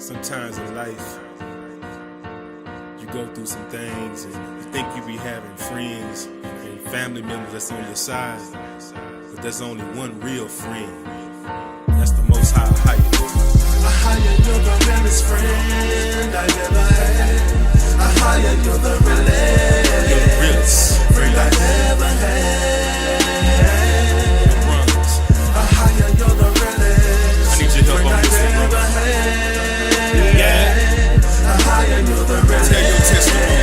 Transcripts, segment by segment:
Sometimes in life, you go through some things and you think you be having friends and family members that's on your side, but there's only one real friend. That's the Most High Higher. Higher, you're the realest friend I ever had. Higher, you're the realest friend I ever had. Higher, you're the realest. I need your help on this one, bro. Higher, you're the realest. Tell your testimony.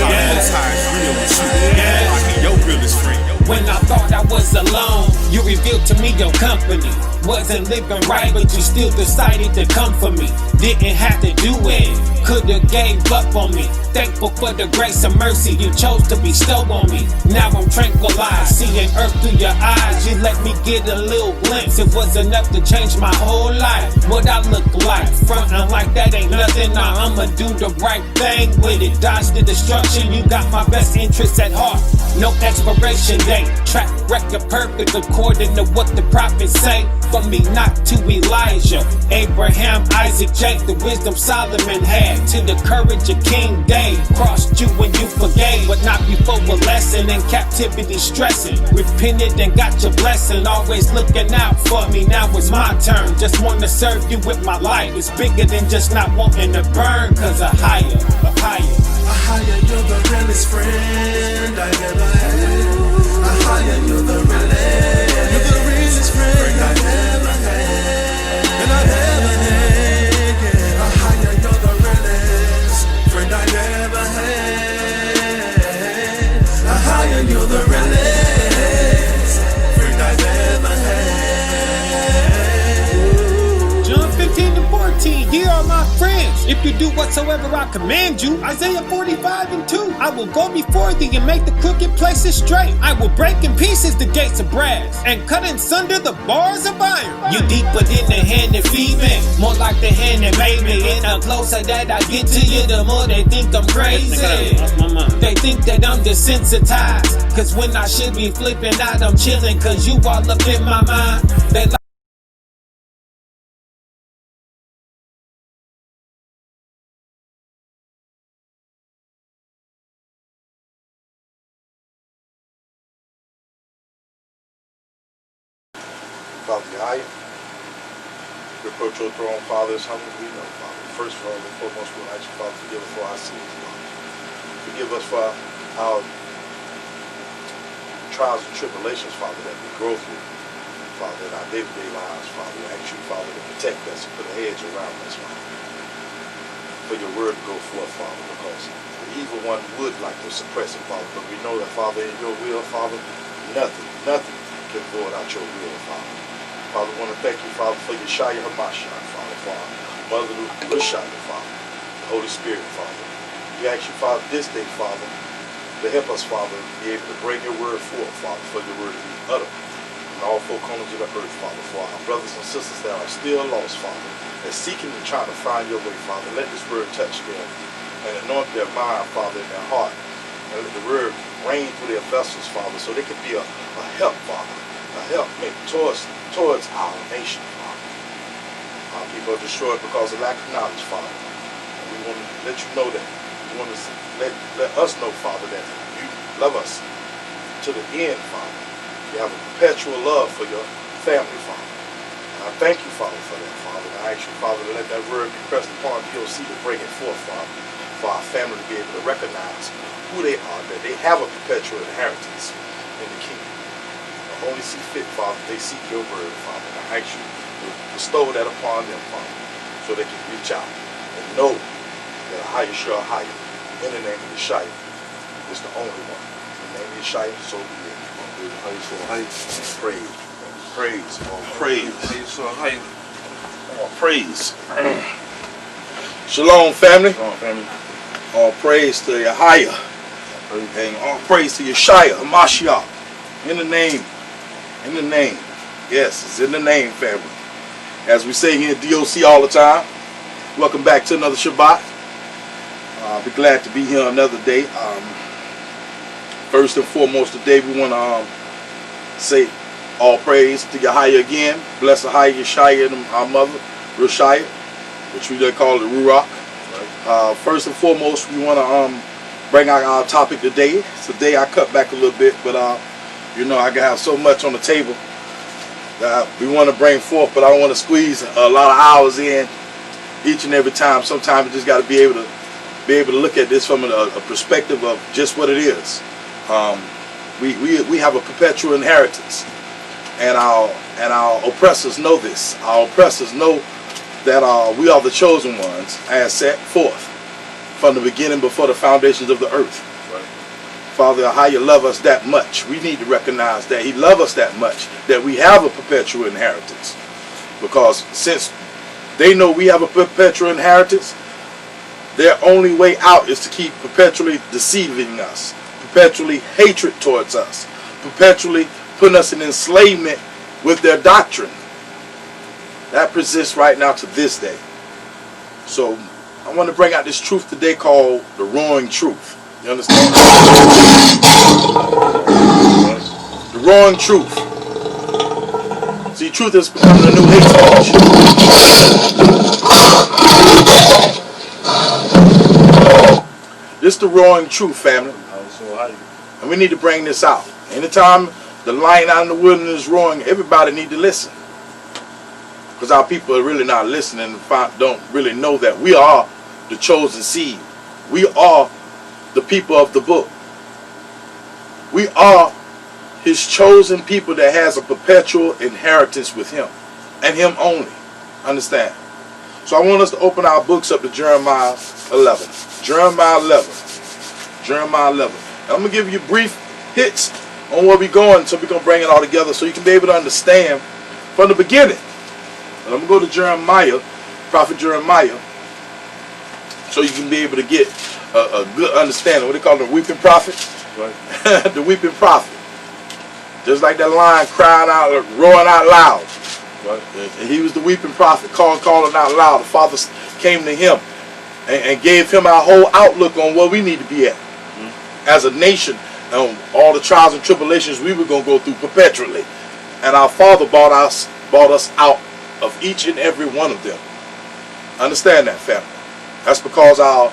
How the Most High is real with you. I hear your realest friend. When I thought I was alone, you revealed to me your company. Wasn't living right, but you still decided to come for me. Didn't have to do it, could've gave up on me. Thankful for the grace and mercy you chose to bestow on me. Now I'm tranquilized, seeing earth through your eyes. You let me get a little glimpse, it was enough to change my whole life. What I look like, frontin' like that ain't nothing. Nah, I'ma do the right thing with it. Dodge the destruction, you got my best interests at heart. No expiration date, track record perfect according to what the prophets say. For me not to Elijah, Abraham, Isaac, Jake, the wisdom Solomon had. To the courage of King Dave, crossed you when you forgave, but not before a lesson in captivity stressing. Repented and got your blessing, always looking out for me. Now it's my turn, just wanna serve you with my life. It's bigger than just not wanting to burn, cause a higher. Higher, you're the realest friend I ever had. Higher, you're the realest. You're the realest friend I ever had. And I ever had, yeah. Higher, you're the realest friend I ever had. Higher, you're the realest friend I ever had. John 15-14, ye are my friends, if you do whatsoever I command you. Isaiah 45:2, I will go before thee and make the crooked places straight. I will break in pieces the gates of brass and cut in sunder the bars of iron. You deeper than the hand that feed me, more like the hand that made me. And the closer that I get to you, the more they think I'm crazy. They think that I'm desensitized, cause when I should be flipping out, I'm chilling, cause you all up in my mind. They Father Yahweh, we approach your throne, Father, as humble as we know, Father. First of all and foremost, we ask you, Father, forgive us for our sins, Father. Forgive us for our trials and tribulations, Father, that we go through, Father, in our day-to-day lives, Father. We ask you, Father, to protect us and put a hedge around us, Father. For your word to go forth, Father, because the evil one would like to suppress it, Father. But we know that, Father, in your will, Father, nothing can void out your will, Father. Father, I want to thank you, Father, for Yeshaya HaMashiach, Father, for our Mother Rashaya, Father, the Holy Spirit, Father. We ask you, Father, this day, Father, to help us, Father, be able to bring your word forth, Father, for your word to be uttered in all four corners of the earth, Father, for our brothers and sisters that are still lost, Father, and seeking and trying to find your way, Father. Let this word touch them and anoint their mind, Father, and their heart, and let the word rain through their vessels, Father, so they can be a help, Father, a helpmate towards our nation, Father. Our people are destroyed because of lack of knowledge, Father. And we want to let you know that. We want to let us know, Father, that you love us to the end, Father. You have a perpetual love for your family, Father. And I thank you, Father, for that, Father. And I ask you, Father, to let that word be pressed upon DOC to bring it forth, Father, for our family to be able to recognize who they are, that they have a perpetual inheritance in the kingdom. Only see fit, Father, they seek your word, Father. And I ask you to bestow that upon them, Father, so they can reach out and know that a higher shall higher in the name of Yeshua is the only one. In the name of Yeshua, so be it. Praise, all praise. All praise. Shalom, family. All praise to Yahweh. And all praise to Yeshaya, HaMashiach. In the name. Yes, it's in the name, family. As we say here in DOC all the time, welcome back to another Shabbat. I'll be glad to be here another day. First and foremost today, we want to say all praise to Yahweh again. Bless Yahweh, Yeshaya, and our mother, Rashaya. which we call the Ruach. First and foremost, we want to bring out our topic today. Today I cut back a little bit, but you know, I have so much on the table that we want to bring forth, but I don't want to squeeze a lot of hours in each and every time. Sometimes you just got to be able to look at this from a perspective of just what it is. We have a perpetual inheritance, and our oppressors know this. Our oppressors know that we are the chosen ones, as set forth from the beginning, before the foundations of the earth. Right. Father, how you love us that much. We need to recognize that He loves us that much, that we have a perpetual inheritance. Because since they know we have a perpetual inheritance, their only way out is to keep perpetually deceiving us, perpetually hatred towards us, perpetually putting us in enslavement with their doctrine. That persists right now to this day. So I want to bring out this truth today called the roaring truth. You understand? The roaring truth. See, truth is becoming a new hate speech. This is the roaring truth, family. And we need to bring this out. Anytime the lion out in the wilderness is roaring, everybody need to listen. Because our people are really not listening and don't really know that we are the chosen seed. We are the people of the book. We are His chosen people that has a perpetual inheritance with Him and Him only. Understand? So I want us to open our books up to Jeremiah 11. Jeremiah 11. Jeremiah 11. And I'm going to give you brief hits on where we're going, so we're going to bring it all together so you can be able to understand from the beginning. But I'm going to go to Jeremiah, Prophet Jeremiah, so you can be able to get a good understanding. What they call the weeping prophet? Right. The weeping prophet. Just like that lion crying out, roaring out loud. Right. And he was the weeping prophet, calling out loud. The Father came to him and gave him our whole outlook on where we need to be at. As a nation, and all the trials and tribulations we were going to go through perpetually. And our Father brought us out of each and every one of them. Understand that, family. That's because our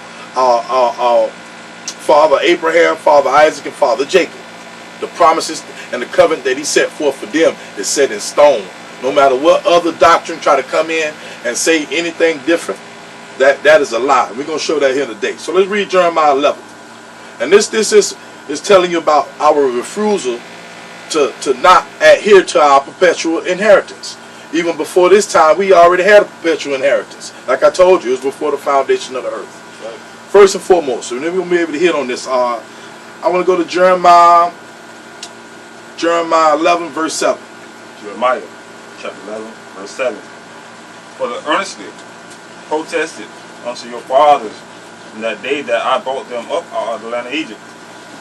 Father Abraham, Father Isaac, and Father Jacob, the promises and the covenant that He set forth for them is set in stone. No matter what other doctrine try to come in and say anything different, that is a lie. We're going to show that here today. So let's read Jeremiah 11. And this is telling you about our refusal to not adhere to our perpetual inheritance. Even before this time, we already had a perpetual inheritance. Like I told you, it was before the foundation of the earth. Right. First and foremost, and then we're going to be able to hit on this. I want to go to Jeremiah 11, verse 7. Jeremiah chapter 11, verse 7. For the earnestly protested unto your fathers in that day that I brought them up out of the land of Egypt,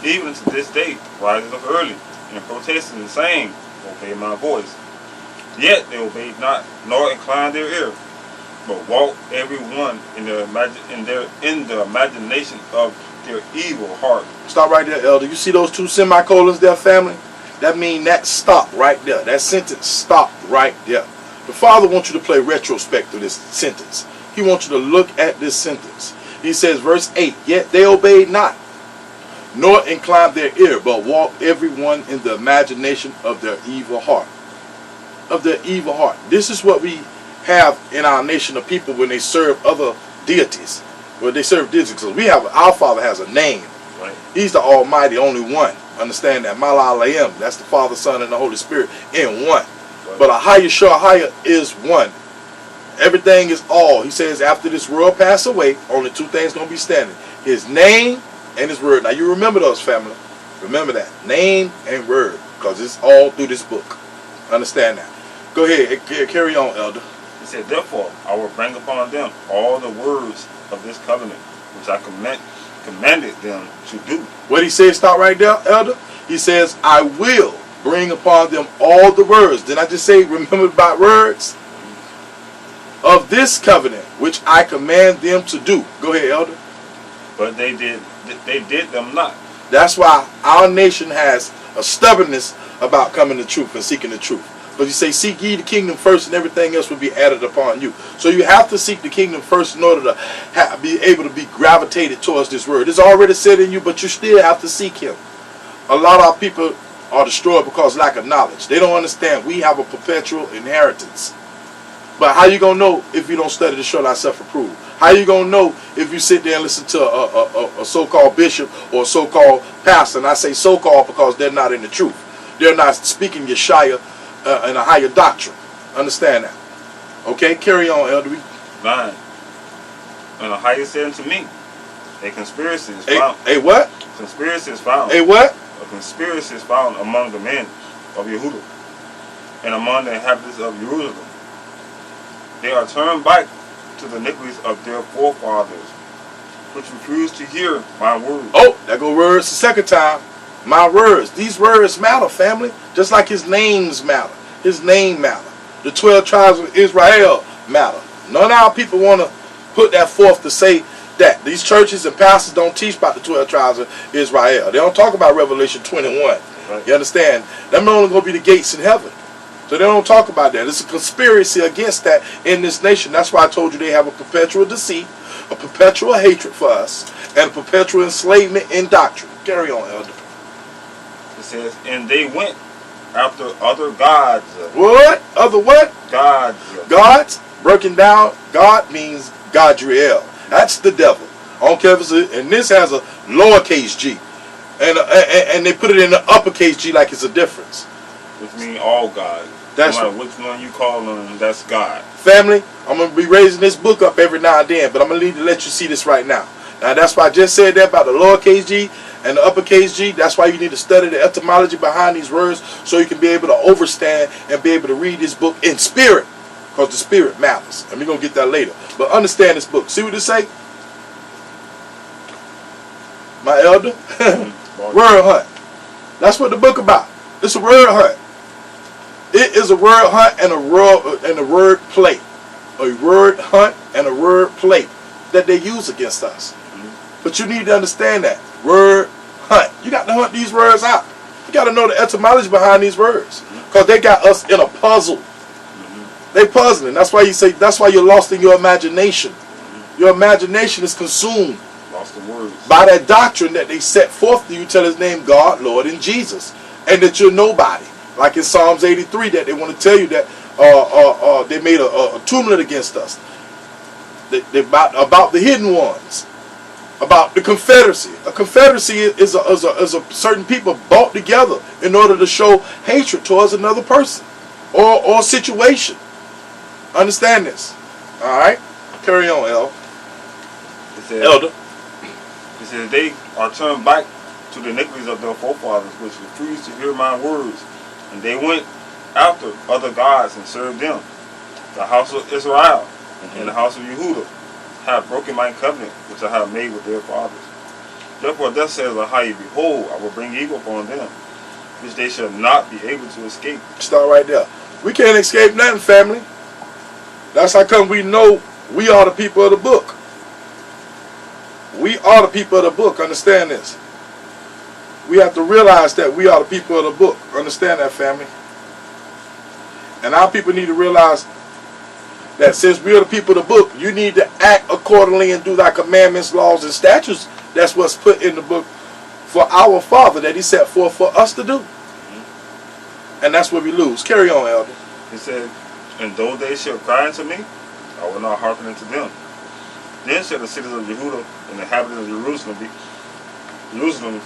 even to this day rising up early and protesting and saying, obey my voice. Yet they obeyed not, nor inclined their ear, but walked every one in the imagination of their evil heart. Stop right there, elder. You see those two semicolons there, family? That means that stopped right there. That sentence stopped right there. The Father wants you to play retrospect to this sentence. He wants you to look at this sentence. He says, verse 8, yet they obeyed not, nor inclined their ear, but walked every one in the imagination of their evil heart. Of their evil heart. This is what we have in our nation of people when they serve other deities. When they serve deities, because our Father has a name. Right. He's the Almighty, only one. Understand that. Malalayim, that's the Father, Son, and the Holy Spirit in one. Right. But Ahaya Shahaya is one. Everything is all. He says, after this world pass away, only two things going to be standing. His name and His word. Now you remember those, family. Remember that. Name and word. Because it's all through this book. Understand that. Go ahead. Carry on, elder. He said, therefore, I will bring upon them all the words of this covenant, which I commanded them to do. What he says, stop right there, elder. He says, I will bring upon them all the words. Did I just say, remember about words? Of this covenant, which I command them to do. Go ahead, elder. But they did them not. That's why our nation has a stubbornness about coming to truth and seeking the truth. But you say, seek ye the kingdom first and everything else will be added upon you. So you have to seek the kingdom first in order to be able to be gravitated towards this word. It's already said in you, but you still have to seek him. A lot of our people are destroyed because of lack of knowledge. They don't understand we have a perpetual inheritance. But how you going to know if you don't study to show thyself approved? How you going to know if you sit there and listen to a so-called bishop or a so-called pastor? And I say so-called because they're not in the truth. They're not speaking Yeshaya and a higher doctrine. Understand that. Okay, carry on, Elder. 9. And the highest said unto me, a conspiracy is found. A what? Conspiracy is found. A what? A conspiracy is found among the men of Yehuda and among the inhabitants of Jerusalem. They are turned back to the iniquities of their forefathers, which refused to hear my words. Oh, that go words the second time. My words. These words matter, family. Just like his names matter. His name matter. The 12 tribes of Israel matter. None of our people want to put that forth to say that. These churches and pastors don't teach about the 12 tribes of Israel. They don't talk about Revelation 21. Right. You understand? Them only going to be the gates in heaven. So they don't talk about that. It's a conspiracy against that in this nation. That's why I told you they have a perpetual deceit, a perpetual hatred for us, and a perpetual enslavement in doctrine. Carry on, Elder. It says, and they went after other gods. What? Other what? Gods. Gods? Breaking down, God means Gadriel. That's the devil. I don't care if it's and this has a lowercase g. And they put it in the uppercase G like it's a difference. Which means all gods. That's no matter which one you call them, that's God. Family, I'm going to be raising this book up every now and then, but I'm going to need to let you see this right now. Now, that's why I just said that about the lowercase g and the uppercase G. That's why you need to study the etymology behind these words so you can be able to understand and be able to read this book in spirit, because the spirit matters. And we're going to get that later. But understand this book. See what it say? My elder? Word hunt. That's what the book about. It's a word hunt. It is a word hunt and a word play. A word hunt and a word play that they use against us. But you need to understand that. Word hunt. You got to hunt these words out. You got to know the etymology behind these words. Because they got us in a puzzle. They puzzling. That's why you say, that's why you're lost in your imagination. Your imagination is consumed Lost the words. by that doctrine that they set forth to you, tell his name God, Lord, and Jesus. And that you're nobody. Like in Psalms 83 that they want to tell you that they made a tumult against us. About the hidden ones. About the confederacy. A confederacy is a certain people brought together in order to show hatred towards another person or situation. Understand this. Alright? Carry on, Elder. It says, they are turned back to the iniquities of their forefathers, which refused to hear my words. And they went after other gods and served them. The house of Israel and the house of Yehuda have broken my covenant, which I have made with their fathers. Therefore thus says Ahai, behold, I will bring evil upon them, which they shall not be able to escape. Start right there. We can't escape nothing, family. That's how come we know we are the people of the book. We are the people of the book. Understand this. We have to realize that we are the people of the book. Understand that, family. And our people need to realize that since we are the people of the book, you need to act accordingly and do thy commandments, laws, and statutes. That's what's put in the book for our Father that he set forth for us to do. And that's where we lose. Carry on, Elder. He said, and though they shall cry unto me, I will not hearken unto them. Then shall the cities of Yehuda and the inhabitants of Jerusalem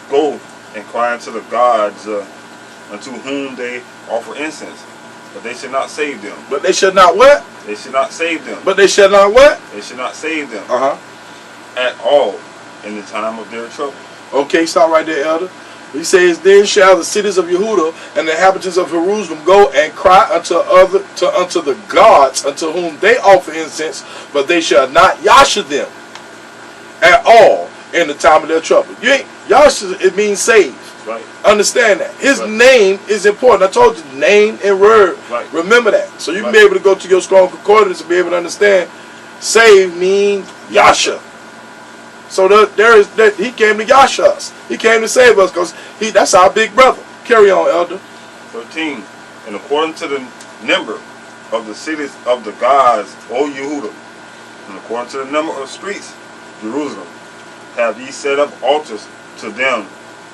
go and cry unto the gods unto whom they offer incense. But they shall not save them. But they shall not what? They shall not save them. But they shall not what? They shall not save them Uh-huh. at all in the time of their trouble. Okay, stop right there, Elder. He says, then shall the cities of Yehuda and the inhabitants of Jerusalem go and cry unto the gods unto whom they offer incense, but they shall not yasha them at all in the time of their trouble. You ain't yasha, it means save. Right. Understand that. His Right. name is important. I told you, name and word. Right. Remember that. So you can Right. be able to go to your strong concordance and be able to understand. Save means yasha. So he came to yasha us. He came to save us because that's our big brother. Carry on, Elder. 13. And according to the number of the cities of the gods, O Yehuda, and according to the number of streets, Jerusalem, have ye set up altars to them,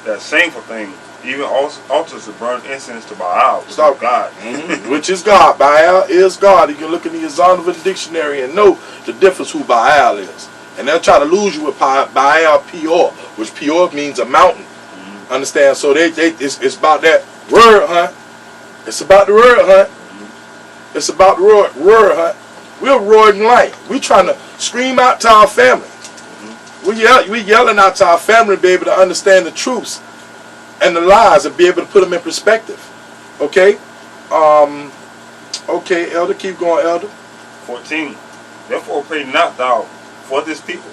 that shameful thing, even altars to burn incense to Baal, which is God. Which is God. Baal is God. You can look in the Zondervan dictionary and know the difference who Baal is. And they'll try to lose you with Baal Peor, which Peor means a mountain. Understand? So it's about that word hunt. It's about the word hunt. It's about the word hunt. We're roaring light. We're trying to scream out to our family. We're yelling out to our family to be able to understand the truths and the lies and be able to put them in perspective. Okay? Okay, Elder. Keep going, Elder. 14. Therefore pray not thou for this people,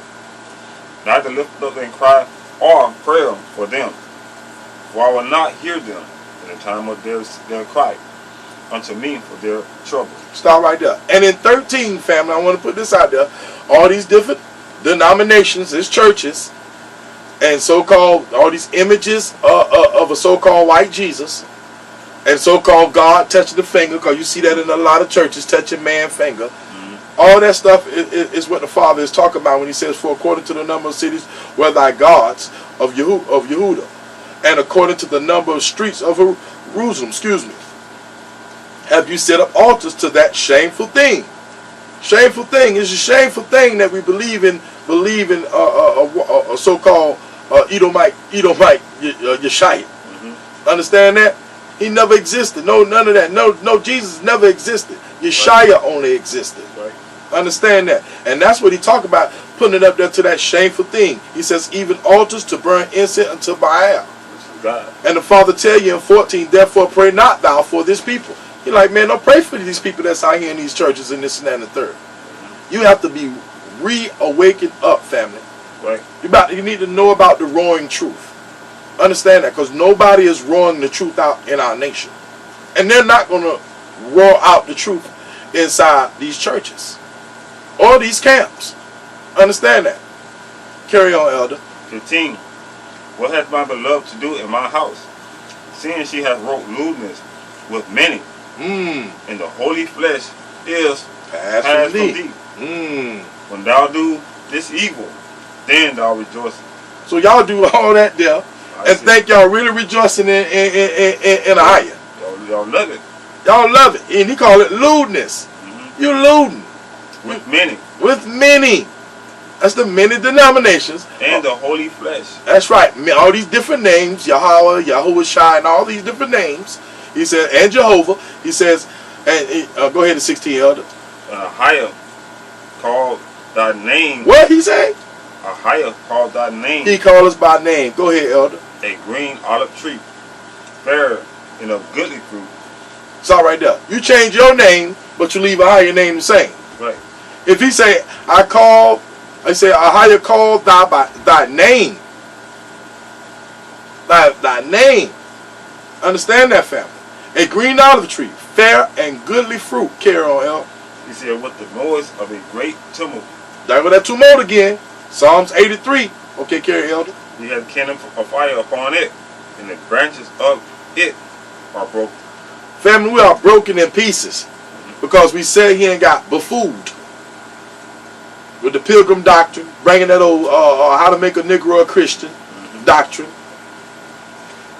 neither lift up and cry or prayer for them. For I will not hear them in the time of their cry unto me for their trouble. Start right there. And in 13, family, I want to put this out there. All these different denominations, these churches, and so-called, all these images of a so-called white Jesus, and so-called God touching the finger, because you see that in a lot of churches, touching man's finger. All that stuff is what the Father is talking about when he says, for according to the number of cities were thy gods of Yehuda, and according to the number of streets of Jerusalem, have you set up altars to that shameful thing. Shameful thing is a shameful thing that we believe in a so-called Edomite Yeshaya. Understand that? He never existed. No, none of that. No, Jesus never existed. Yeshaya only existed. Right. Understand that? And that's what he talked about, putting it up there to that shameful thing. He says, even altars to burn incense unto Baal. God. And the Father tell you in 14, therefore pray not thou for this people. You're like, man, don't pray for these people that's out here in these churches and this and that and the third. You have to be reawakened up, family. Right. You need to know about the roaring truth. Understand that, because nobody is roaring the truth out in our nation. And they're not going to roar out the truth inside these churches or these camps. Understand that. Carry on, Elder. 15. What hath my beloved to do in my house, seeing she hath wrought lewdness with many, and the holy flesh is passed from thee. When thou do this evil, then thou rejoicest. So y'all do all that there, and think y'all really rejoicing in a higher. Y'all love it. Y'all love it, and he call it lewdness. You lewding with many. With many. That's the many denominations. And the holy flesh. That's right. All these different names, Yahweh, Yahushua, and all these different names. He said, and Jehovah. He says, and go ahead to 16, Elder. Higher called thy name. What he say? Higher called thy name. He called us by name. Go ahead, Elder. A green olive tree, fair and of goodly fruit. It's all right there. You change your name, but you leave a higher name the same. Right. If he say, I say, a higher called thy name. Thy name. Understand that, family. A green olive tree, fair and goodly fruit. Carry on, El. He said, with the noise of a great tumult. There go that tumult again. Psalms 83. Okay, carry, Elder. He had kindled a fire upon it, and the branches of it are broken. Family, we are broken in pieces because we said he ain't got befooled with the Pilgrim doctrine, bringing that old how to make a Negro a Christian doctrine.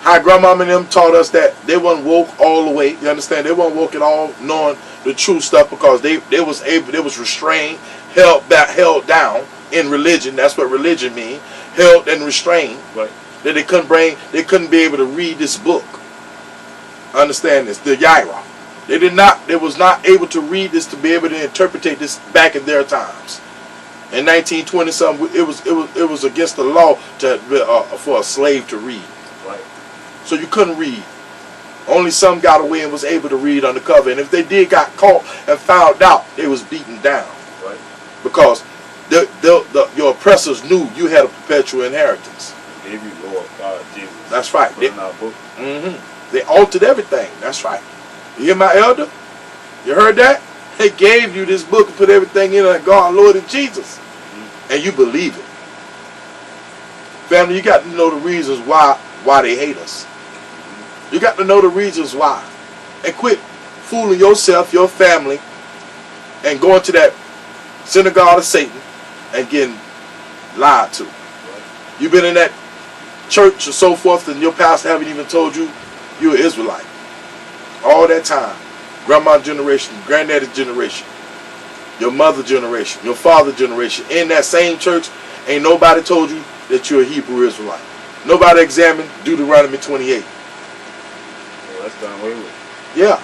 How grandmama and them taught us that they wasn't woke all the way. You understand? They weren't woke at all, knowing the true stuff, because they was restrained, held down in religion. That's what religion means. Held and restrained. Right. That they couldn't be able to read this book. Understand this, the Yaira. They was not able to read this to be able to interpret this back in their times. In 1920 something, it was against the law for a slave to read. Right. So you couldn't read. Only some got away and was able to read undercover. And if they did got caught and found out, they was beaten down. Right. Because your oppressors knew you had a perpetual inheritance. They gave you Lord God Jesus. That's right. In our book. They altered everything. That's right. You hear my elder? You heard that? They gave you this book and put everything in it, God, Lord, and Jesus. And you believe it. Family, you got to know the reasons why they hate us. You got to know the reasons why. and quit fooling yourself, your family, and going to that synagogue of Satan and getting lied to. You've been in that church or so forth, and your pastor haven't even told you you're an Israelite. All that time, grandma generation, granddaddy generation, your mother generation, your father generation, in that same church, ain't nobody told you that you're a Hebrew Israelite. Nobody examined Deuteronomy 28. Well, that's done away with. Yeah,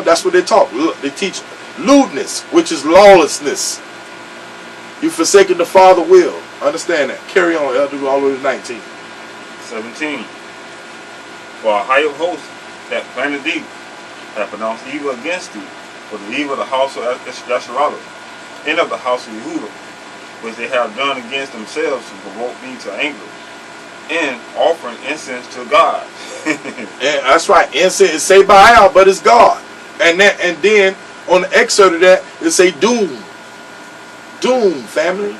that's what they taught. They teach lewdness, which is lawlessness. You forsaken the Father will. Understand that. Carry on, Elder, all the way to 19. 17. For a higher host that planted thee have pronounced evil against thee, for the evil of the house of Yasharallah, and of the house of Yehudah, which they have done against themselves to provoke me to anger, and offering incense to God. And that's right. Incense is say Baal, but it's God. And then on the excerpt of that, it say doom. Doom, family.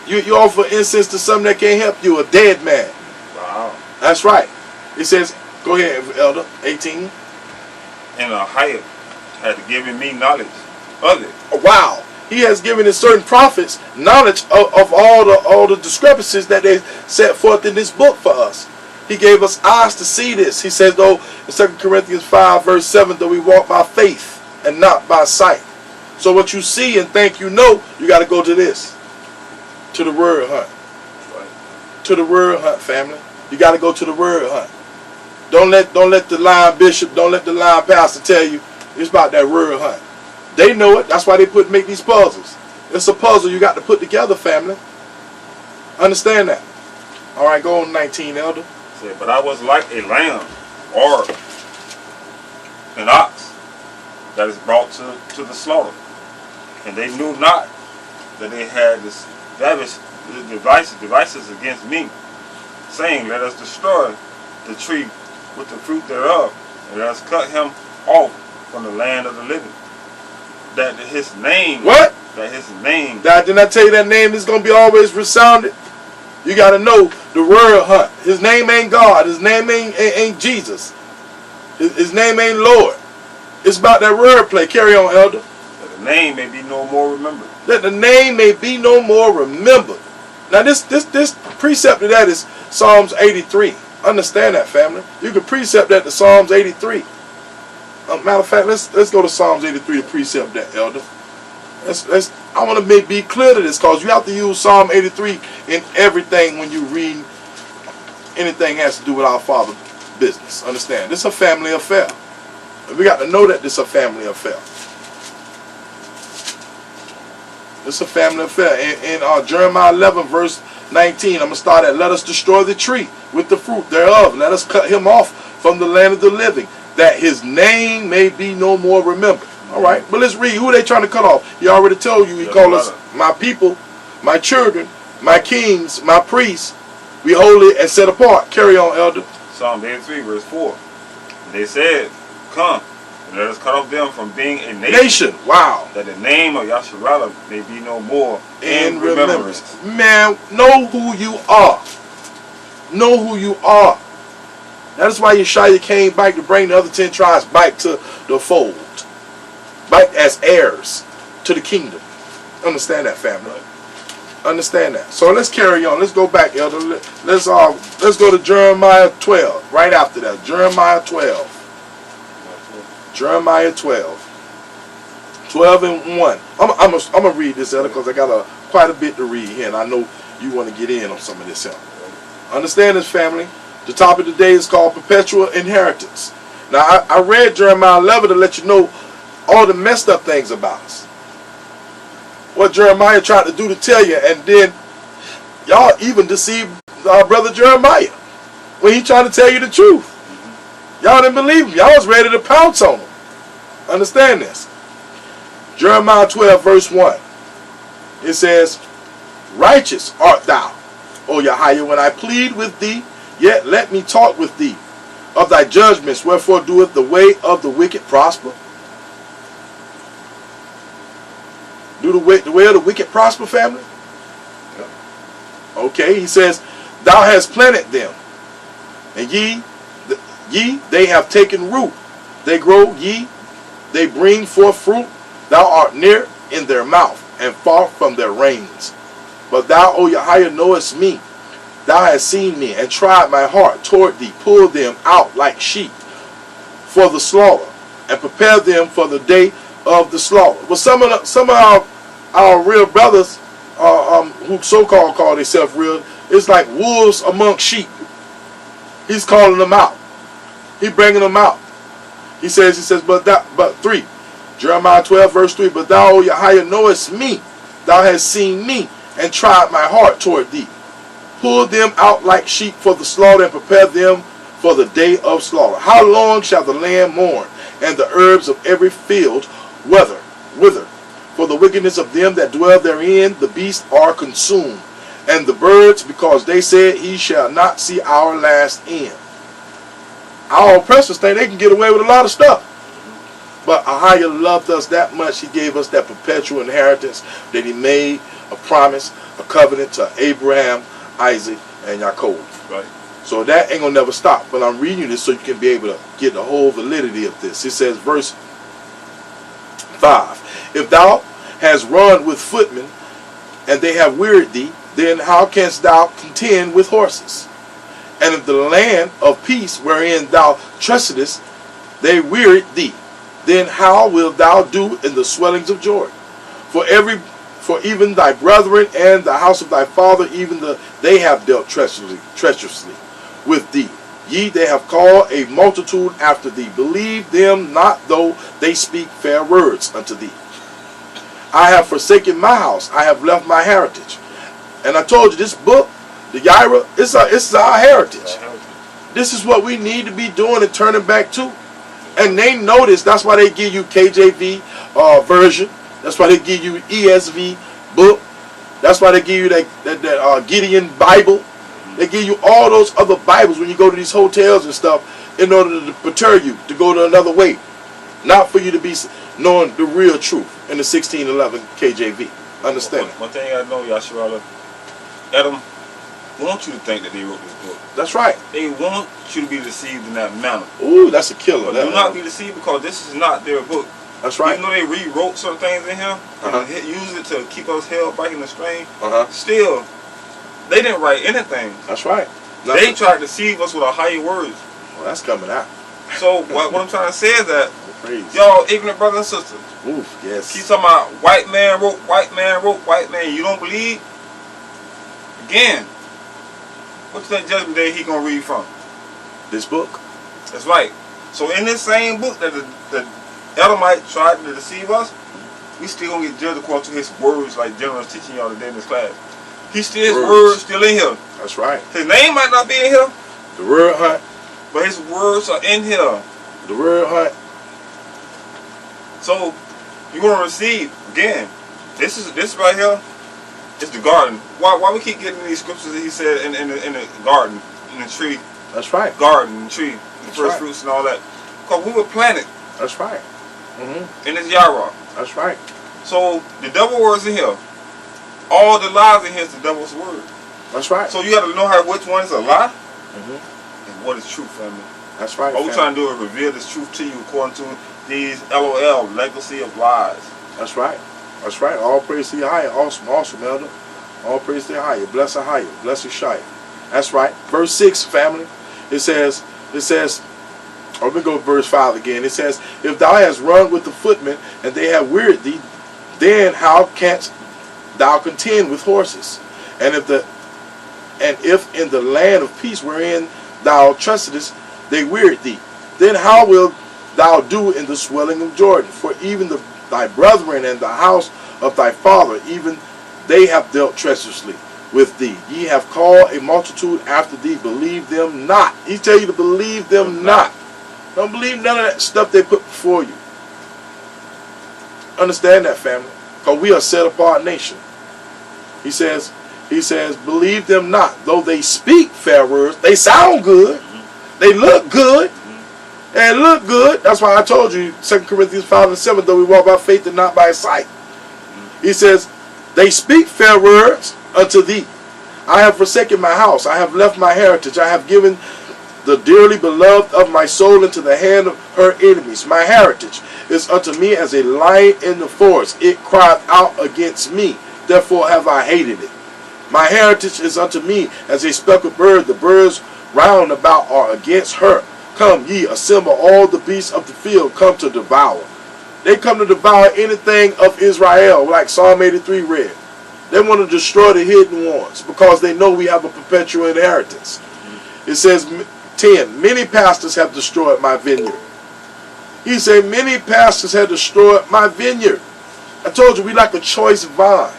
You offer incense to something that can't help you, a dead man. Wow. That's right. It says, go ahead, Elder, 18. And a higher had given me knowledge of it. Wow. He has given his certain prophets knowledge of all the discrepancies that they set forth in this book for us. He gave us eyes to see this. He says, though, in 2 Corinthians 5, verse 7, though we walk by faith and not by sight. So what you see and think you know, you got to go to this. To the word hunt. Right. To the word hunt, family. You got to go to the word hunt. Don't let the lying bishop, don't let the lying pastor tell you it's about that word hunt. They know it. That's why they make these puzzles. It's a puzzle you got to put together, family. Understand that. All right, go on 19, Elder. Said, but I was like a lamb or an ox that is brought to the slaughter. And they knew not that they had this devices against me, saying, let us destroy the tree with the fruit thereof, and let us cut him off from the land of the living. That his name... What? That his name... Didn't I tell you that name is going to be always resounded? You got to know the word hunt. His name ain't God. His name ain't Jesus. His name ain't Lord. It's about that word play. Carry on, Elder. That the name may be no more remembered. That the name may be no more remembered. Now this precept of that is Psalms 83. Understand that, family. You can precept that to Psalms 83. Matter of fact, let's go to Psalms 83 to precept that, Elder. I want to be clear to this, because you have to use Psalm 83 in everything when you read anything that has to do with our Father's business. Understand? This is a family affair. And we got to know that this is a family affair. This is a family affair. In Jeremiah 11, verse 19, I'm going to start at, let us destroy the tree with the fruit thereof. Let us cut him off from the land of the living, that his name may be no more remembered. All right, but let's read. Who are they trying to cut off? He already told you. He called us my people, my children, my kings, my priests. We holy and set apart. Carry on, Elder. Psalm 83, verse 4. They said, come, and let us cut off them from being a nation. Wow. That the name of Yasharallah may be no more in remembrance. Man, know who you are. Know who you are. That is why Yeshua came back to bring the other 10 tribes back to the fold. Back as heirs to the kingdom. Understand that, family. Understand that. So let's carry on. Let's go back, Elder. Let's go to Jeremiah 12. Right after that. Jeremiah 12. Jeremiah 12. 12 and 1. I'm going to read this, Elder, because I got quite a bit to read here, and I know you want to get in on some of this, Elder. Understand this, family. The topic today is called Perpetual Inheritance. Now, I read Jeremiah 11 to let you know all the messed up things about us. What Jeremiah tried to do to tell you, and then y'all even deceived our brother Jeremiah when he tried to tell you the truth. Y'all didn't believe him. Y'all was ready to pounce on him. Understand this. Jeremiah 12 verse 1. It says, righteous art thou, O Yahweh, when I plead with thee, yet let me talk with thee of thy judgments, wherefore doeth the way of the wicked prosper? Do the way of the wicked prosper, family? Okay, he says, thou hast planted them, and ye they have taken root. They grow, they bring forth fruit. Thou art near in their mouth, and far from their reins. But thou, O Yahweh, knowest me. Thou hast seen me, and tried my heart toward thee. Pull them out like sheep for the slaughter, and prepare them for the day of the slaughter. But some of our real brothers, who so-called call themselves real, it's like wolves among sheep. He's calling them out. He's bringing them out. He says, but 3, Jeremiah 12, verse 3, but thou, O Yahweh, knowest me. Thou hast seen me, and tried my heart toward thee. Pull them out like sheep for the slaughter, and prepare them for the day of slaughter. How long shall the land mourn, and the herbs of every field wither? For the wickedness of them that dwell therein, the beasts are consumed, and the birds, because they said, he shall not see our last end. Our oppressors think they can get away with a lot of stuff. But Ahia loved us that much, he gave us that perpetual inheritance, that he made a promise, a covenant to Abraham, Isaac, and Jacob. Right. So that ain't going to never stop. But I'm reading you this so you can be able to get the whole validity of this. It says, verse 5, if thou hast run with footmen, and they have wearied thee, then how canst thou contend with horses? And if the land of peace wherein thou trustedest, they wearied thee, then how wilt thou do in the swellings of Jordan? For even thy brethren and the house of thy father, they have dealt treacherously with thee. Ye, they have called a multitude after thee. Believe them not, though they speak fair words unto thee. I have forsaken my house. I have left my heritage. And I told you, this book, the Yaira, it's our heritage. This is what we need to be doing and turning back to. And they notice, that's why they give you KJV version. That's why they give you ESV book. That's why they give you that Gideon Bible. They give you all those other Bibles when you go to these hotels and stuff in order to deter you to go to another way. Not for you to be knowing the real truth in the 1611 KJV. Understand? One thing I know, Yasharala, Adam want you to think that they wrote this book. That's right. They want you to be deceived in that manner. Ooh, that's a killer. But do not be deceived, because this is not their book. That's right. Even though they rewrote certain things in here and used it to keep us held back in the strain, still, they didn't write anything. That's right. They tried to deceive us with a higher words. Well, that's coming out. So what I'm trying to say is that, Praise. y'all ignorant brothers and sisters, Oof, yes. keep talking about white man wrote, white man wrote, white man. You don't believe? Again, what's that judgment day he gonna read from? This book. That's right. So in this same book that the Edomite tried to deceive us, we still gonna get judged according to his words, like General was teaching y'all today in this class. His words still in here. That's right. His name might not be in here, The word hunt. but his words are in here. The word hunt. So you're gonna receive again. This right here is the garden. Why we keep getting these scriptures that he said in the garden, in the tree? That's right. Garden, the tree, the That's first right. fruits and all that. Because we were planted That's right. in this Yara. That's right. So the devil words in here. All the lies in here is the devil's word. That's right. So you got to know which one is a lie and what is truth, family. That's right. All we're trying to do is reveal this truth to you according to these LOL, legacy of lies. That's right. That's right. All praise to Yahweh. Awesome, awesome, elder. All praise to Yahweh. Bless Yahweh. Bless Yeshua. That's right. Verse 6, family. It says, let me go to verse 5 again. It says, if thou hast run with the footmen, and they have wearied thee, then how canst thou contend with horses? And if in the land of peace wherein thou trustedest, they wearied thee, then how wilt thou do in the swelling of Jordan? For even thy brethren and the house of thy father, even they have dealt treacherously with thee. Ye have called a multitude after thee. Believe them not. He tell you to believe them not. Don't believe none of that stuff they put before you. Understand that, family. Because we are a set apart nation. He says, believe them not. Though they speak fair words, they sound good. They look good. And look good. That's why I told you, 2 Corinthians 5 and 7, though we walk by faith and not by sight. He says, they speak fair words unto thee. I have forsaken my house. I have left my heritage. I have given the dearly beloved of my soul into the hand of her enemies. My heritage is unto me as a lion in the forest. It cried out against me, therefore have I hated it. My heritage is unto me as a speckled bird. The birds round about are against her. Come ye, assemble all the beasts of the field, come to devour. They come to devour anything of Israel, like Psalm 83 read. They want to destroy the hidden ones because they know we have a perpetual inheritance. It says 10, many pastors have destroyed my vineyard. He said, many pastors have destroyed my vineyard. I told you we like a choice vine.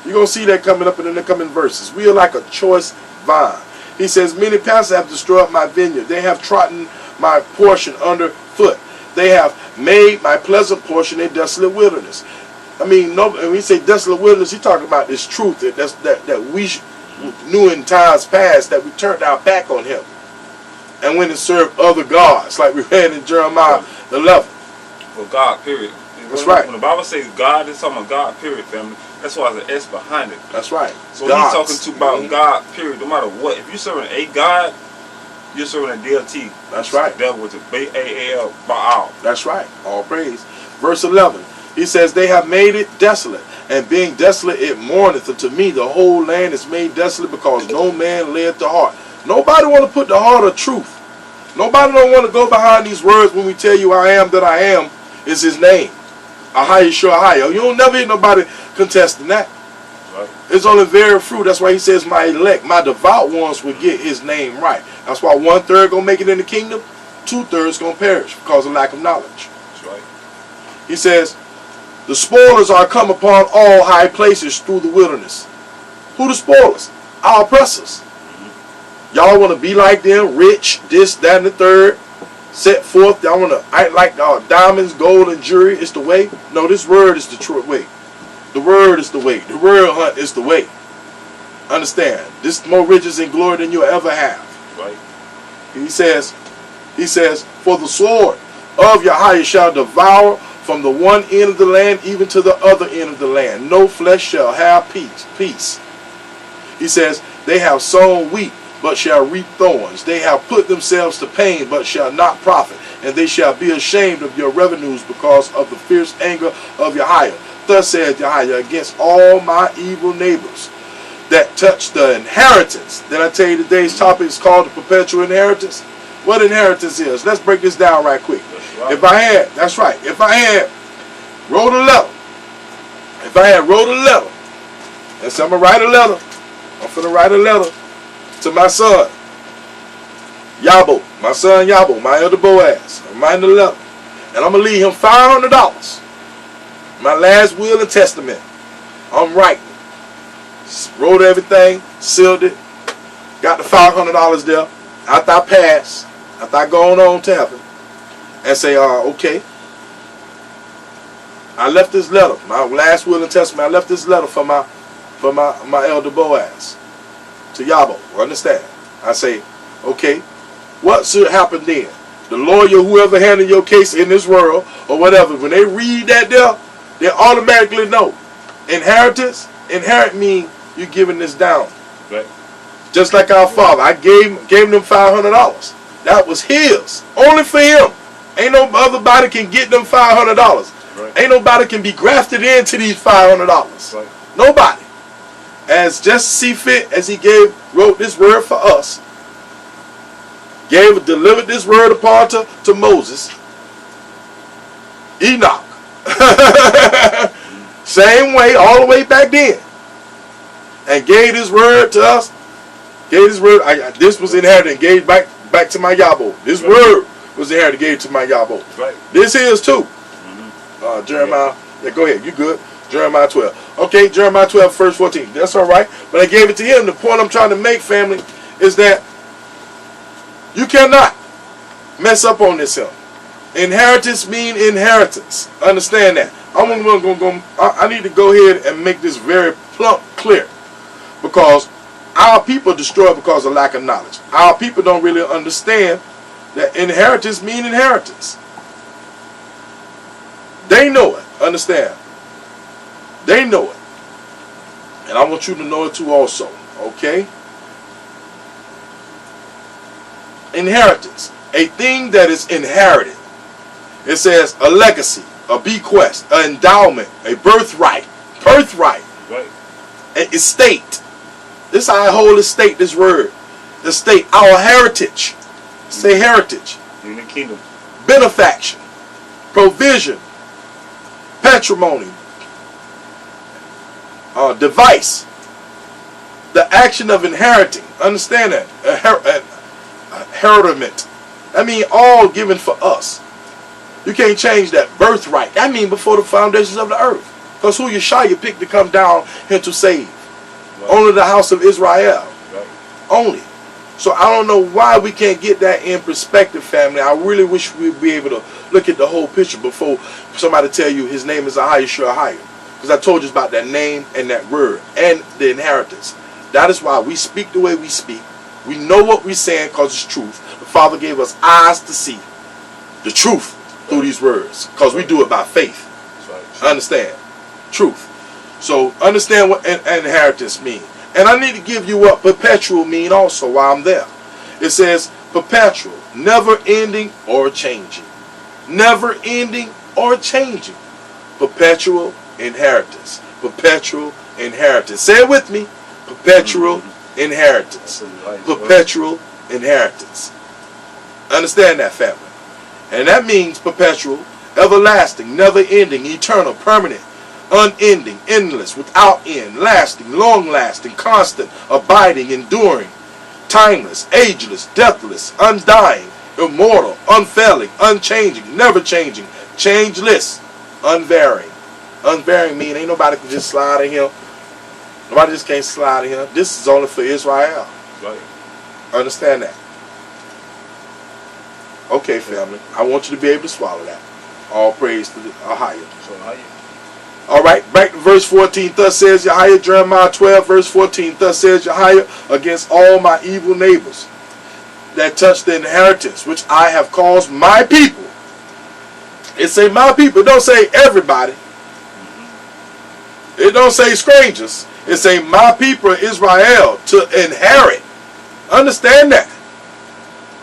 You're going to see that coming up in the coming verses. We are like a choice vine. He says, many pastors have destroyed my vineyard. They have trodden my portion underfoot. They have made my pleasant portion a desolate wilderness. I mean, no, when we say desolate wilderness, he's talking about this truth that we knew in times past, that we turned our back on him and went and served other gods, like we read in Jeremiah 11. For God, period. That's right. When the Bible says God, it's talking about God, period, family. That's why there's an S behind it. That's right. So he's talking to about God, period, no matter what. If you're serving a God, you're serving a DLT. That's right. The devil with the B-A-A-L, Baal. That's right. All praise. Verse 11. He says, they have made it desolate, and being desolate it mourneth unto me. The whole land is made desolate, because no man laid the heart. Nobody want to put the heart of truth. Nobody don't want to go behind these words when we tell you I am that I am is his name. Ahaya Shahaya. You don't never hear nobody contesting that. Right. It's only very few. That's why he says my elect, my devout ones will get his name right. That's why 1/3 gonna make it in the kingdom, 2/3 gonna perish because of lack of knowledge. That's right. He says, the spoilers are come upon all high places through the wilderness. Who the spoilers? Our oppressors. Y'all want to be like them, rich, this, that, and the third, set forth. Y'all want to act like diamonds, gold, and jewelry is the way. No, this word is the true way. The word is the way. The word hunt is the way. Understand? This is more riches and glory than you'll ever have. Right. He says, for the sword of Yahweh shall devour from the one end of the land even to the other end of the land. No flesh shall have peace. He says, they have sown wheat, but shall reap thorns. They have put themselves to pain, but shall not profit. And they shall be ashamed of your revenues because of the fierce anger of Yahweh. Thus saith Yahweh, against all my evil neighbors that touch the inheritance. Then I tell you today's topic is called the perpetual inheritance. What inheritance is? Let's break this down right quick. Right. If I had wrote a letter, and so I'm going to write a letter. I'm going to write a letter to my son, Yabo, my elder Boaz. I'm writing the letter. And I'm going to leave him $500. My last will and testament. I'm writing. Wrote everything, sealed it, got the $500 there. After I pass, after I go on to heaven, and say, okay, I left this letter, my last will and testament. I left this letter for my elder Boaz to Yabo. Understand? I say, okay, what should happen then? The lawyer, whoever handled your case in this world or whatever, when they read that there, they automatically know. Inheritance, inherit mean you giving this down. Right. Just like our father, I gave them $500. That was his, only for him. Ain't no other body can get them $500. Right. Ain't nobody can be grafted into these $500. Right. Nobody. As just see fit as he wrote this word for us, delivered this word upon to Moses, Enoch. Same way, all the way back then. And gave this word to us. Gave this word. This was inherited and gave back to my Yabo. This word was inherited, gave to my Yabo. Right. This is too. Jeremiah. Yeah, go ahead. You good? Jeremiah 12. Okay, Jeremiah 12, verse 14. That's all right. But I gave it to him. The point I'm trying to make, family, is that you cannot mess up on this hill. Inheritance mean inheritance. Understand that. I need to go ahead and make this very plump clear, because our people are destroyed because of lack of knowledge. Our people don't really understand that inheritance mean inheritance. They know it. Understand? They know it. And I want you to know it too also. Okay? inheritance, a thing that is inherited. It says a legacy, a bequest, an endowment, a birthright, Right. an estate. This is how I hold estate, this word. Estate, our heritage. Say heritage. In the kingdom. Benefaction, provision, patrimony, device, the action of inheriting. Understand that? Inheritment. That means all given for us. You can't change that. Birthright. That means before the foundations of the earth. Because who Yeshua picked to come down here to save? Right. Only the house of Israel. Right. Only. So I don't know why we can't get that in perspective, family. I really wish we'd be able to look at the whole picture before somebody tell you his name is Ahaya Ahaya. Because I told you about that name and that word and the inheritance. That is why we speak the way we speak. We know what we're saying because it's truth. The Father gave us eyes to see the truth through these words. Because we do it by faith. That's right. Understand? Truth. So understand what an inheritance means. And I need to give you what perpetual mean also while I'm there. It says perpetual, never ending or changing. Never ending or changing. Perpetual inheritance. Perpetual inheritance. Say it with me. Perpetual inheritance. Perpetual inheritance. Understand that, family. And that means perpetual, everlasting, never ending, eternal, permanent, unending, endless, without end, lasting, long-lasting, constant, abiding, enduring, timeless, ageless, deathless, undying, immortal, unfailing, unchanging, never changing, changeless, unvarying. Unvarying means ain't nobody can just slide in here. Nobody just can't slide in here. This is only for Israel. Right. Understand that? Okay, family. I want you to be able to swallow that. All praise to the Ahaya. So how you? All right, back to verse 14. Thus says Yahweh, Jeremiah 12, verse 14. Thus says Yahweh, against all my evil neighbors that touch the inheritance, which I have caused my people. It say my people. It don't say everybody. It don't say strangers. It say my people Israel to inherit. Understand that.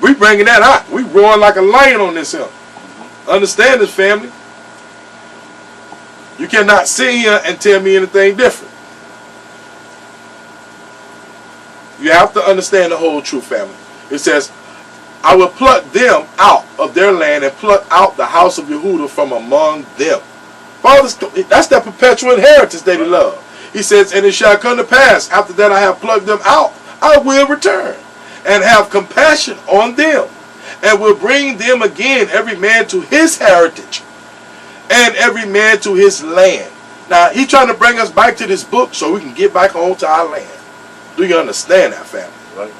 We bringing that out. We roaring like a lion on this hill. Understand this, family. You cannot sit here and tell me anything different. You have to understand the whole truth, family. It says, I will pluck them out of their land and pluck out the house of Yehudah from among them. Fathers, that's that perpetual inheritance that he loved. He says, and it shall come to pass, after that I have plucked them out, I will return and have compassion on them, and will bring them again, every man to his heritage, and every man to his land. Now, he's trying to bring us back to this book so we can get back home to our land. Do you understand that, family? Right.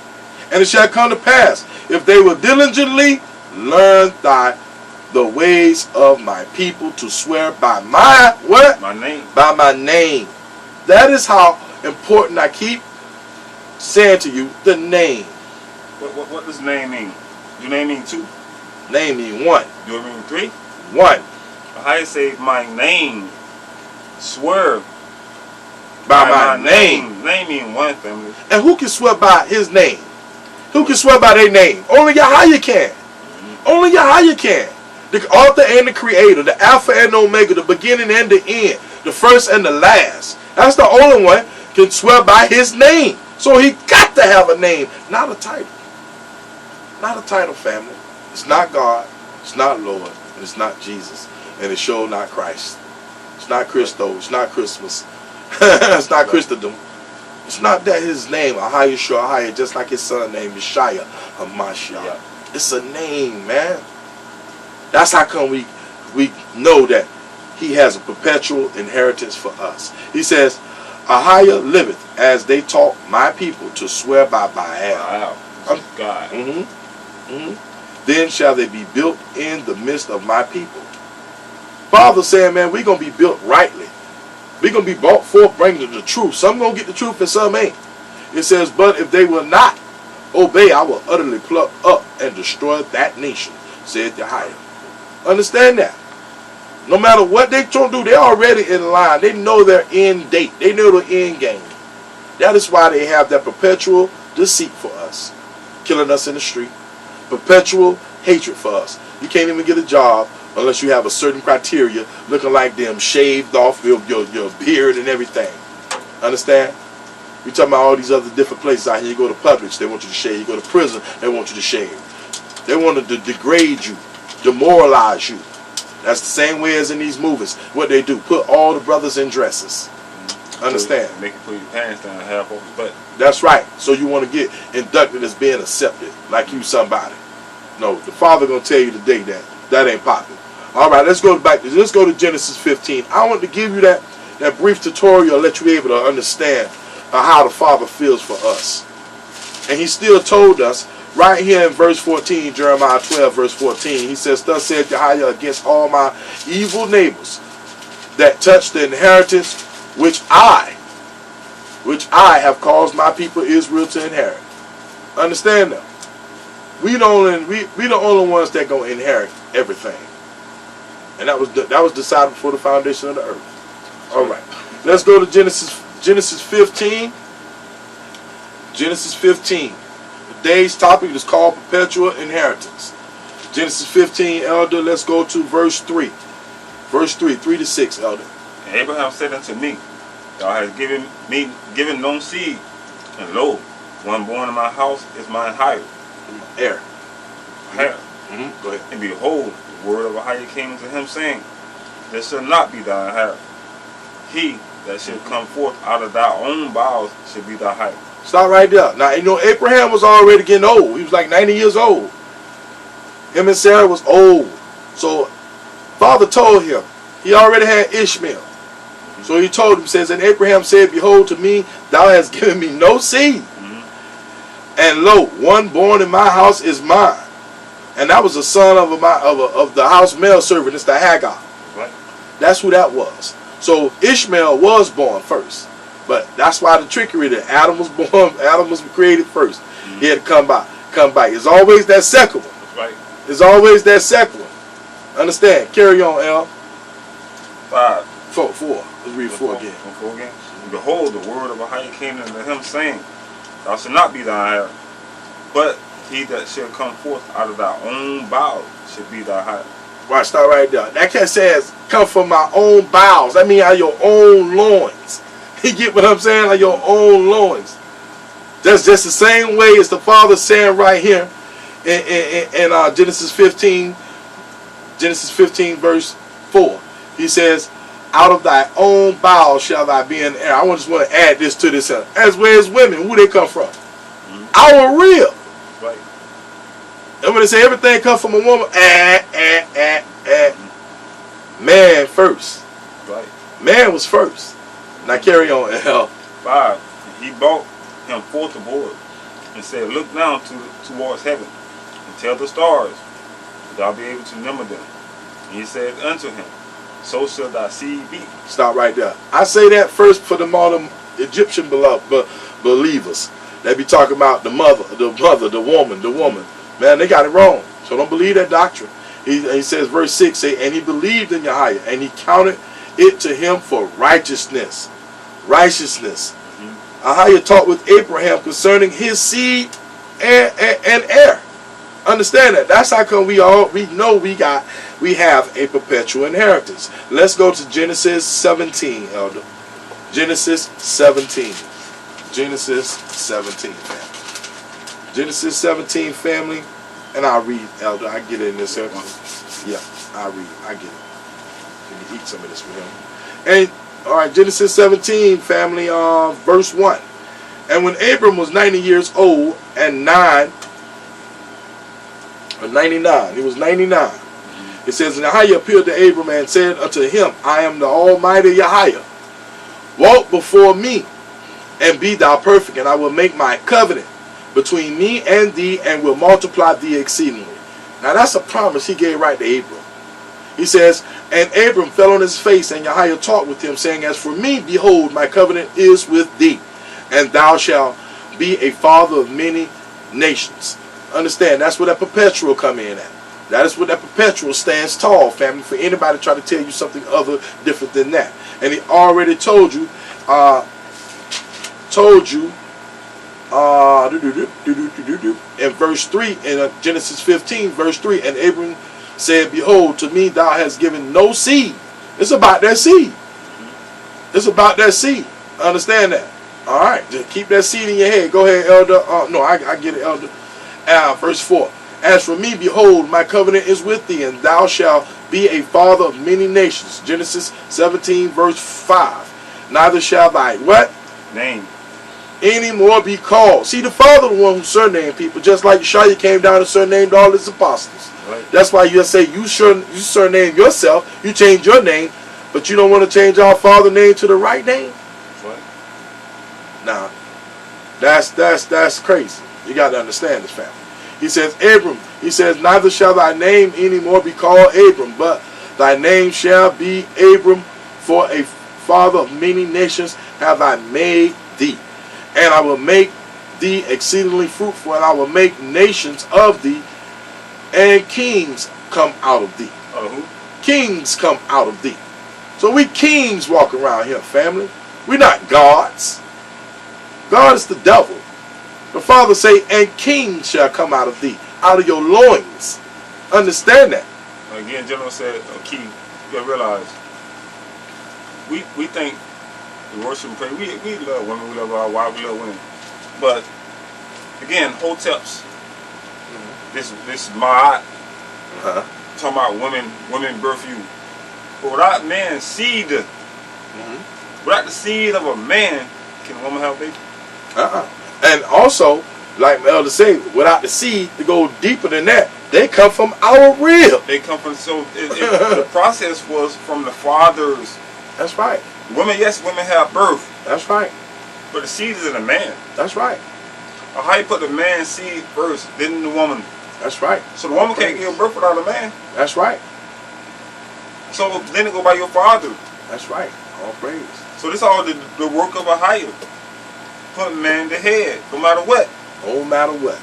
And it shall come to pass, if they will diligently learn the ways of my people, to swear by my, what? My name. By my name. That is how important I keep saying to you, the name. What does name mean? Do name mean two? Name mean one. Do it mean three? One. How you say my name? Swear By my name. Name mean one, family. And who can swear by his name? Who can swear by their name? Only Yahweh can. Only Yahweh can. The author and the creator, the Alpha and the Omega, the beginning and the end, the first and the last. That's the only one can swear by his name. So he got to have a name, not a title. Not a title, family. It's not God. It's not Lord. And it's not Jesus. And it's sure not Christ. It's not Christo. It's not Christmas. It's not Christendom. It's not that his name, Ahaya Ahaya, just like his son named Yeshaya Hamashiach. It's a name, man. That's how come we know that he has a perpetual inheritance for us. He says, Ahaya liveth as they taught my people to swear by Baal. Wow. God. Then shall they be built in the midst of my people. Father saying, man, we're going to be built rightly. We're going to be brought forth bringing the truth. Some going to get the truth and some ain't. It says, but if they will not obey, I will utterly pluck up and destroy that nation, said Yahweh. Understand that. No matter what they trying to do, they're already in line. They know their end date. They know the end game. That is why they have that perpetual deceit for us. Killing us in the street. perpetual hatred for us. You can't even get a job unless you have a certain criteria, looking like them, shaved off your beard and everything. Understand? We talking about all these other different places out here. You go to Publix, they want you to shave. You go to prison, they want you to shave. They want to degrade you, demoralize you. That's the same way as in these movies. What they do, put all the brothers in dresses. Understand? So make you put your pants down half off your butt. That's right. So you want to get inducted as being accepted, like you somebody. No, the Father gonna tell you today that ain't popping. All right, let's go to Genesis 15. I want to give you that brief tutorial, let you be able to understand how the Father feels for us. And he still told us right here in verse 14, Jeremiah 12, verse 14. He says, "Thus saith Yahweh against all my evil neighbors that touch the inheritance which I have caused my people Israel to inherit." Understand that? We the only ones that gonna inherit everything, and that was decided before the foundation of the earth. All right, let's go to Genesis 15. Genesis 15. Today's topic is called Perpetual Inheritance. Genesis 15, Elder. Let's go to verse 3. Verse 3 to 6, Elder. And Abraham said unto me, Thou hast given no seed, and lo, one born in my house is mine hire. Heir. Hire. Go ahead. And behold, the word of Ahijah came to him, saying, There shall not be thine hire. He that shall come forth out of thy own bowels shall be thy hire. Stop right there. Now, you know, Abraham was already getting old. He was like 90 years old. Him and Sarah was old. So, Father told him, he already had Ishmael. So he told him, says, and Abraham said, Behold, to me, thou hast given me no seed. And lo, one born in my house is mine. And that was the son of the house male servant. It's the Hagar. Right. That's who that was. So Ishmael was born first. But that's why the trickery that Adam was born, Adam was created first. He had to come back. It's always that second one. Right. It's always that second one. Understand? Carry on, L. 5. 4. Let's read 4 again. 4 again. And behold, the word of Ahijah came unto him, saying, Thou shalt not be thy hire, but he that shall come forth out of thy own bowels shall be thy hire. Right, start right there. That cat says, come from my own bowels. That means out of your own loins. You get what I'm saying? Like your own loins. That's just the same way as the Father saying right here in Genesis 15. Genesis 15 verse 4. He says, out of thy own bowels shall thy be an heir. I just want to add this to this. As well as women, who they come from? Our rib. Right. And when they say everything comes from a woman, man first. Right. Man was first. Now carry on, L. 5. And he brought him forth abroad, and said, Look now towards heaven, and tell the stars, that thou be able to number them. And he said unto him, So shall thy seed be. Stop right there. I say that first for the modern Egyptian believers. They be talking about the woman. Man, they got it wrong. So don't believe that doctrine. He says, verse 6, say, and he believed in Yahweh, and he counted it to him for righteousness. Righteousness. Ahijah talked with Abraham concerning his seed and heir. Understand that. That's how come we know we have a perpetual inheritance. Let's go to Genesis 17, Elder. Genesis 17. Genesis 17, family. Genesis 17, family. And I'll read, Elder. I get it in this episode. Yeah, I'll read. I get it. Let me eat some of this with him. And all right, Genesis 17, family, verse 1. And when Abram was 90 years old and 99, he was 99. It says, and Yahweh appeared to Abram and said unto him, I am the Almighty Yahweh. Walk before me and be thou perfect, and I will make my covenant between me and thee, and will multiply thee exceedingly. Now that's a promise he gave right to Abram. He says, and Abram fell on his face, and Yahweh talked with him, saying, as for me, behold, my covenant is with thee, and thou shalt be a father of many nations. Understand, that's where that perpetual come in at. That is what that perpetual stands tall, family, for anybody to try to tell you something other different than that. And he already told you In verse 3, in Genesis 15, verse 3, and Abram said, behold, to me thou hast given no seed. It's about that seed. It's about that seed. Understand that? All right, just keep that seed in your head. Go ahead, elder. No, I get it, elder. Verse 4. As for me, behold, my covenant is with thee, and thou shalt be a father of many nations. Genesis 17, verse 5. Neither shall thy what? Name. Any more be called. See, the Father the one who surnamed people, just like Yeshua came down and surnamed all his apostles. Right. That's why you say you surname yourself, you change your name, but you don't want to change our Father's name to the right name? That's right. Now, that's crazy. You got to understand this, family. He says, Abram, he says, neither shall thy name any more be called Abram, but thy name shall be Abram, for a father of many nations have I made thee. And I will make thee exceedingly fruitful, and I will make nations of thee, and kings come out of thee. Who? Kings come out of thee. So we kings walk around here, family. We're not gods. God is the devil. The Father say, and kings shall come out of thee, out of your loins. Understand that. Again, General said, key, you gotta realize, we think we worship and pray. We love women, we love our wives, we love women. But again, hoteps, this Ma'at, talking about women birth you. But without man's seed, without the seed of a man, can a woman have a baby? And also, like my elder say, without the seed, to go deeper than that, they come from our rib. They come from, so the process was from the fathers. That's right. Women, yes, women have birth. That's right. But the seed is in a man. That's right. Or how you put the man's seed first, then the woman. That's right. So the woman can't give birth without a man. That's right. So then it go by your father. That's right. All praise. So this all the work of a higher. Put man the head, no matter what. No matter what.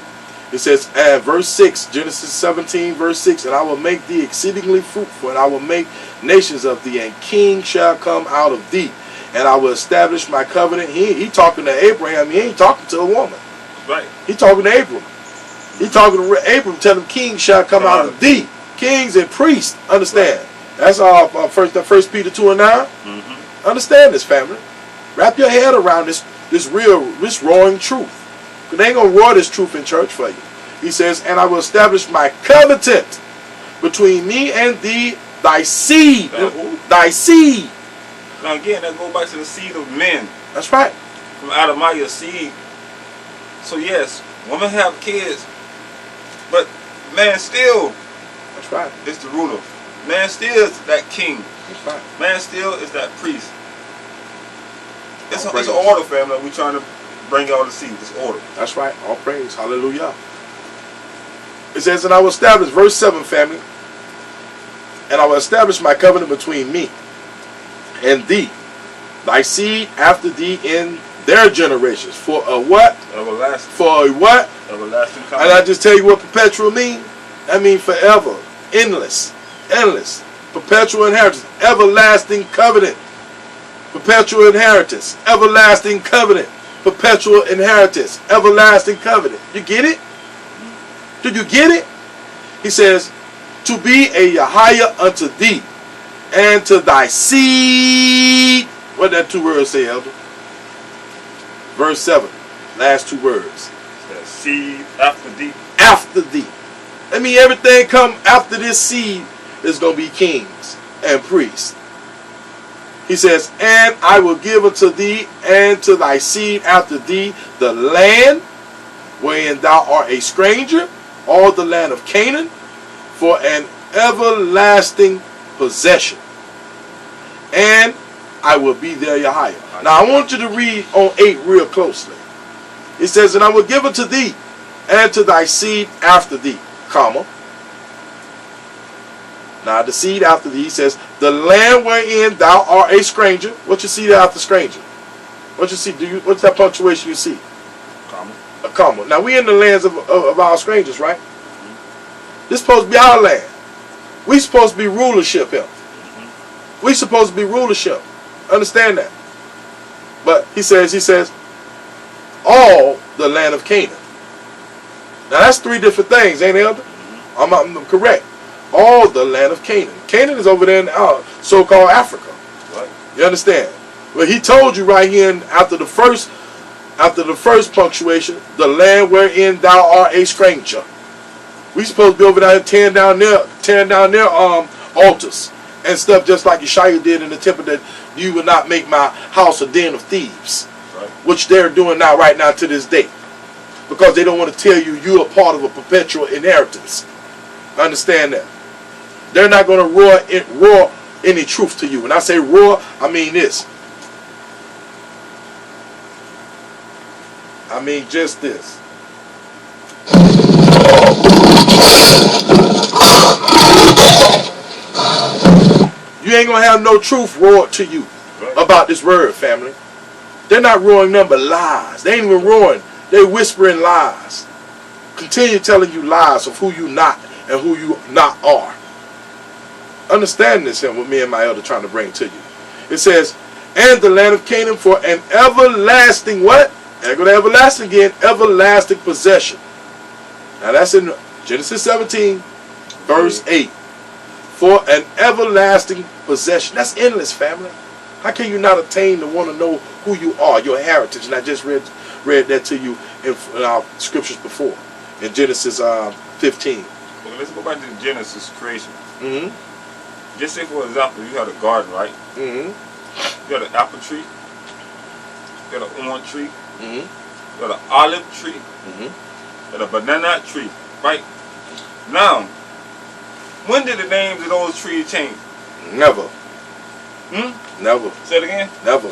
It says, verse 6, Genesis 17, verse 6, and I will make thee exceedingly fruitful, and I will make nations of thee, and kings shall come out of thee. And I will establish my covenant. He talking to Abraham. He ain't talking to a woman. Right. He talking to Abram. He talking to Abram, telling him kings shall come out of thee. Kings and priests. Understand. Right. That's First Peter 2 and 9. Understand this, family. Wrap your head around this roaring truth. Because they ain't going to roar this truth in church for you. He says, and I will establish my covenant between me and thee, thy seed. Thy seed. Now again, that goes back to the seed of men. That's right. From Adamiah seed. So yes, women have kids, but man still. That's right. Is the ruler. Man still is that king. That's right. Man still is that priest. It's an order, family. We're trying to bring y'all to see this order. That's right. All praise. Hallelujah. It says, and I will establish, verse 7, family, and I will establish my covenant between me and thee, thy seed after thee in their generations. For a what? Everlasting. For a what? Everlasting covenant. And I just tell you what perpetual means? That means forever. Endless. Endless. Perpetual inheritance. Everlasting covenant. Perpetual inheritance. Everlasting covenant. Perpetual inheritance. Everlasting covenant. You get it? Did you get it? He says, to be a Yahweh unto thee, and to thy seed. What that two words say, elder? Verse 7. Last two words. That seed after thee. After thee. I mean, everything come after this seed is going to be kings and priests. He says, and I will give unto thee and to thy seed after thee the land wherein thou art a stranger, all the land of Canaan, for an everlasting possession. And I will be their Yahweh. Now I want you to read on 8 real closely. It says, and I will give unto thee and to thy seed after thee, comma. Now the seed after thee, he says, the land wherein thou art a stranger. What you see after stranger? What you see? What's that punctuation you see? Comma. A comma. Now we in the lands of our strangers, right? This is supposed to be our land. We supposed to be rulership here. We supposed to be rulership. Understand that. But he says, all the land of Canaan. Now that's three different things, ain't it, Elder? I'm correct. All the land of Canaan. Canaan is over there in so-called Africa. Right. You understand? Well, he told you right here after the first punctuation, the land wherein thou art a stranger. We supposed to be over there tearing down their altars and stuff, just like Yeshua did in the temple, that you will not make my house a den of thieves, Right. which they're doing right now to this day, because they don't want to tell you you're a part of a perpetual inheritance. Understand that? They're not going to roar any truth to you. When I say roar, I mean this. I mean just this. You ain't gonna have no truth roared to you about this word, family. They're not roaring nothing but lies. They ain't even roaring. They whispering lies. Continue telling you lies of who you not and who you not are. Understand this here, what me and my elder trying to bring to you. It says, and the land of Canaan for an everlasting what? And go to everlasting again, everlasting possession. Now that's in Genesis 17, verse 8. For an everlasting possession. That's endless, family. How can you not attain to want to know who you are, your heritage? And I just read that to you in our scriptures before, in Genesis 15. Well, let's go back to Genesis creation. Mm-hmm. Just say, for example, you had a garden, right? Mm-hmm. You had an apple tree. You had an orange tree. Mm-hmm. You had an olive tree. Mm-hmm. You had a banana tree, right? Now, when did the names of those trees change? Never. Never. Say it again. Never.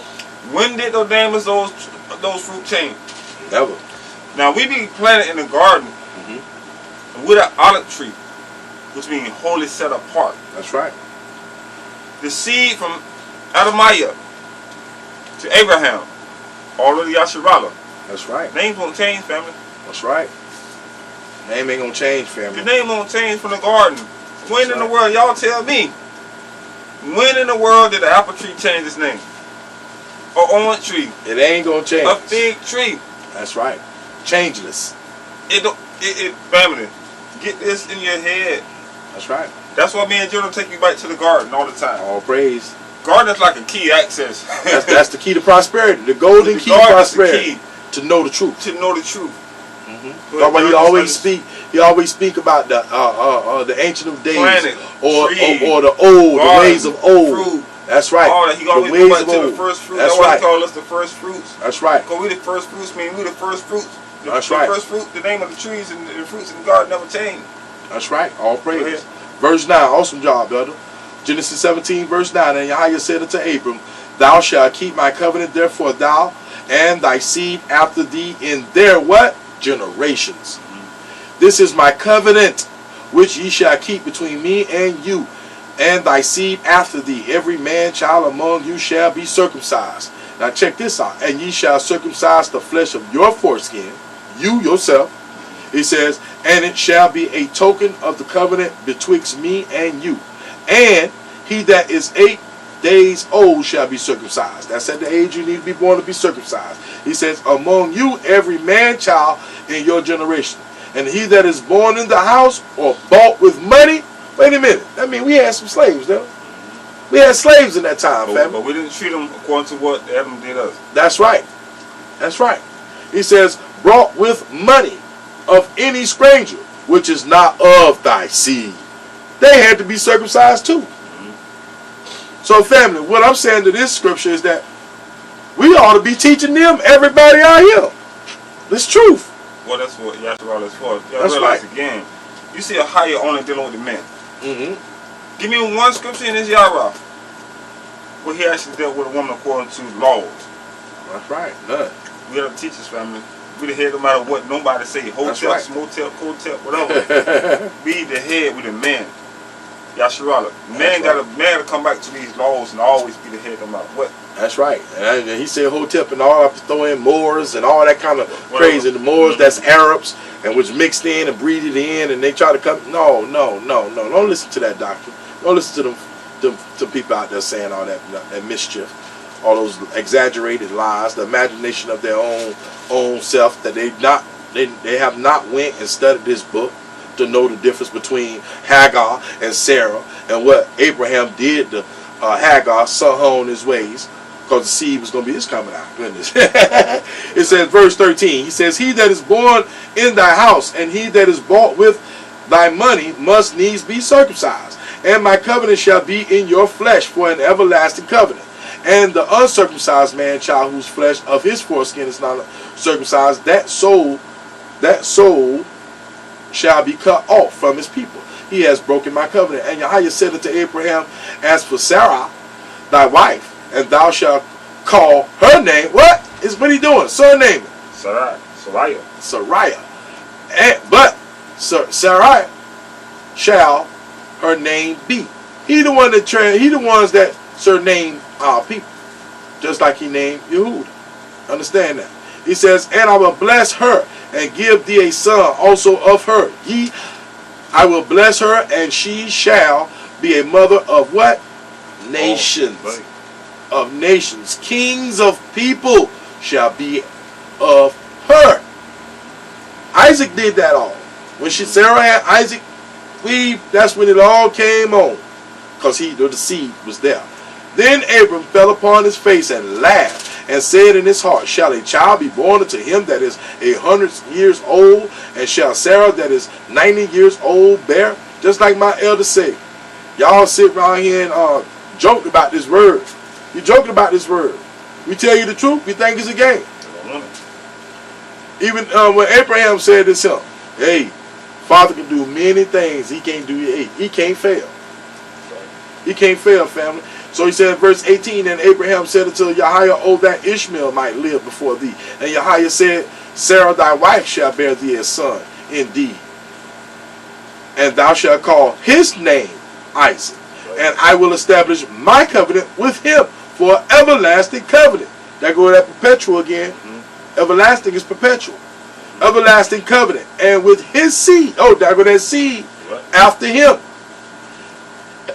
When did the names of those fruit change? Never. Now we be planted in the garden with an olive tree, which means wholly set apart. That's right. The seed from Adamiah to Abraham, all of the Yasharala. That's right. Names won't change, family. That's right. Name ain't gonna change, family. The name won't change from the garden. When in the world, y'all tell me, when in the world did the apple tree change its name? Or orange tree? It ain't gonna change. A fig tree? That's right. Changeless. Family, get this in your head. That's right. That's why me and Jordan take you back to the garden all the time. All praise. Garden is like a key access. That's the key to prosperity. The golden key to prosperity. Key to know the truth. To know the truth. That's why he always speak about the ancient of days, planet, or tree, the old, garden, the ways of old. Fruit, that's right. All that. He always the ways go back of to old. the first fruit. That's That's why right. he call us the first fruits. That's right. Because we the first fruits mean we the first fruits. That's the right. First fruit, the name of the trees and the fruits in the garden never change. That's right. All praise. Verse 9. Awesome job, brother. Genesis 17, verse 9. And Yahweh said unto Abram, thou shalt keep my covenant, therefore thou and thy seed after thee in their what? Generations. This is my covenant, which ye shall keep between me and you, and thy seed after thee. Every man child among you shall be circumcised. Now check this out. And ye shall circumcise the flesh of your foreskin, you yourself. It says, and it shall be a token of the covenant betwixt me and you. And he that is 8 days old shall be circumcised. That's at the age you need to be born to be circumcised. He says, among you every man child in your generation. And he that is born in the house or bought with money. Wait a minute. That means we had some slaves, though. We had slaves in that time, family. But we didn't treat them according to what Adam did us. That's right. That's right. He says, brought with money of any stranger, which is not of thy seed. They had to be circumcised too. So, family, what I'm saying to this scripture is that we ought to be teaching them, everybody out here, this truth. Well, that's what Yashua is for. Y'all That's realize right. again, you see how you're only dealing with the men. Give me one scripture in this Yara where he actually dealt with a woman according to laws. That's right. None. We got to teach this, family. We the head no matter what nobody say. Hotel, right. motel, cotel, whatever. We the head, we the men. Yashua. Man gotta come back to these laws and always be the head no matter what. That's right. And he said hotep and all, I have to throw in Moors and all that kind of crazy. The Moors, that's Arabs, and which mixed in and breeded in, and they try to come. No. Don't listen to that doctrine. Don't listen to them people out there saying all that mischief. all those exaggerated lies, the imagination of their own self, that they have not went and studied this book to know the difference between Hagar and Sarah and what Abraham did to Hagar, sent her on his ways, because the seed was going to be his coming out. Goodness. It says, verse 13, he says, he that is born in thy house and he that is bought with thy money must needs be circumcised. And my covenant shall be in your flesh for an everlasting covenant. And the uncircumcised man child whose flesh of his foreskin is not circumcised, that soul shall be cut off from his people. He has broken my covenant. And Yahweh said unto Abraham, as for Sarah, thy wife, and thou shalt call her name. What he doing? Surname. Sariah. But Sarai shall her name be. He the ones that surname our people, just like he named Yehuda. Understand that? He says, and I will bless her and give thee a son also of her. I will bless her, and she shall be a mother of what? Nations. Right. Of nations. Kings of people shall be of her. Isaac did that all. When Sarah had Isaac, that's when it all came on, because the seed was there. Then Abram fell upon his face and laughed, and said in his heart, shall a child be born unto him that is 100 years old, and shall Sarah that is 90 years old bear? Just like my elder said, y'all sit around here and joke about this word. You joking about this word. We tell you the truth, we think it's a game. Even when Abraham said this, hey, Father can do many things. He can't fail. He can't fail, family. So he said in verse 18, and Abraham said unto Yahweh, oh, that Ishmael might live before thee. And Yahweh said, Sarah thy wife shall bear thee a son indeed. And thou shalt call his name Isaac. And I will establish my covenant with him for everlasting covenant. That go to that perpetual again. Everlasting is perpetual. Everlasting covenant. And with his seed. Oh, there go that seed after him.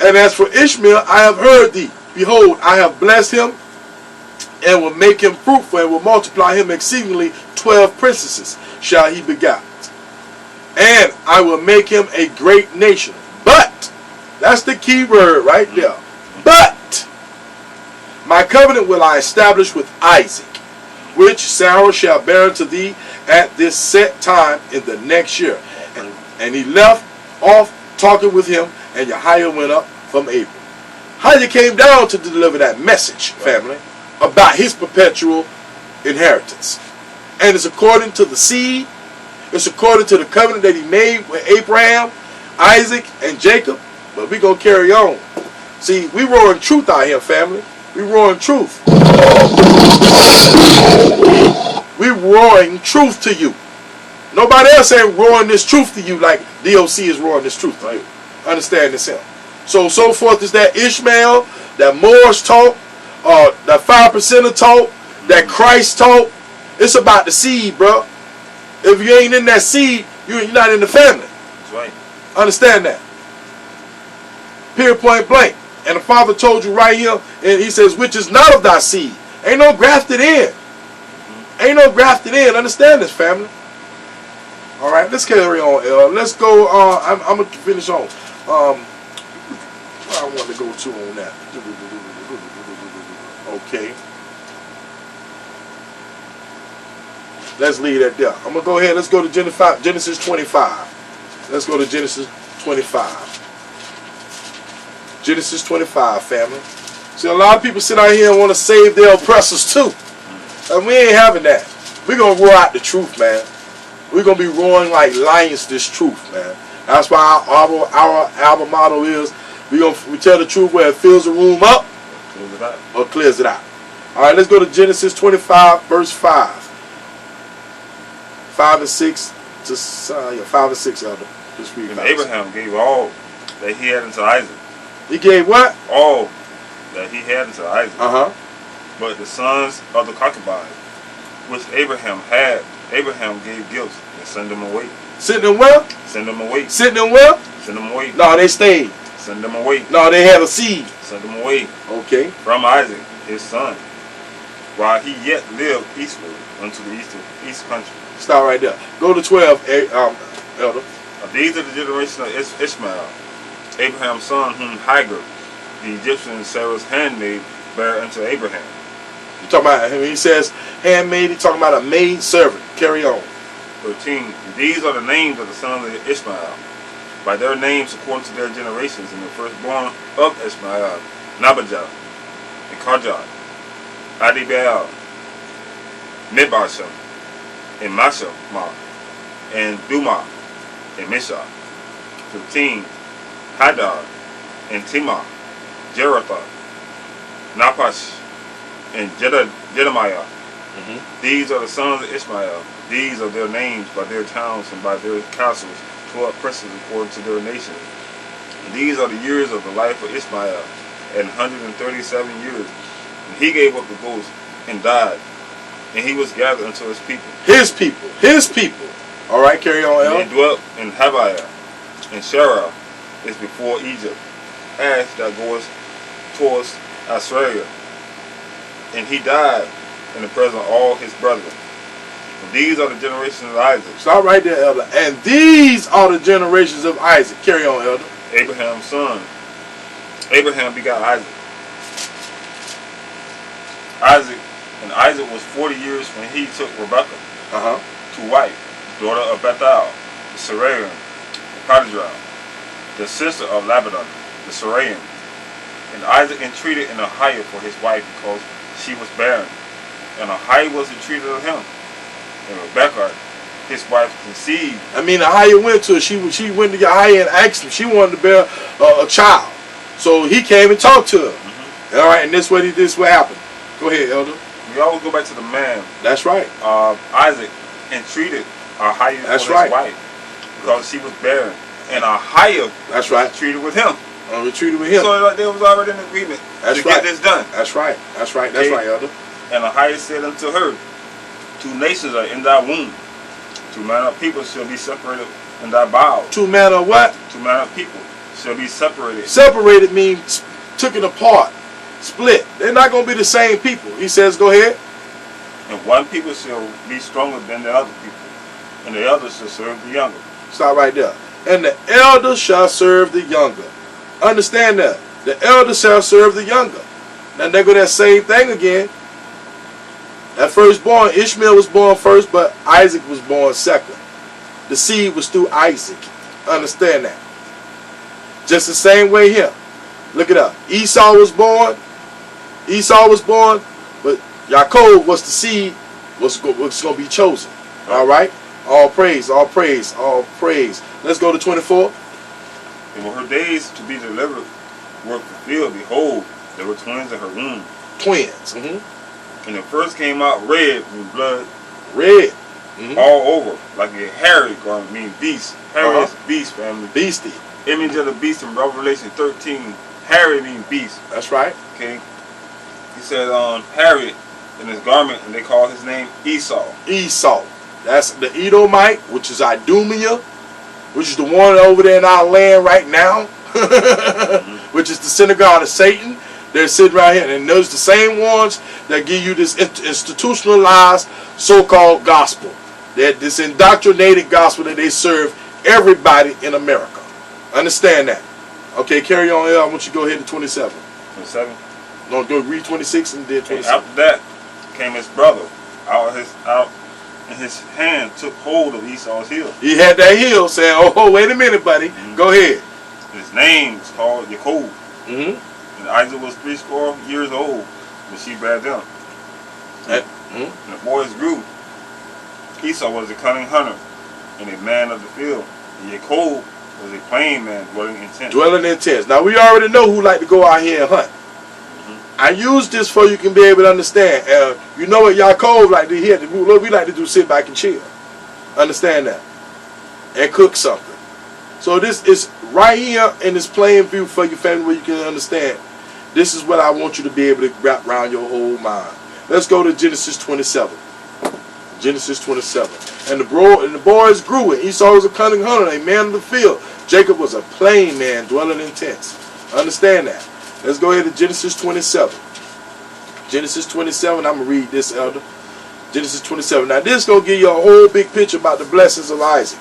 And as for Ishmael, I have heard thee. Behold, I have blessed him, and will make him fruitful, and will multiply him exceedingly. 12 princesses shall he beget. And I will make him a great nation. But, that's the key word right there. But, my covenant will I establish with Isaac, which Sarah shall bear unto thee at this set time in the next year. And he left off talking with him, and Yahweh went up from Abram. How you came down to deliver that message, family, about his perpetual inheritance. And it's according to the seed. It's according to the covenant that he made with Abraham, Isaac, and Jacob. But we're going to carry on. See, we roaring truth out here, family. We roaring truth. We roaring truth to you. Nobody else ain't roaring this truth to you like DOC is roaring this truth to you. Understand this here. So forth is that Ishmael, that Moors taught, that 5%er taught, that Christ taught. It's about the seed, bro. If you ain't in that seed, you're not in the family. That's right. Understand that. Period, point blank. And the Father told you right here, and he says, which is not of thy seed. Ain't no grafted in. Ain't no grafted in. Understand this, family. All right, let's carry on. Let's go. I'm going to finish on. Where I want to go to on that. Okay. Let's leave that there. I'm going to go ahead. Let's go to Genesis 25. Let's go to Genesis 25. Genesis 25, family. See, a lot of people sit out here and want to save their oppressors too. And we ain't having that. We're going to roar out the truth, man. We're going to be roaring like lions this truth, man. That's why our album motto is, we tell the truth where it fills the room up or clears it out. All right, let's go to Genesis 25, verse 5. 5 and 6 to 5 and 6, Elder. Just read. And Abraham gave all that he had unto Isaac. He gave what? All that he had unto Isaac. But the sons of the concubine, which Abraham had, Abraham gave gifts and sent them away. Sent them where? Send them away. Sent them where? Send them away. No, they stayed. Send them away. No, they had a seed. Send them away. Okay. From Isaac, his son, while he yet lived eastward unto the east country. Stop right there. Go to 12, Elder. These are the generations of Ishmael, Abraham's son, whom Hagar, the Egyptian Sarah's handmaid, bare unto Abraham. You talking about, when he says handmaid, he talking about a maid servant. Carry on. 13. These are the names of the sons of Ishmael, by their names according to their generations, and the firstborn of Ishmael, Nabajah, and Karjah, Adibaal, Mibasham, and Mashama, and Duma, and Mishah. 15. Hadar, and Timah, Jeratha, Napash, and Jedemiah. These are the sons of Ishmael. These are their names by their towns and by their castles, 12 princes according to their nations. And these are the years of the life of Ishmael, and 137 years. And he gave up the ghost and died, and he was gathered unto his people. His people. His people. All right, carry on, And Elder. they dwelt in Haviah, and Sherah is before Egypt, as that goes towards Assyria. And he died in the presence of all his brethren. And these are the generations of Isaac. Stop right there, Elder. And these are the generations of Isaac. Carry on, Elder. Abraham's son. Abraham begot Isaac. Isaac was 40 years when he took Rebekah to wife, daughter of Bethuel, the Syrian, and Padijah, the sister of Laban, the Syrian. And Isaac entreated in Ahiah for his wife because she was barren, and Ahiah was entreated of him. And Rebekah, his wife, conceived. I mean, Ahiah went to her. She went to Ahiah and asked him. She wanted to bear a child. So he came and talked to her. All right, and this what happened. Go ahead, Elder. We always go back to the man. That's right. Isaac entreated Ahiah for his right. wife because she was barren, and Ahiah That's right. treated with him. Retreated with him. So they was already in agreement to get this done. That's right. That's right. That's right, Elder. And Ahiah said unto her, 2 nations are in thy womb. 2 manner of people shall be separated in thy bowels. 2 manner of what? 2 manner of people shall be separated. Separated means took it apart, split. They're not going to be the same people. He says, go ahead. And one people shall be stronger than the other people, and the other shall serve the younger. Stop right there. And the elder shall serve the younger. Understand that. The elder shall serve the younger. Now there go that same thing again. That firstborn, Ishmael was born first, but Isaac was born second. The seed was through Isaac. Understand that. Just the same way here. Look it up. Esau was born, but Yaakov was the seed, was going to be chosen. All right? All praise, all praise, all praise. Let's go to 24. And when her days to be delivered were fulfilled, behold, there were twins in her womb. Twins. And the first came out red with blood Red. all over, like a hairy garment, meaning beast. Hairy is beast, family. Beastie. Image of the beast in Revelation 13. Hairy means beast. That's right. Okay. He said hairy in his garment, and they call his name Esau. Esau. That's the Edomite, which is Idumea, which is the one over there in our land right now, which is the synagogue of Satan. They're sitting right here, and those the same ones that give you this institutionalized so-called gospel, that this indoctrinated gospel that they serve everybody in America. Understand that. Okay, carry on here. I want you to go ahead to 27. 27. No, go read 26 and then And 27. after that came his brother out, and his hand took hold of Esau's heel. He had that heel saying, oh, wait a minute, buddy. Go ahead. His name was called Jacob. And Isaac was 80 years old when she bare them. And the boys grew. Esau was a cunning hunter and a man of the field. And Jacob was a plain man dwelling in tents. Dwelling in tents. Now, we already know who like to go out here and hunt. I use this for you can be able to understand. You know what Yaakov like to hear? What we like to do, sit back and chill. Understand that. And cook something. So this is right here in this plain view for your family where you can understand. This is what I want you to be able to wrap around your whole mind. Let's go to Genesis 27. Genesis 27. And the boys grew, and Esau was a cunning hunter, a man of the field. Jacob was a plain man dwelling in tents. Understand that. Let's go ahead to Genesis 27. Genesis 27. I'm going to read this, Elder. Genesis 27. Now, this is going to give you a whole big picture about the blessings of Isaac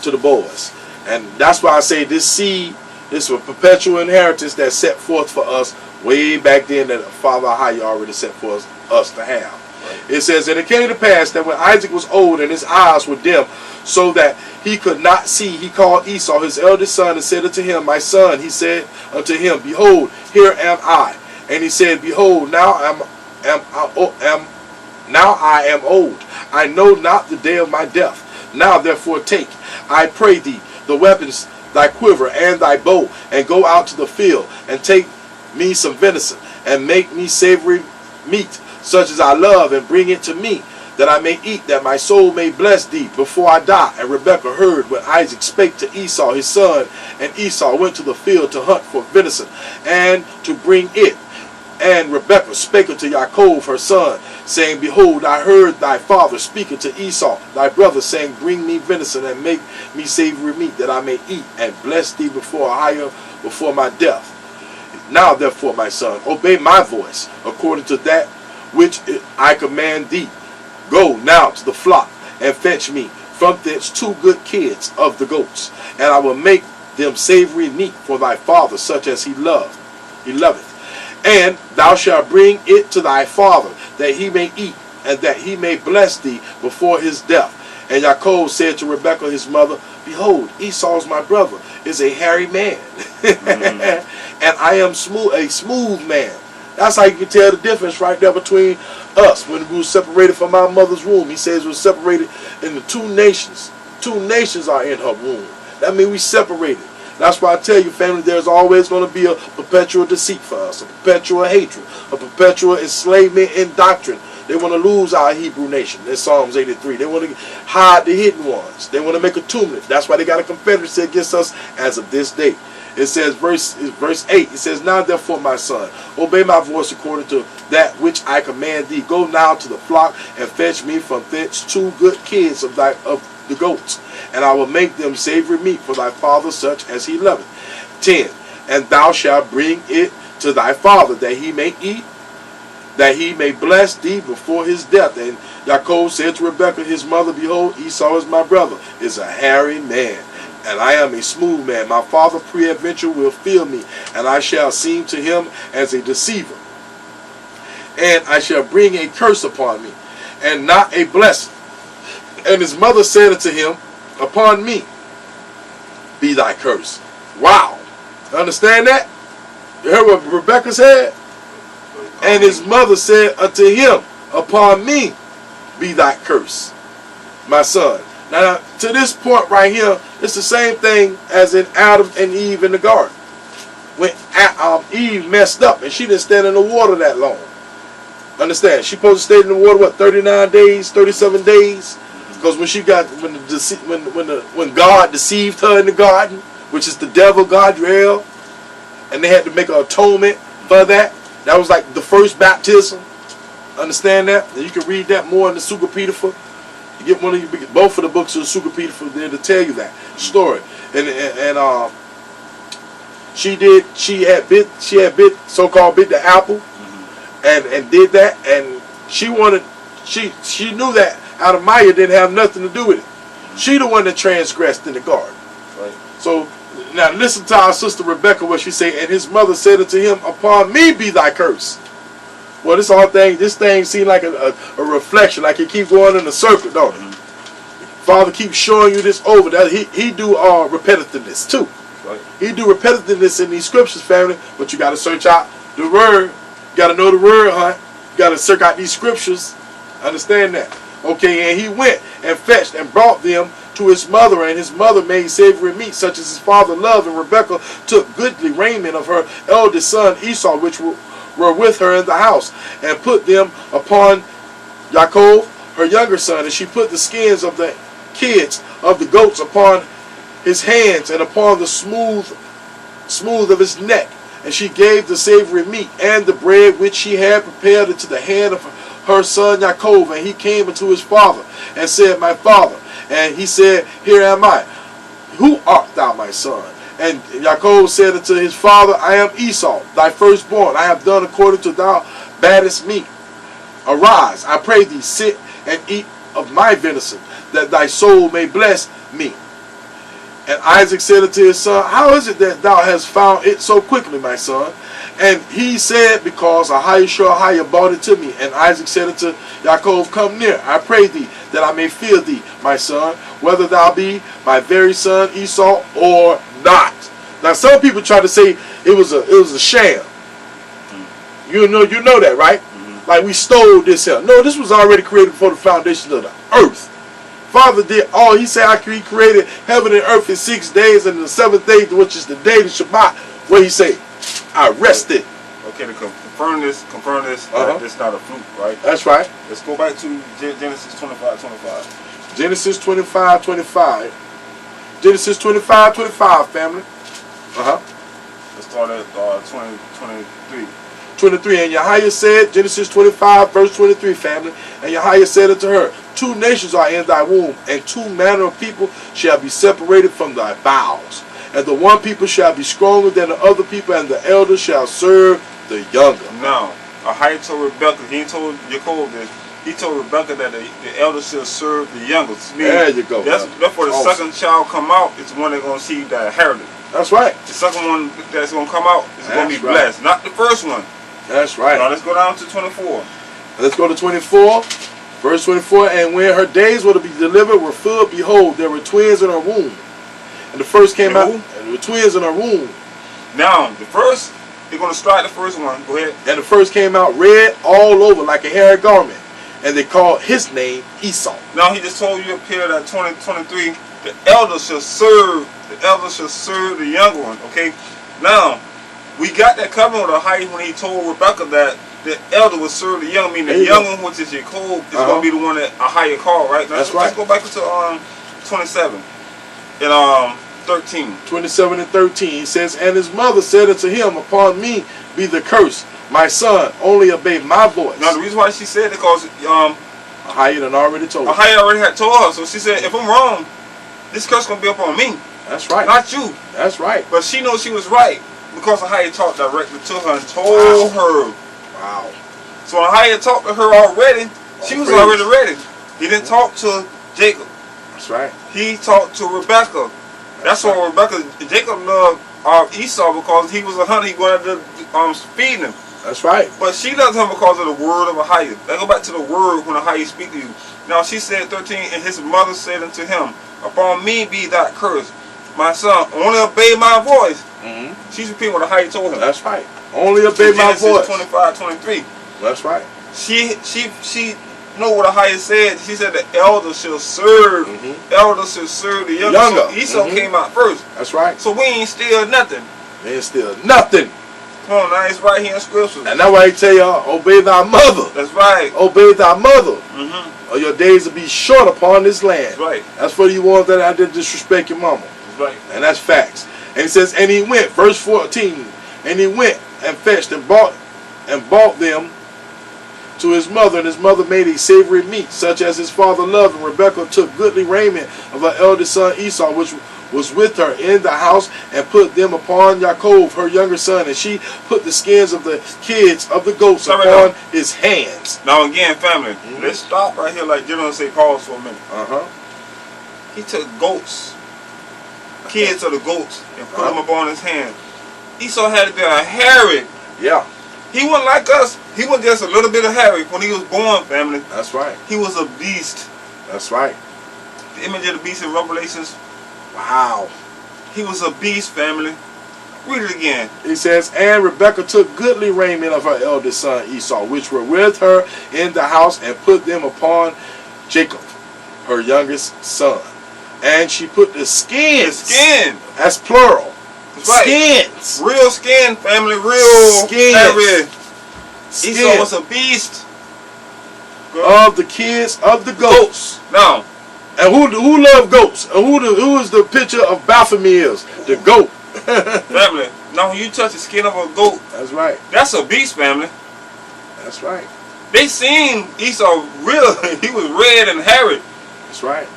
to the boys. And that's why I say this seed, this was a perpetual inheritance that's set forth for us way back then that Father Ahia already set for us to have. Right. It says, and it came to pass that when Isaac was old and his eyes were dim, so that he could not see, he called Esau his eldest son and said unto him, my son, he said unto him, behold, here am I. And he said, behold, now I am old. I know not the day of my death. Now therefore take, I pray thee, the weapons, thy quiver and thy bow, and go out to the field, and take me some venison, and make me savory meat, such as I love, and bring it to me, that I may eat, that my soul may bless thee before I die. And Rebekah heard when Isaac spake to Esau his son, and Esau went to the field to hunt for venison, and to bring it. And Rebekah spake unto Yaakov her son, saying, behold, I heard thy father speaking to Esau thy brother, saying, bring me venison, and make me savory meat, that I may eat, and bless thee before my death. Now therefore, my son, obey my voice, according to that which I command thee. Go now to the flock, and fetch me from thence 2 good kids of the goats, and I will make them savory meat for thy father, such as he loveth. And thou shalt bring it to thy father, that he may eat, and that he may bless thee before his death. And Yaakov said to Rebekah his mother, behold, Esau's my brother is a hairy man, and I am a smooth man. That's how you can tell the difference right there between us. When we were separated from our mother's womb, he says we're separated into 2 nations. 2 nations are in her womb. That means we separated. That's why I tell you, family, there's always going to be a perpetual deceit for us, a perpetual hatred, a perpetual enslavement in doctrine. They want to lose our Hebrew nation. That's Psalms 83. They want to hide the hidden ones. They want to make atonement. That's why they got a confederacy against us as of this day. It says, verse 8, it says, now therefore, my son, obey my voice according to that which I command thee. Go now to the flock, and fetch me from thence 2 good kids of the goats, and I will make them savory meat for thy father, such as he loveth. 10, and thou shalt bring it to thy father, that he may eat, that he may bless thee before his death. And Yaakov said to Rebekah his mother, behold, Esau is my brother, is a hairy man, and I am a smooth man. My father peradventure will feel me, and I shall seem to him as a deceiver. And I shall bring a curse upon me, and not a blessing. And his mother said unto him, upon me be thy curse. Wow. Understand that? You heard what Rebekah said? And his mother said unto him, upon me be thy curse, my son. Now, to this point right here, it's the same thing as in Adam and Eve in the garden. When Eve messed up and she didn't stand in the water that long. Understand? She supposed to stay in the water, what, 39 days, 37 days? Because when God deceived her in the garden, which is the devil, Godriel, and they had to make an atonement for that. That was like the first baptism. Understand that? And you can read that more in the Sukapitafa. You get both of the books of the Sukapitafa there to tell you that story. And she had bit so-called bit the apple, and did that, and she knew that Adamaya didn't have nothing to do with it. She the one that transgressed in the garden. Right. So now listen to our sister Rebekah, what she say. And his mother said unto him, upon me be thy curse. Well, this thing seemed like a reflection, like it keeps going in a circle, don't it? Father keeps showing you this over. That he do repetitiveness too. Right. He do repetitiveness in these scriptures, family. But you got to search out the word. You got to know the word, huh? You got to search out these scriptures. Understand that? Okay, and he went and fetched and brought them to his mother, and his mother made savory meat, such as his father loved. And Rebekah took goodly raiment of her eldest son Esau, which were with her in the house, and put them upon Yaakov, her younger son. And she put the skins of the kids of the goats upon his hands, and upon the smooth of his neck. And she gave the savory meat and the bread which she had prepared into the hand of her son Yaakov. And he came unto his father and said, my father. And he said, here am I. Who art thou, my son? And Yaakov said unto his father, I am Esau, thy firstborn. I have done according to baddest meat. Arise, I pray thee, sit and eat of my venison, that thy soul may bless me. And Isaac said unto his son, how is it that thou hast found it so quickly, my son? And he said, because Ahiah brought it to me. And Isaac said unto Yaakov, come near, I pray thee, that I may fear thee, my son, whether thou be my very son Esau or not. Now some people try to say it was a sham. You know that, right? Like we stole this here. No, this was already created before the foundation of the earth. Father did all. He said, he created heaven and earth in 6 days, and the seventh day, which is the day of Shabbat, what he say? I rested. Okay, to confirm this, that it's not a fluke, right? That's right. Let's go back to Genesis 25:25. Genesis 25:25. Genesis 25:25, family. Let's start at 23. 23. And Yahiah said, Genesis 25, verse 23, family. And Yahiah said unto her, 2 nations are in thy womb, and 2 manner of people shall be separated from thy bowels. And the one people shall be stronger than the other people, and the elder shall serve the younger. Now, Ahiah told Rebekah, he ain't told Jacob this, he told Rebekah that the elder shall serve the younger. There you go. Therefore, the second child come out is the one that's going to see the inheritance. That's right. The second one that's going to come out is going to be blessed, not the first one. That's right. Now, let's go down to 24. Let's go to 24. Verse 24. And when her days were to be delivered were full, behold, there were twins in her womb. And the first came out, and there were twins in her womb. Now, the first, they're going to strike the first one. Go ahead. And the first came out red all over like a hairy garment. And they called his name Esau. Now, he just told you up here that 23, the elder shall serve the younger one. Okay? Now, we got that covenant with Ahiah when he told Rebekah that the elder would serve the young, meaning the young one, which is Jacob, is going to be the one that Ahiah called, right? Now, that's right. Let's go back to 27 and 13. 27 and 13. He says, and his mother said unto him, upon me be the curse, my son, only obey my voice. Now, the reason why she said it because Ahiah had already told her. Ahiah already had told her. So she said, if I'm wrong, this curse going to be up on me. That's right. Not you. That's right. But she knows she was right because Ahiah talked directly to her and told her. Wow. So Ahiah talked to her already. She was already ready. He didn't talk to Jacob. That's right. He talked to Rebekah. That's why Jacob loved Esau because he was a hunter. He wanted to feed him. That's right. But she loves him because of the word of Ahiah. Let's go back to the word when Ahiah speak to you. Now she said 13, and his mother said unto him, upon me be that curse, my son, only obey my voice. She's repeating what Ahiah told him. That's right. Only obey my voice. 25:23. That's right. She know what Ahiah said. She said the elder shall serve. Elder shall serve the younger. So Esau came out first. That's right. So we ain't still nothing. We ain't still nothing. Come on, now it's right here in scriptures. And that's why he tell y'all, obey thy mother. That's right. Obey thy mother. Or your days will be short upon this land. That's right. That's for you ones that I did disrespect your mama. That's right. And that's facts. And he says, and he went, verse 14, and he went and fetched and bought them to his mother, and his mother made a savory meat, such as his father loved. And Rebekah took goodly raiment of her eldest son Esau, which was with her in the house, and put them upon Yaakov, her younger son, and she put the skins of the kids of the goats upon his hands. Now again, family, let's stop right here like General say pause for a minute. He took goats, kids of the goats, and put them upon his hand. Esau had to be a hairy. Yeah. He wasn't like us. He was just a little bit of hairy when he was born, family. That's right. He was a beast. That's right. The image of the beast in Revelations. Wow. He was a beast, family. Read it again. He says, and Rebekah took goodly raiment of her eldest son Esau, which were with her in the house, and put them upon Jacob, her youngest son. And she put the skins. The skin. That's plural. That's right. Skins. Real skin, family. Real skins. Hairy. Skin. Esau was a beast. Of the kids of the goats. Now. And who love goats? And who is the picture of Baphomet the goat. Family. Now when you touch the skin of a goat. That's right. That's a beast, family. That's right. They seen Esau real. He was red and hairy. That's right.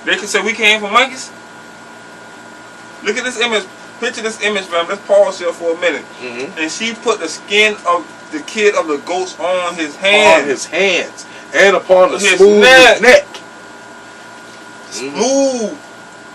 They could say we came from monkeys. Look at this image. picture this image, man. Let's pause here for a minute. And she put the skin of the kid of the goats on his hands. On his hands. And upon the His smooth neck. neck. Smooth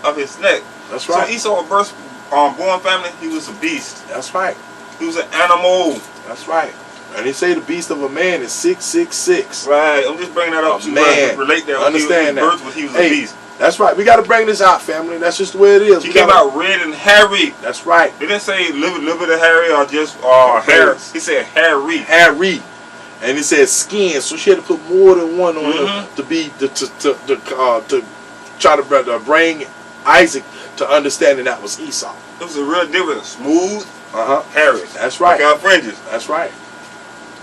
of his neck. That's right. So Esau, a born family, he was a beast. That's right. He was an animal. That's right. And they say the beast of a man is 666. Right. I'm just bringing that up to relate that. Understand that. He was a beast. That's right. We got to bring this out, family. That's just the way it is. He came out red and hairy. That's right. They didn't say little bit of hairy or just hair. He said hairy. Hairy. And he said skin. So she had to put more than one on him to be to try to bring Isaac to understanding that was Esau. It was a real difference. Smooth, hairy. That's right. Like our fringes. That's right.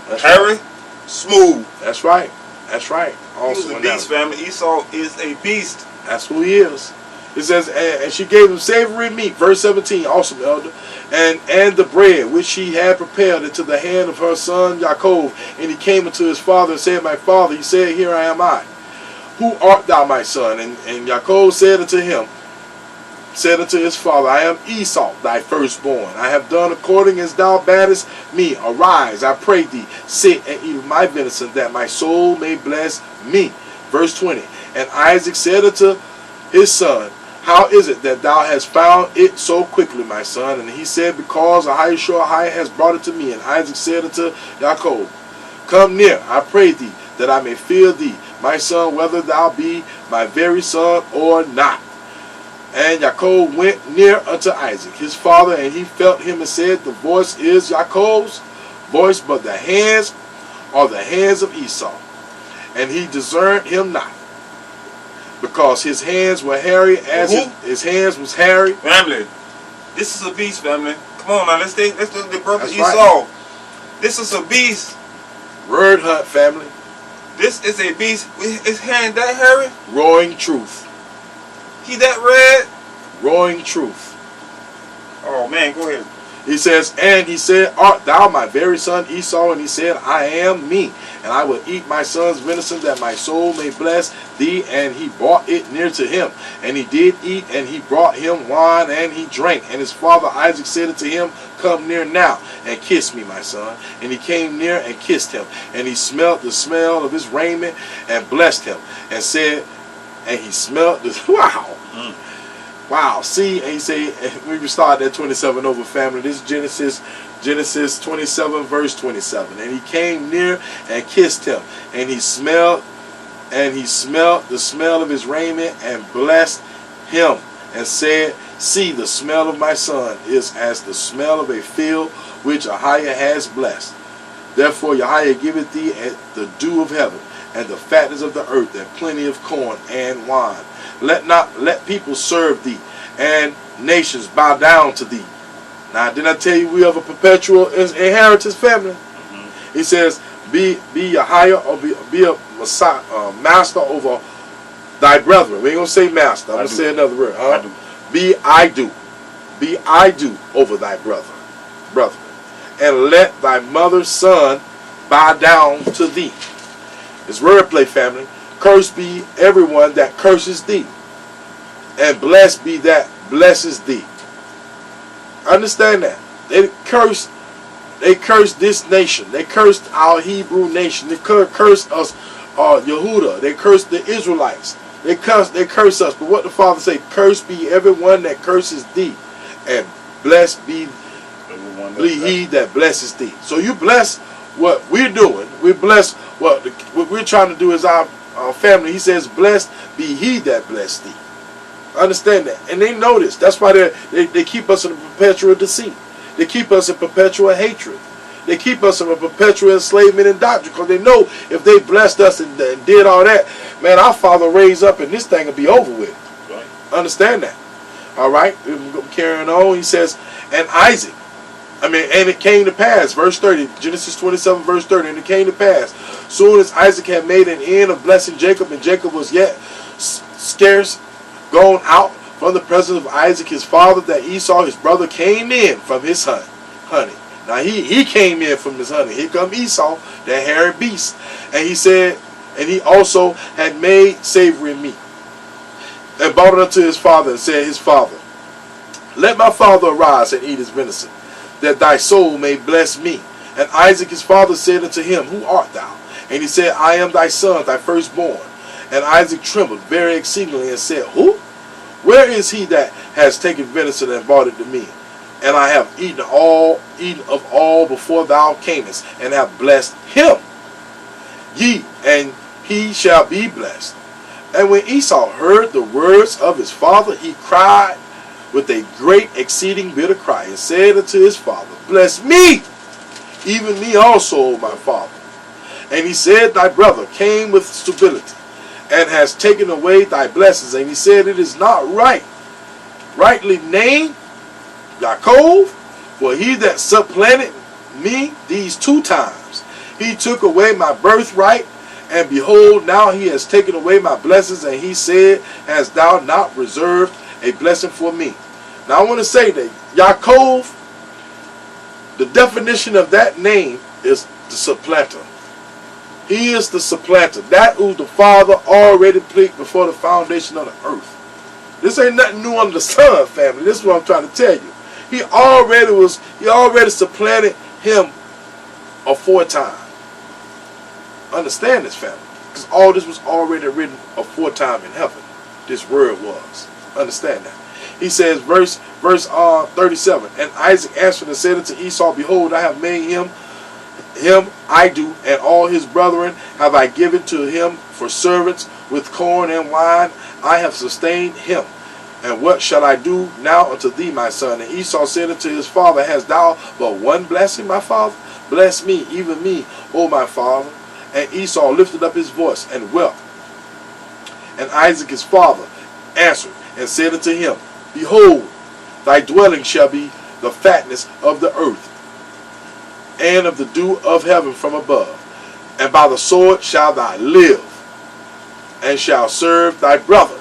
That's hairy, right. smooth. That's right. That's right. Also, he was a beast, family. Esau is a beast. That's who he is. It says, and she gave him savory meat, verse 17, awesome, elder, and the bread which she had prepared into the hand of her son Jacob. And he came unto his father and said, my father. He said, here I am I. Who art thou, my son? And Jacob said unto his father, I am Esau, thy firstborn. I have done according as thou badest me. Arise, I pray thee, sit and eat of my venison, that my soul may bless me. Verse 20. And Isaac said unto his son, how is it that thou hast found it so quickly, my son? And he said, because Ahijah has brought it to me. And Isaac said unto Jacob, come near, I pray thee, that I may fear thee, my son, whether thou be my very son or not. And Jacob went near unto Isaac, his father, and he felt him and said, the voice is Jacob's voice, but the hands are the hands of Esau. And he discerned him not, because his hands were hairy as his hands was hairy. Family, this is a beast, family. Come on now, let's look at the brother That's Esau. Right. This is a beast. Word hunt, family. This is a beast. His hand that hairy. Roaring truth. He that red. Roaring truth. Oh man, go ahead. He says, and he said, art thou my very son Esau? And he said, I am me. And I will eat my son's venison, that my soul may bless thee. And he brought it near to him. And he did eat, and he brought him wine, and he drank. And his father Isaac said unto him, come near now, and kiss me, my son. And he came near and kissed him. And he smelt the smell of his raiment, and blessed him. And said, and he smelt the, wow. Wow, see, and he say, we started at 27 over, family. This is Genesis 27, verse 27. And he came near and kissed him, and he smelled the smell of his raiment, and blessed him, and said, see, the smell of my son is as the smell of a field which Ahijah has blessed. Therefore Ahijah giveth thee the dew of heaven, and the fatness of the earth, and plenty of corn and wine. Let people serve thee, and nations bow down to thee. Now, didn't I tell you we have a perpetual inheritance, family? He says, be a higher, or be a master over thy brethren. We ain't gonna say master. I'm gonna say another word. I do. Be I do over thy brethren. And let thy mother's son bow down to thee. It's wordplay, family. Cursed be everyone that curses thee, and blessed be that blesses thee. Understand that. They cursed this nation. They cursed our Hebrew nation. They cursed us, Yehuda. They cursed the Israelites. They curse us. But what the Father say? Cursed be everyone that curses thee, and blessed be he that blesses thee. So you bless what we're doing. We bless what we're trying to do as our family. He says, blessed be he that bless thee. Understand that. And they know this. That's why they keep us in a perpetual deceit. They keep us in perpetual hatred. They keep us in a perpetual enslavement and doctrine, because they know if they blessed us and did all that, man, our Father raised up and this thing will be over with. Right. Understand that. All right. Carrying on. He says, and Isaac. And it came to pass, verse 30, Genesis 27, verse 30, and it came to pass, soon as Isaac had made an end of blessing Jacob, and Jacob was yet scarce gone out from the presence of Isaac his father, that Esau his brother came in from his honey. Now he came in from his honey. Here come Esau, that hairy beast. And he said, and he also had made savory meat, and brought it unto his father, and said, his father, Let my father arise and eat his venison, that thy soul may bless me. And Isaac his father said unto him, Who art thou? And he said, I am thy son, thy firstborn. And Isaac trembled very exceedingly and said, Who? Where is he that has taken venison and brought it to me? And I have eaten of all before thou camest, and have blessed him. Ye, and he shall be blessed. And when Esau heard the words of his father, he cried with a great exceeding bitter cry, and said unto his father, Bless me, even me also, O my father. And he said, Thy brother came with stability, and has taken away thy blessings. And he said, It is not rightly named Yaakov, for he that supplanted me these 2 times. He took away my birthright, and behold, now he has taken away my blessings. And he said, Hast thou not reserved a blessing for me? Now I want to say that Yaakov, the definition of that name is the supplanter. He is the supplanter. That who the Father already picked before the foundation of the earth. This ain't nothing new under the sun, family. This is what I'm trying to tell you. He already supplanted him aforetime. Understand this, family. Because all this was already written aforetime in heaven. This word was. Understand that. He says, verse 37, And Isaac answered and said unto Esau, Behold, I have made him I do, and all his brethren have I given to him for servants with corn and wine. I have sustained him. And what shall I do now unto thee, my son? And Esau said unto his father, Hast thou but one blessing, my father? Bless me, even me, O my father. And Esau lifted up his voice and wept. And Isaac his father answered and said unto him, Behold, thy dwelling shall be the fatness of the earth, and of the dew of heaven from above. And by the sword shalt thou live, and shall serve thy brother.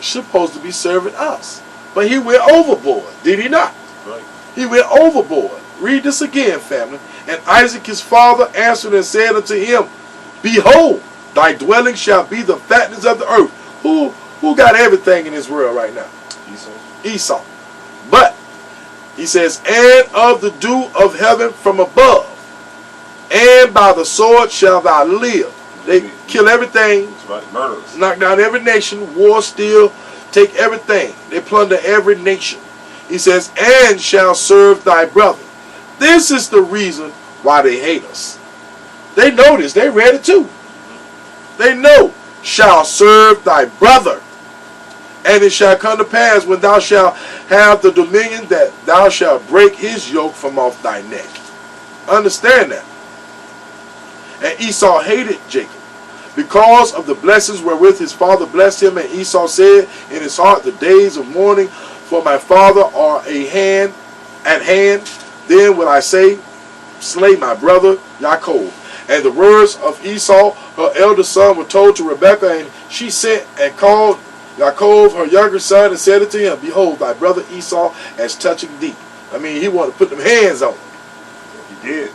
Supposed to be serving us. But he went overboard, did he not? Right. He went overboard. Read this again, family. And Isaac his father answered and said unto him, Behold, thy dwelling shall be the fatness of the earth. Who got everything in this world right now? Esau. But he says, and of the dew of heaven from above, and by the sword shall thou live. They kill everything. That's right. Murderers. Knock down every nation. War, steal, take everything. They plunder every nation. He says, and shall serve thy brother. This is the reason why they hate us. They know this. They read it too. They know. Shall serve thy brother. And it shall come to pass when thou shalt have the dominion that thou shalt break his yoke from off thy neck. Understand that. And Esau hated Jacob because of the blessings wherewith his father blessed him. And Esau said in his heart, The days of mourning for my father are at hand. Then will I say, Slay my brother Yaakov. And the words of Esau, her eldest son, were told to Rebekah, and she sent and called Yaakov, her younger son, and said unto him, Behold, thy brother Esau is touching thee. I mean, he wanted to put them hands on him. He did.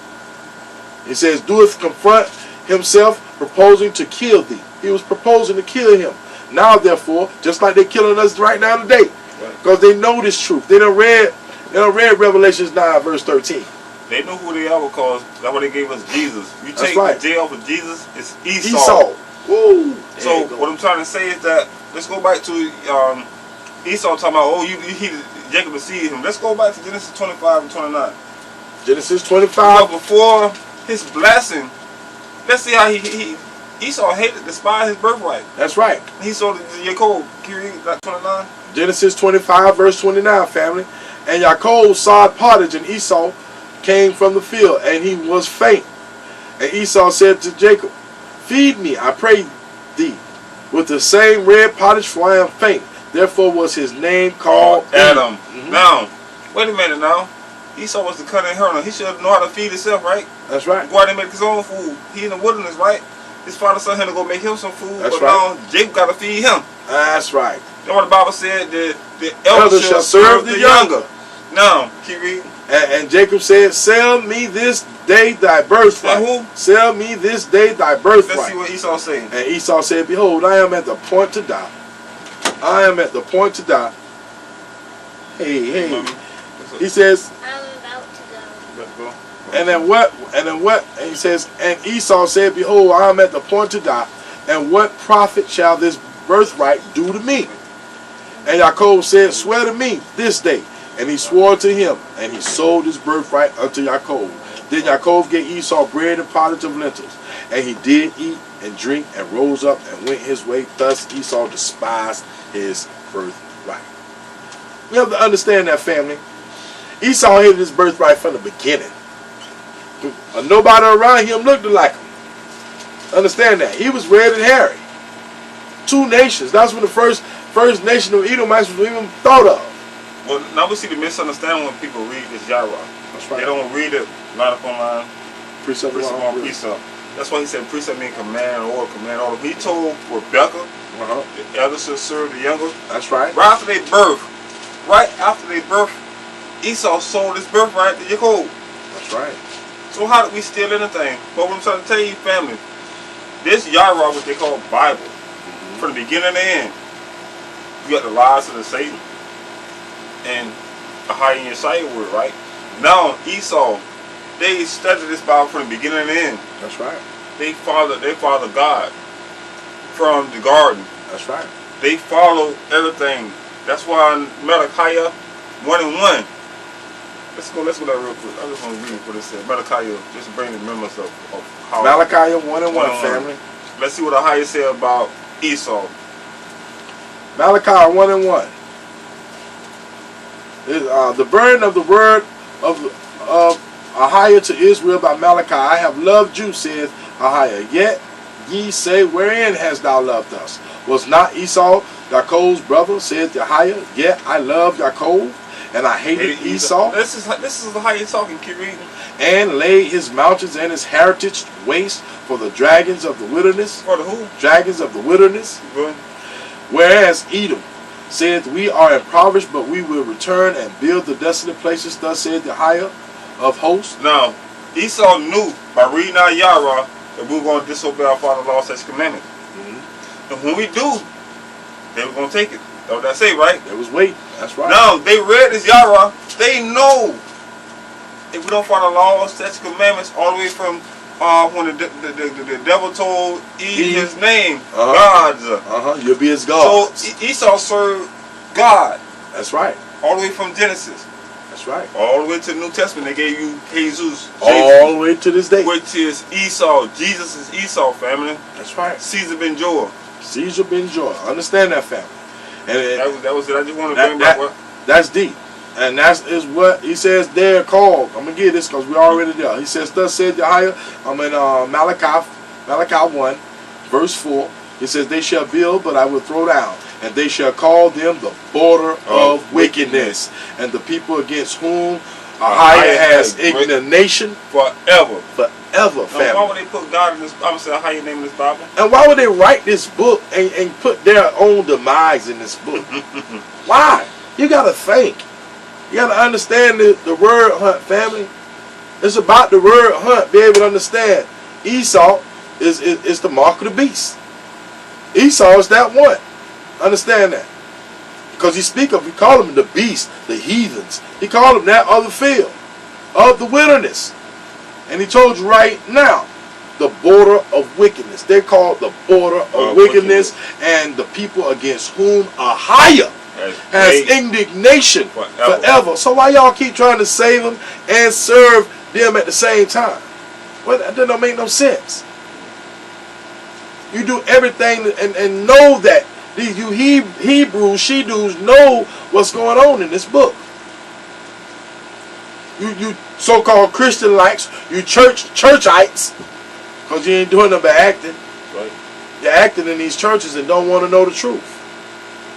He says, Doeth confront himself, proposing to kill thee. He was proposing to kill him. Now, therefore, just like they're killing us right now today, because they know this truth. They done read Revelations 9, verse 13. They know who they are because that's what they gave us, Jesus. You take right. the J off of Jesus, it's Esau. Esau. Woo. So what I'm trying to say is that, let's go back to Esau talking about, oh, you Jacob deceived him. Let's go back to Genesis 25 and 29. Genesis 25. But before his blessing, let's see how Esau despised his birthright. That's right. He saw Jacob. Can you read that 29? Genesis 25, verse 29, family. And Yaakov sawed pottage, and Esau came from the field, and he was faint. And Esau said to Jacob, Feed me, I pray thee, with the same red pottage, for I am faint. Therefore was his name called Adam. Now, wait a minute now. Esau was the cunning hunter. He should know how to feed himself, right? That's right. Go out and make his own food. He in the wilderness, right? His father sent him to go make him some food. That's but right. now Jacob got to feed him. That's right. That's what the Bible said. The elder shall serve the younger. Now, keep reading. And Jacob said, Sell me this day thy birthright. Who? Sell me this day thy birthright. Let's see what Esau saying. And Esau said, Behold, I am at the point to die. I am at the point to die. Hey. What's up? He says, I'm about to go. Let's go. and he says, and Esau said, behold, I am at the point to die, and what profit shall this birthright do to me? And Yaakov said, swear to me this day. And he swore to him, and he sold his birthright unto Yaakov. Then Yaakov gave Esau bread and pottage of lentils, and he did eat and drink, and rose up and went his way. Thus Esau despised his birthright. We have to understand that, family. Esau hated his birthright from the beginning. Nobody around him looked like him. Understand that. He was red and hairy. Two nations. That's when the first nation of Edomites was even thought of. Well, now we see the misunderstanding when people read this Yahweh. That's right. They don't read it line upon line, Precept upon precept. That's why he said precept means command or command order. He told Rebecca, the elder should serve the younger. That's right. Right after they birth, Esau sold his birthright to Jacob. That's right. So how did we steal anything? But what I'm trying to tell you, family, this Yahweh, what they call Bible, from the beginning to the end, you got the lies of the Satan and a high in your sight word, right? Now Esau, they studied this Bible from the beginning to the end. That's right. They follow God from the garden. That's right. They follow everything. That's why in Malachi 1:1. Let's go there real quick. I just want to read what it said. Malachi, just to bring the remembrance of how Malachi 1:1, family. Let's see what Ahia said about Esau. Malachi 1:1. The burden of the word of Ahiah to Israel by Malachi. I have loved you, saith Ahiah. Yet ye say, wherein hast thou loved us? Was not Esau Yaakov's brother, saith Ahiah? Yet I loved Yaakov, and I hated Esau. This is Ahiah talking. Keep reading. And laid his mountains and his heritage waste for the dragons of the wilderness. For the who? Dragons of the wilderness. Good. Whereas Edom saith, we are impoverished, but we will return and build the desolate places. Thus said the higher of hosts. Now, Esau knew by reading our Yahweh that we were going to disobey our Father's law, such commandments. And when we do, they were going to take it. That's what I say, right? They was waiting. That's right. Now, they read this Yahweh. They know if we don't follow the laws, such commandments, all the way from when the devil told Eve his name, God's. You'll be his God. So Esau served God. That's right. All the way from Genesis. That's right. All the way to the New Testament, they gave you Jesus. All the way to this day. Which is Esau. Jesus is Esau, family. That's right. Caesar ben Joel. Caesar ben Joel. Understand that, family. And that was it. I just want to bring back what. That's deep. And that is what he says they're called. I'm going to get this because we're already there. He says, thus said Yahweh, I'm in Malachi 1, verse 4. He says, they shall build, but I will throw down. And they shall call them the border of wickedness. And the people against whom Ahiah has indignation forever. Forever, family. Why would they put God in this? I would say Ahiah name in this Bible. And why would they write this book and put their own demise in this book? Why? You got to think. You got to understand the word hunt, family. It's about the word hunt. Be able to understand. Esau is the mark of the beast. Esau is that one. Understand that. Because he call them the beast, the heathens. He called them that of the field, of the wilderness. And he told you right now, the border of wickedness. They're called the border of wickedness, and the people against whom Ahiah has indignation forever. So why y'all keep trying to save them and serve them at the same time? Well, that don't make no sense. You do everything and know that you Hebrews, she-dos know what's going on in this book. You so-called Christian likes, you churchites, because you ain't doing nothing but acting. Right. You're acting in these churches and don't want to know the truth.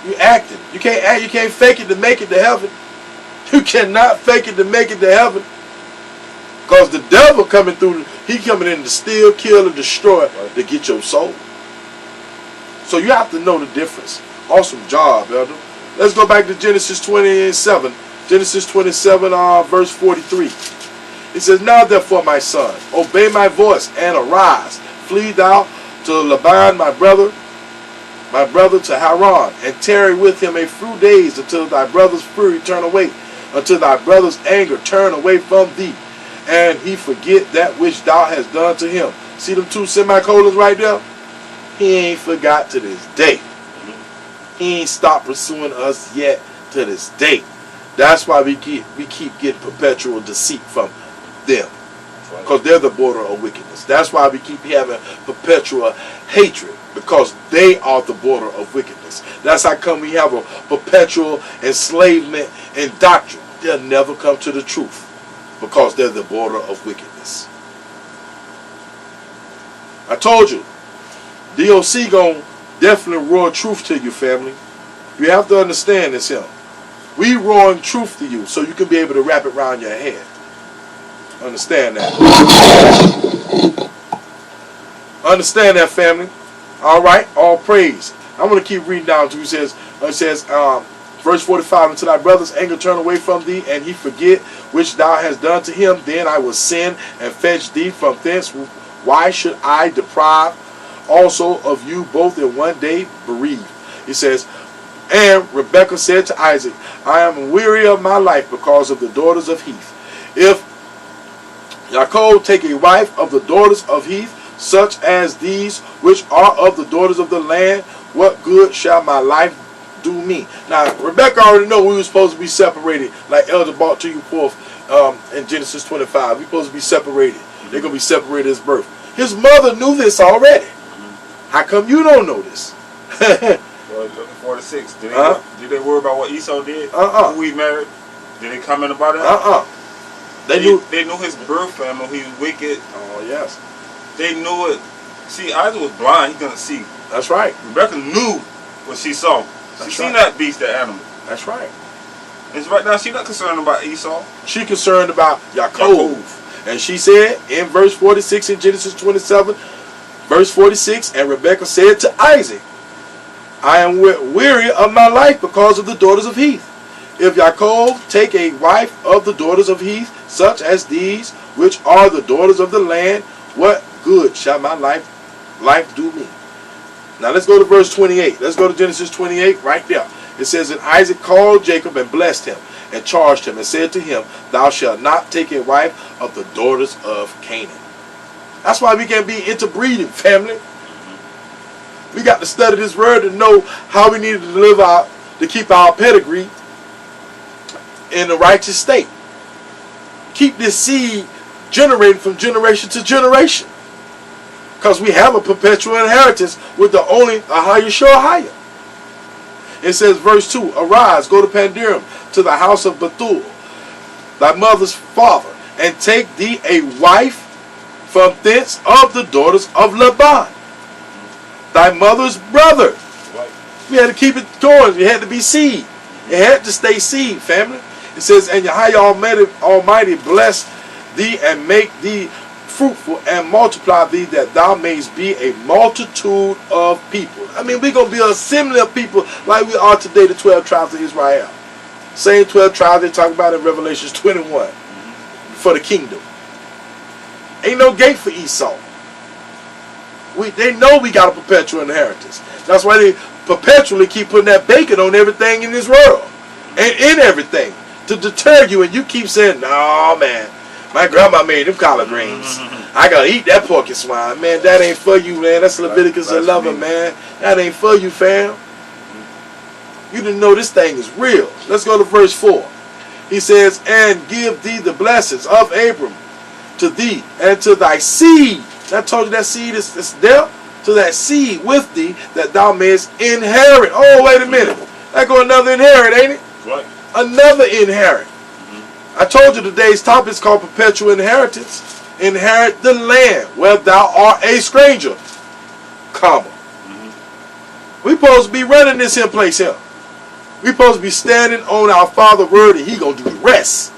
You acting. You can't act. You can't fake it to make it to heaven. You cannot fake it to make it to heaven. Because the devil coming through, he coming in to steal, kill, and destroy to get your soul. So you have to know the difference. Awesome job, elder. Let's go back to Genesis 27. Genesis 27, verse 43. It says, now therefore, my son, obey my voice and arise. Flee thou to Laban, my brother, my brother, to Haran, and tarry with him a few days until thy brother's fury turn away, until thy brother's anger turn away from thee, and he forget that which thou hast done to him. See them two semicolons right there? He ain't forgot to this day. He ain't stopped pursuing us yet to this day. That's why we keep getting perpetual deceit from them, because they're the border of wickedness. That's why we keep having perpetual hatred, because they are the border of wickedness. That's how come we have a perpetual enslavement in doctrine. They'll never come to the truth, because they're the border of wickedness. I told you, DOC gonna definitely roar truth to you, family. You have to understand this here. We roaring truth to you so you can be able to wrap it around your head. Understand that. Understand that, family. All right, all praise. I'm going to keep reading down to it says, verse 45, until thy brother's anger turn away from thee, and he forget which thou hast done to him, then I will send and fetch thee from thence. Why should I deprive also of you both in one day bereaved? He says, and Rebekah said to Isaac, I am weary of my life because of the daughters of Heath. If Jacob take a wife of the daughters of Heath, such as these which are of the daughters of the land, what good shall my life do me? Now, Rebekah already know we were supposed to be separated, like Elder brought to you forth in Genesis 25. We're supposed to be separated. They're going to be separated at his birth. His mother knew this already. How come you don't know this? Well, 46. Did they worry about what Esau did? Who he married? Did they comment about it? They knew his birth family. He was wicked. Oh yes. They knew it. See, Isaac was blind. He couldn't see. That's right. Rebekah knew what she saw. She seen that beast, that animal. That's right. And right now, she's not concerned about Esau. She concerned about Jacob. And she said in verse 46 in Genesis 27, verse 46, and Rebekah said to Isaac, I am weary of my life because of the daughters of Heath. If Jacob take a wife of the daughters of Heath, such as these, which are the daughters of the land, what good shall my life do me? Now let's go to verse 28. Let's go to Genesis 28 right there. It says, and Isaac called Jacob and blessed him and charged him and said to him, thou shalt not take a wife of the daughters of Canaan. That's why we can't be interbreeding, family. We got to study this word to know how we need to live out, to keep our pedigree in the righteous state. Keep this seed generating from generation to generation. Because we have a perpetual inheritance with the only Ahaya Shohaya. It says, verse 2, arise, go to Pandiram, to the house of Bethuel, thy mother's father, and take thee a wife from thence of the daughters of Laban, thy mother's brother. Right. We had to keep it going. It had to be seed. It had to stay seed, family. It says, and Yahweh Almighty bless thee and make thee fruitful and multiply thee, that thou mayest be a multitude of people. I mean, we're going to be a similar people like we are today, the 12 tribes of Israel. Same 12 tribes they talk about in Revelations 21 for the kingdom. Ain't no gate for Esau. They know we got a perpetual inheritance. That's why they perpetually keep putting that bacon on everything in this world and in everything to deter you. And you keep saying, no, man, my grandma made them collard greens. I gotta eat that pork and swine. Man, that ain't for you, man. That's Leviticus 11, man. That ain't for you, fam. You didn't know this thing is real. Let's go to verse 4. He says, and give thee the blessings of Abram to thee and to thy seed. I told you that seed is there. To that seed with thee, that thou mayest inherit. Oh, wait a minute. That go another inherit, ain't it? Right. Another inherit. I told you today's topic is called Perpetual Inheritance. Inherit the land where thou art a stranger, comma. We supposed to be running this here place here. We supposed to be standing on our Father's word, and he going to do the rest.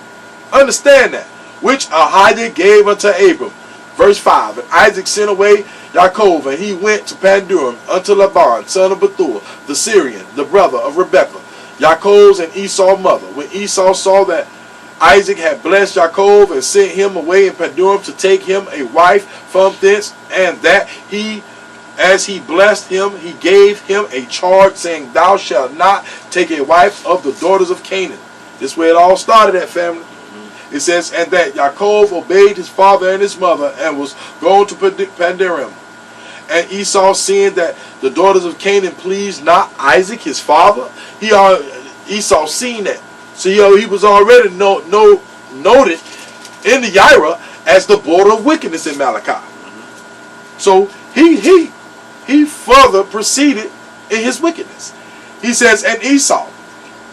Understand that. Which Ahijah gave unto Abram. Verse 5. And Isaac sent away Jacob, and he went to Panduram unto Laban, son of Bethuel, the Syrian, the brother of Rebekah, Jacob's and Esau's mother. When Esau saw that Isaac had blessed Jacob and sent him away in Panduram to take him a wife from thence, and that he as he blessed him, he gave him a charge, saying, Thou shalt not take a wife of the daughters of Canaan. This is where it all started at, family. It says, and that Yaakov obeyed his father and his mother, and was going to Pandarim. And Esau, seeing that the daughters of Canaan pleased not Isaac his father, Esau seen that. So he was already noted in the Yaira as the border of wickedness in Malachi. So he further proceeded in his wickedness. He says, and Esau,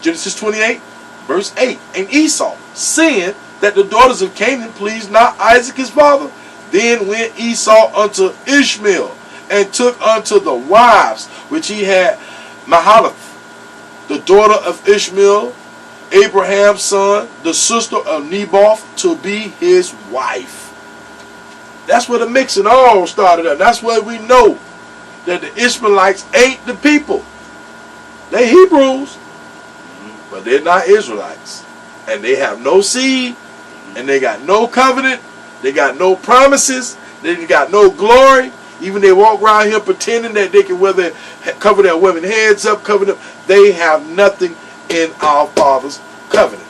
Genesis 28, verse 8, and Esau, seeing that the daughters of Canaan pleased not Isaac his father, then went Esau unto Ishmael, and took unto the wives which he had Mahalath, the daughter of Ishmael, Abraham's son, the sister of Nebaioth, to be his wife. That's where the mixing all started at. That's where we know that the Ishmaelites ain't the people. They Hebrews, but they're not Israelites. And they have no seed, and they got no covenant, they got no promises, they got no glory. Even they walk around here pretending that they can cover their women's heads up, cover them. They have nothing in our Father's covenant.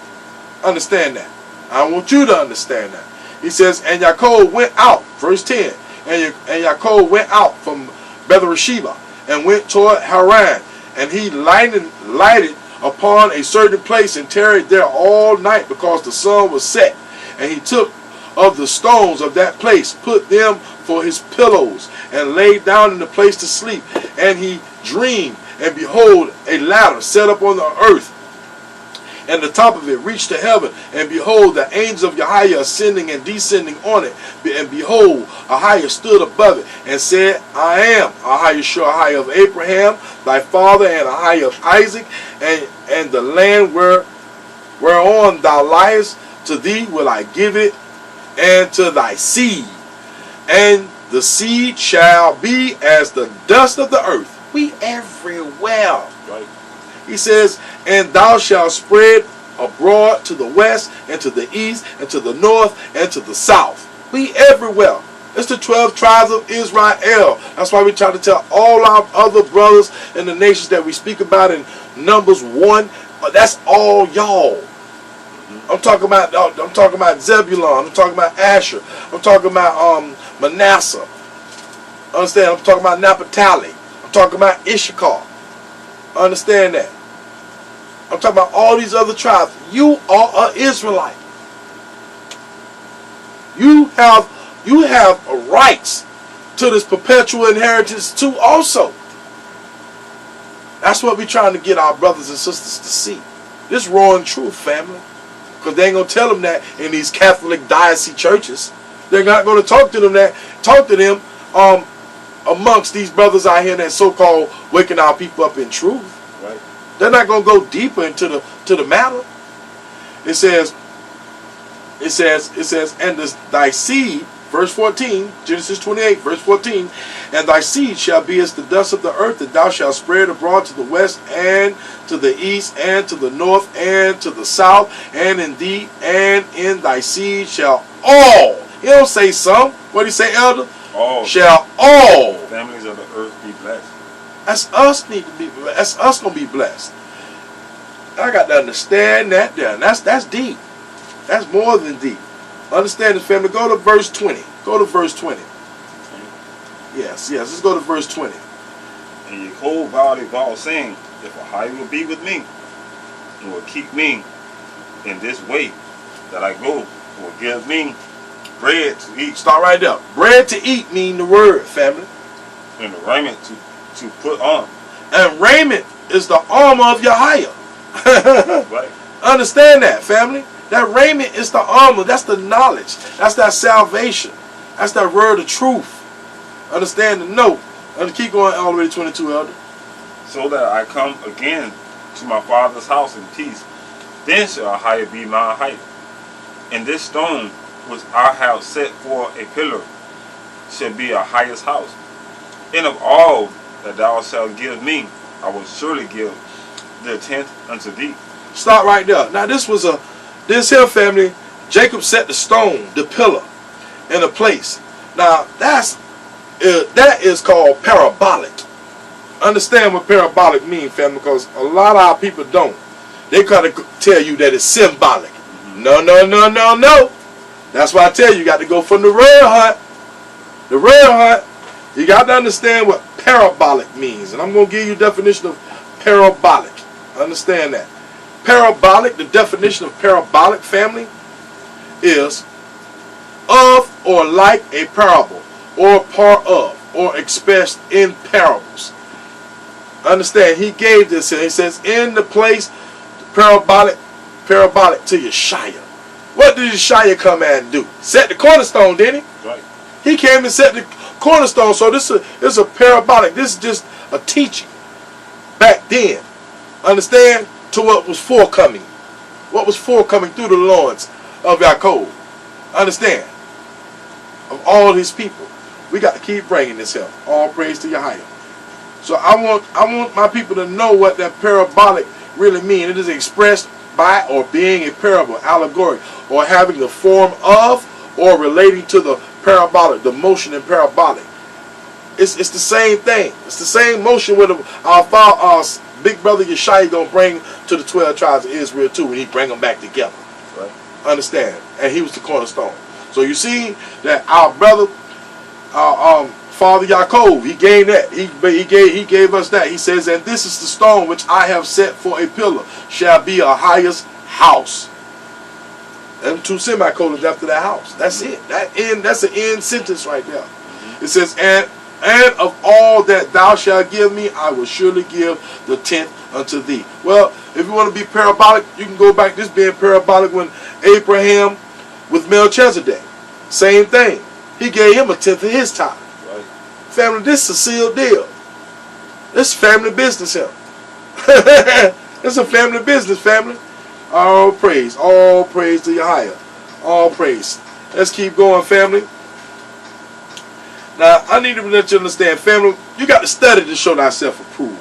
Understand that. I want you to understand that. He says, and Yaakov went out, verse 10, and Yaakov went out from Beersheba and went toward Haran, and he lighted upon a certain place and tarried there all night, because the sun was set. And he took of the stones of that place, put them for his pillows, and laid down in the place to sleep. And he dreamed, and behold, a ladder set up on the earth, and the top of it reached to heaven. And behold, the angels of Yahweh ascending and descending on it. And behold, Ahiah stood above it, and said, I am Ahiah of Abraham, thy father, and Ahiah of Isaac, and the land whereon thou liest, to thee will I give it, and to thy seed. And the seed shall be as the dust of the earth. We everywhere. Right. He says, and thou shalt spread abroad to the west, and to the east, and to the north, and to the south. We everywhere. It's the 12 tribes of Israel. That's why we try to tell all our other brothers in the nations that we speak about in Numbers 1. That's all y'all. I'm talking about Zebulun. I'm talking about Asher. I'm talking about Manasseh. Understand? I'm talking about Naphtali. I'm talking about Issachar. Understand that? I'm talking about all these other tribes. You are an Israelite. You have rights to this perpetual inheritance too also. That's what we're trying to get our brothers and sisters to see. This raw and truth, family. Because they ain't going to tell them that in these Catholic diocese churches. They're not going to talk to them amongst these brothers out here that so-called waking our people up in truth. Right. They're not going to go deeper into the matter. It says, and thy seed, verse 14, Genesis 28, verse 14, and thy seed shall be as the dust of the earth, that thou shalt spread abroad to the west, and to the east, and to the north, and to the south, and in thee and in thy seed shall all, he don't say some, what do you say, elder? All. Shall all Families of the earth be blessed. That's us that's us gonna be blessed. I got to understand that there. And that's deep. That's more than deep. Understand this, family. Go to verse 20. Go to verse 20. Yes. Let's go to verse 20. And Yaakov vowed a vow, saying, if Ahiah will be with me, and will keep me in this way that I go, will give me bread to eat. Start right there. Bread to eat mean the word, family. And the raiment to put on. And raiment is the armor of Yahweh. Right. Understand that, family. That raiment is the armor. That's the knowledge. That's that salvation. That's that word of truth. Understand the note. And keep going all the way to 22, elder. So that I come again to my father's house in peace. Then shall Ahiah be my height. And this stone which I have set for a pillar shall be Ahiah's house. And of all that thou shalt give me, I will surely give the tenth unto thee. Stop right there. Now this here, family, Jacob set the stone, the pillar, in a place. Now that is called parabolic. Understand what parabolic means, family, because a lot of our people don't. They kind of tell you that it's symbolic. No, no, no, no, no. That's why I tell you, you got to go from the real hunt. The real hunt, you got to understand what parabolic means. And I'm going to give you a definition of parabolic. Understand that. Parabolic, the definition of parabolic, family, is of or like a parable, or part of, or expressed in parables. Understand, he gave this here. He says, in the place, parabolic to Yeshaya. What did Yeshaya come and do? Set the cornerstone, didn't he? Right. He came and set the cornerstone. So this is a parabolic. This is just a teaching back then. Understand? To what was forthcoming. What was forthcoming through the loins of Yaakov. Understand? Of all his people. We got to keep bringing this here. All praise to Yahweh. So I want my people to know what that parabolic really means. It is expressed by or being a parable, allegory, or having the form of or relating to the parabolic, the motion in parabolic. It's the same thing. It's the same motion with our big brother Yeshua gonna bring to the 12 tribes of Israel too when he bring them back together. Right. Understand? And he was the cornerstone. So you see that our brother, Father Yaakov, he gave that. He gave us that. He says, and this is the stone which I have set for a pillar, shall be a highest house. And two semicolons after that house. That's it. That's an end sentence right there. It says, and of all that thou shalt give me, I will surely give the tenth unto thee. Well, if you want to be parabolic, you can go back. This being parabolic when Abraham with Melchizedek. Same thing. He gave him a tenth of his time. Right. Family, this is a sealed deal. This is family business here. It's a family business, family. All praise to Yahweh. All praise. Let's keep going, family. Now, I need to let you understand, family, you got to study to show thyself approved.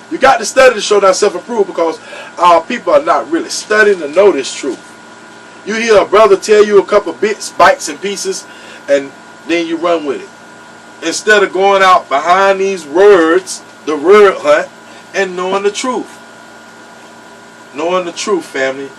You got to study to show thyself approved because our people are not really studying to know this truth. You hear a brother tell you a couple bits, bites, and pieces, and then you run with it. Instead of going out behind these words, the word hunt, and knowing the truth. Knowing the truth, family.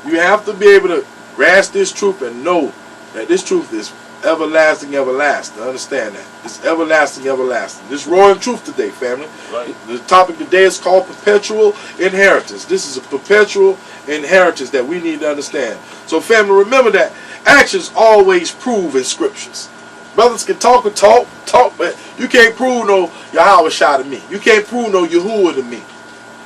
You have to be able to grasp this truth and know that this truth is everlasting, everlasting. Understand that. It's everlasting, everlasting. This roaring truth today, family. Right. The topic today is called Perpetual Inheritance. This is a perpetual inheritance that we need to understand. So, family, remember that actions always prove in scriptures. Brothers can talk, but you can't prove no Yahweh shot to me. You can't prove no Yahuwah to me.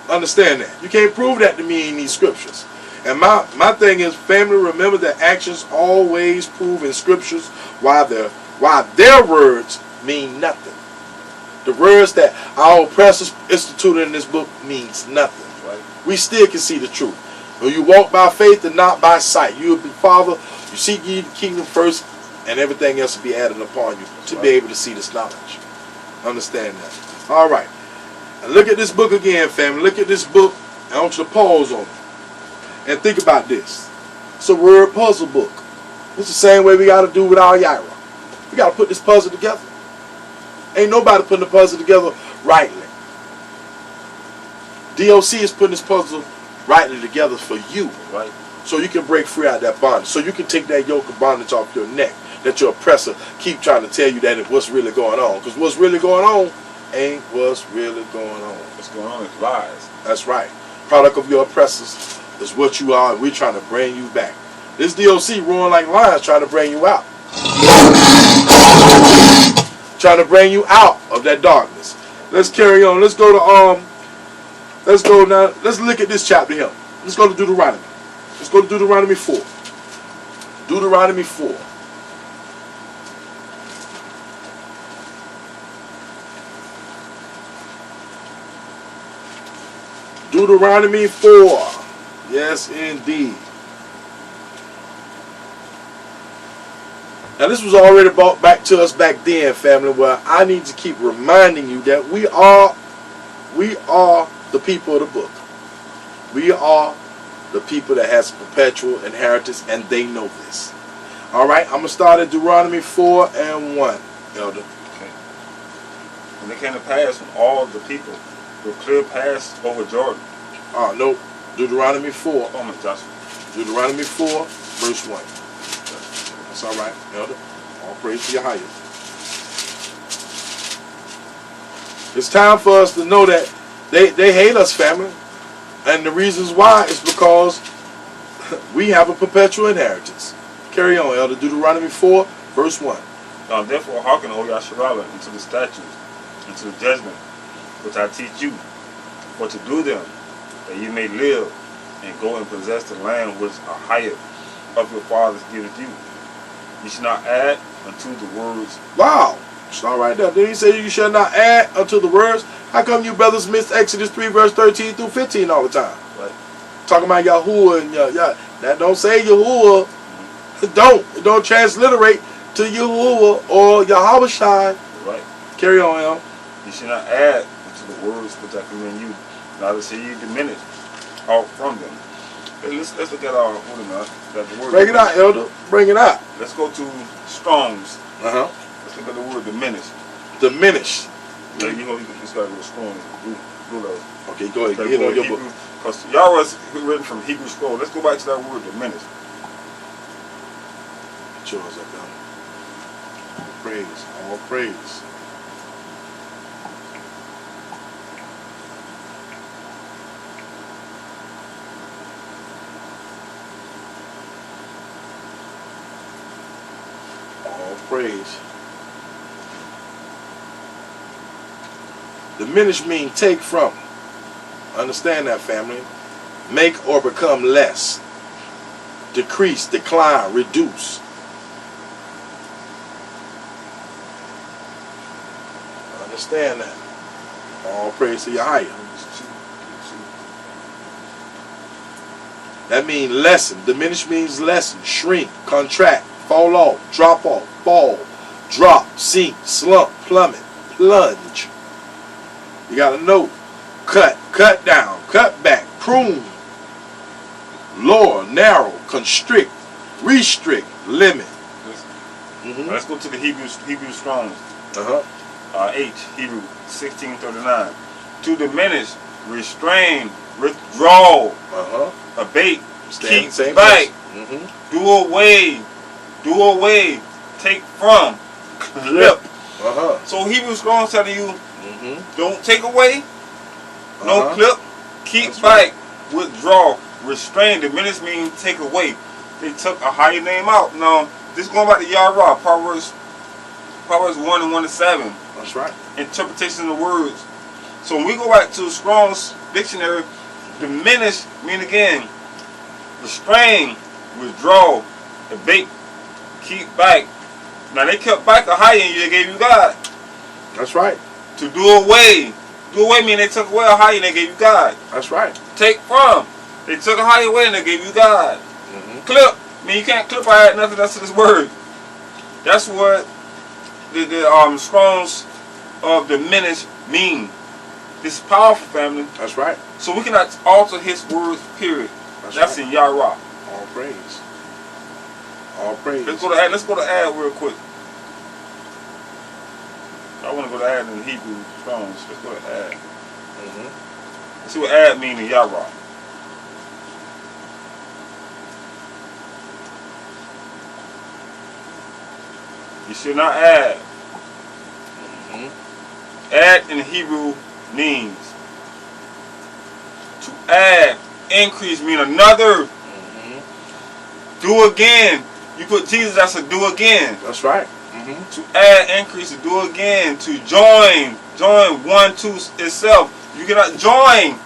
Understand that. You can't prove that to me in these scriptures. And my thing is, family, remember that actions always prove in scriptures why their words mean nothing. The words that our oppressors instituted in this book means nothing. Right. We still can see the truth. When you walk by faith and not by sight, you will be Father, you seek ye the kingdom first, and everything else will be added upon you to be able to see this knowledge. Understand that. All right. And look at this book again, family. Look at this book. I want you to pause on it. And think about this. It's a word puzzle book. It's the same way we got to do with our Yaira. We got to put this puzzle together. Ain't nobody putting the puzzle together rightly. DOC is putting this puzzle rightly together for you. Right. So you can break free out of that bondage. So you can take that yoke of bondage off your neck. That your oppressor keep trying to tell you that it's what's really going on. Because what's really going on ain't what's really going on. What's going on is lies. That's right. Product of your oppressors is what you are, and we're trying to bring you back. This DOC roaring like lions trying to bring you out. Trying to bring you out of that darkness. Let's carry on. Let's go to let's go now. Let's look at this chapter here. Let's go to Deuteronomy. Let's go to Deuteronomy 4. Deuteronomy 4. Deuteronomy 4. Yes, indeed. Now, this was already brought back to us back then, family, where I need to keep reminding you that we are the people of the book. We are the people that has perpetual inheritance, and they know this. All right, I'm going to start at Deuteronomy 4 and 1, Elder. Okay. And it came to pass when all the people were clear past over Jordan. Oh, no. Deuteronomy 4. Oh my Joshua. Deuteronomy 4, verse 1. That's all right, Elder. All praise to Yahweh. It's time for us to know that they hate us, family. And the reasons why is because we have a perpetual inheritance. Carry on, Elder. Deuteronomy 4, verse 1. Now therefore hearken, O Yasharala, unto the statutes, and to the judgment, which I teach you, for to do them, that you may live, and go and possess the land which Ahijah of your fathers giveth you. You shall not add unto the words. Wow. It's all right there. Did he say you shall not add unto the words? How come you brothers miss Exodus 3, verse 13 through 15 all the time? Right. Talking about Yahuwah and that don't say Yahuwah. It don't transliterate to Yahuwah or Yahweh Shai. Right. Carry on, El. You shall not add unto the words which I command you, neither shall you diminish out from them. Hey, let's look at our that the word. Bring it out, Elder. Bring it out. Let's go to Strong's. Uh-huh. Let's look at the word diminish. Diminish. Like, you know, you just gotta go strong. Blue level. Okay, go ahead. Okay, Get on your book. because y'all was written from Hebrew scroll. Let's go back to that word diminish. Get yours up, Elder. All praise. All praise. All praise. Diminish means take from. Understand that, family. Make or become less. Decrease, decline, reduce. Understand that. All praise to Yahweh. That means lessen. Diminish means lessen, shrink, contract, fall off, fall, drop, sink, slump, plummet, plunge. You gotta know. Cut down, cut back, prune, lower, narrow, constrict, restrict, limit. Let's go to the Hebrew Strong's. H, Hebrew 1639. To diminish, restrain, withdraw, abate, keep back, do away, take from, clip. So Hebrew Strong's telling you, don't take away, no clip, keep back, withdraw, restrain. Diminish means take away. They took a higher name out. Now, this going back to Yahweh, Proverbs 1 and 1 to 7. That's right. Interpretation of the words. So when we go back to Strong's dictionary, diminish mean again, restrain, withdraw, abate, keep back. Now they kept back a higher and they gave you God. That's right. To do away. Do away mean they took away a higher and they gave you God. That's right. Take from. They took a higher away and they gave you God. Clip. mean you can't clip or add nothing else to this word. That's what the Strong's of diminish mean. This is powerful, family. That's right. So we cannot alter his words, period. That's right. in Yahweh. All praise. All praise. Let's go to add real quick. I want to go to add in Hebrew Strong's. Let's go to add. Let's see what add mean in Yahweh. You should not add. Add in Hebrew means to add, increase, mean another. Do again. You put Jesus, that's a do again. That's right. To add, increase, to do again. To join one to itself. You cannot join.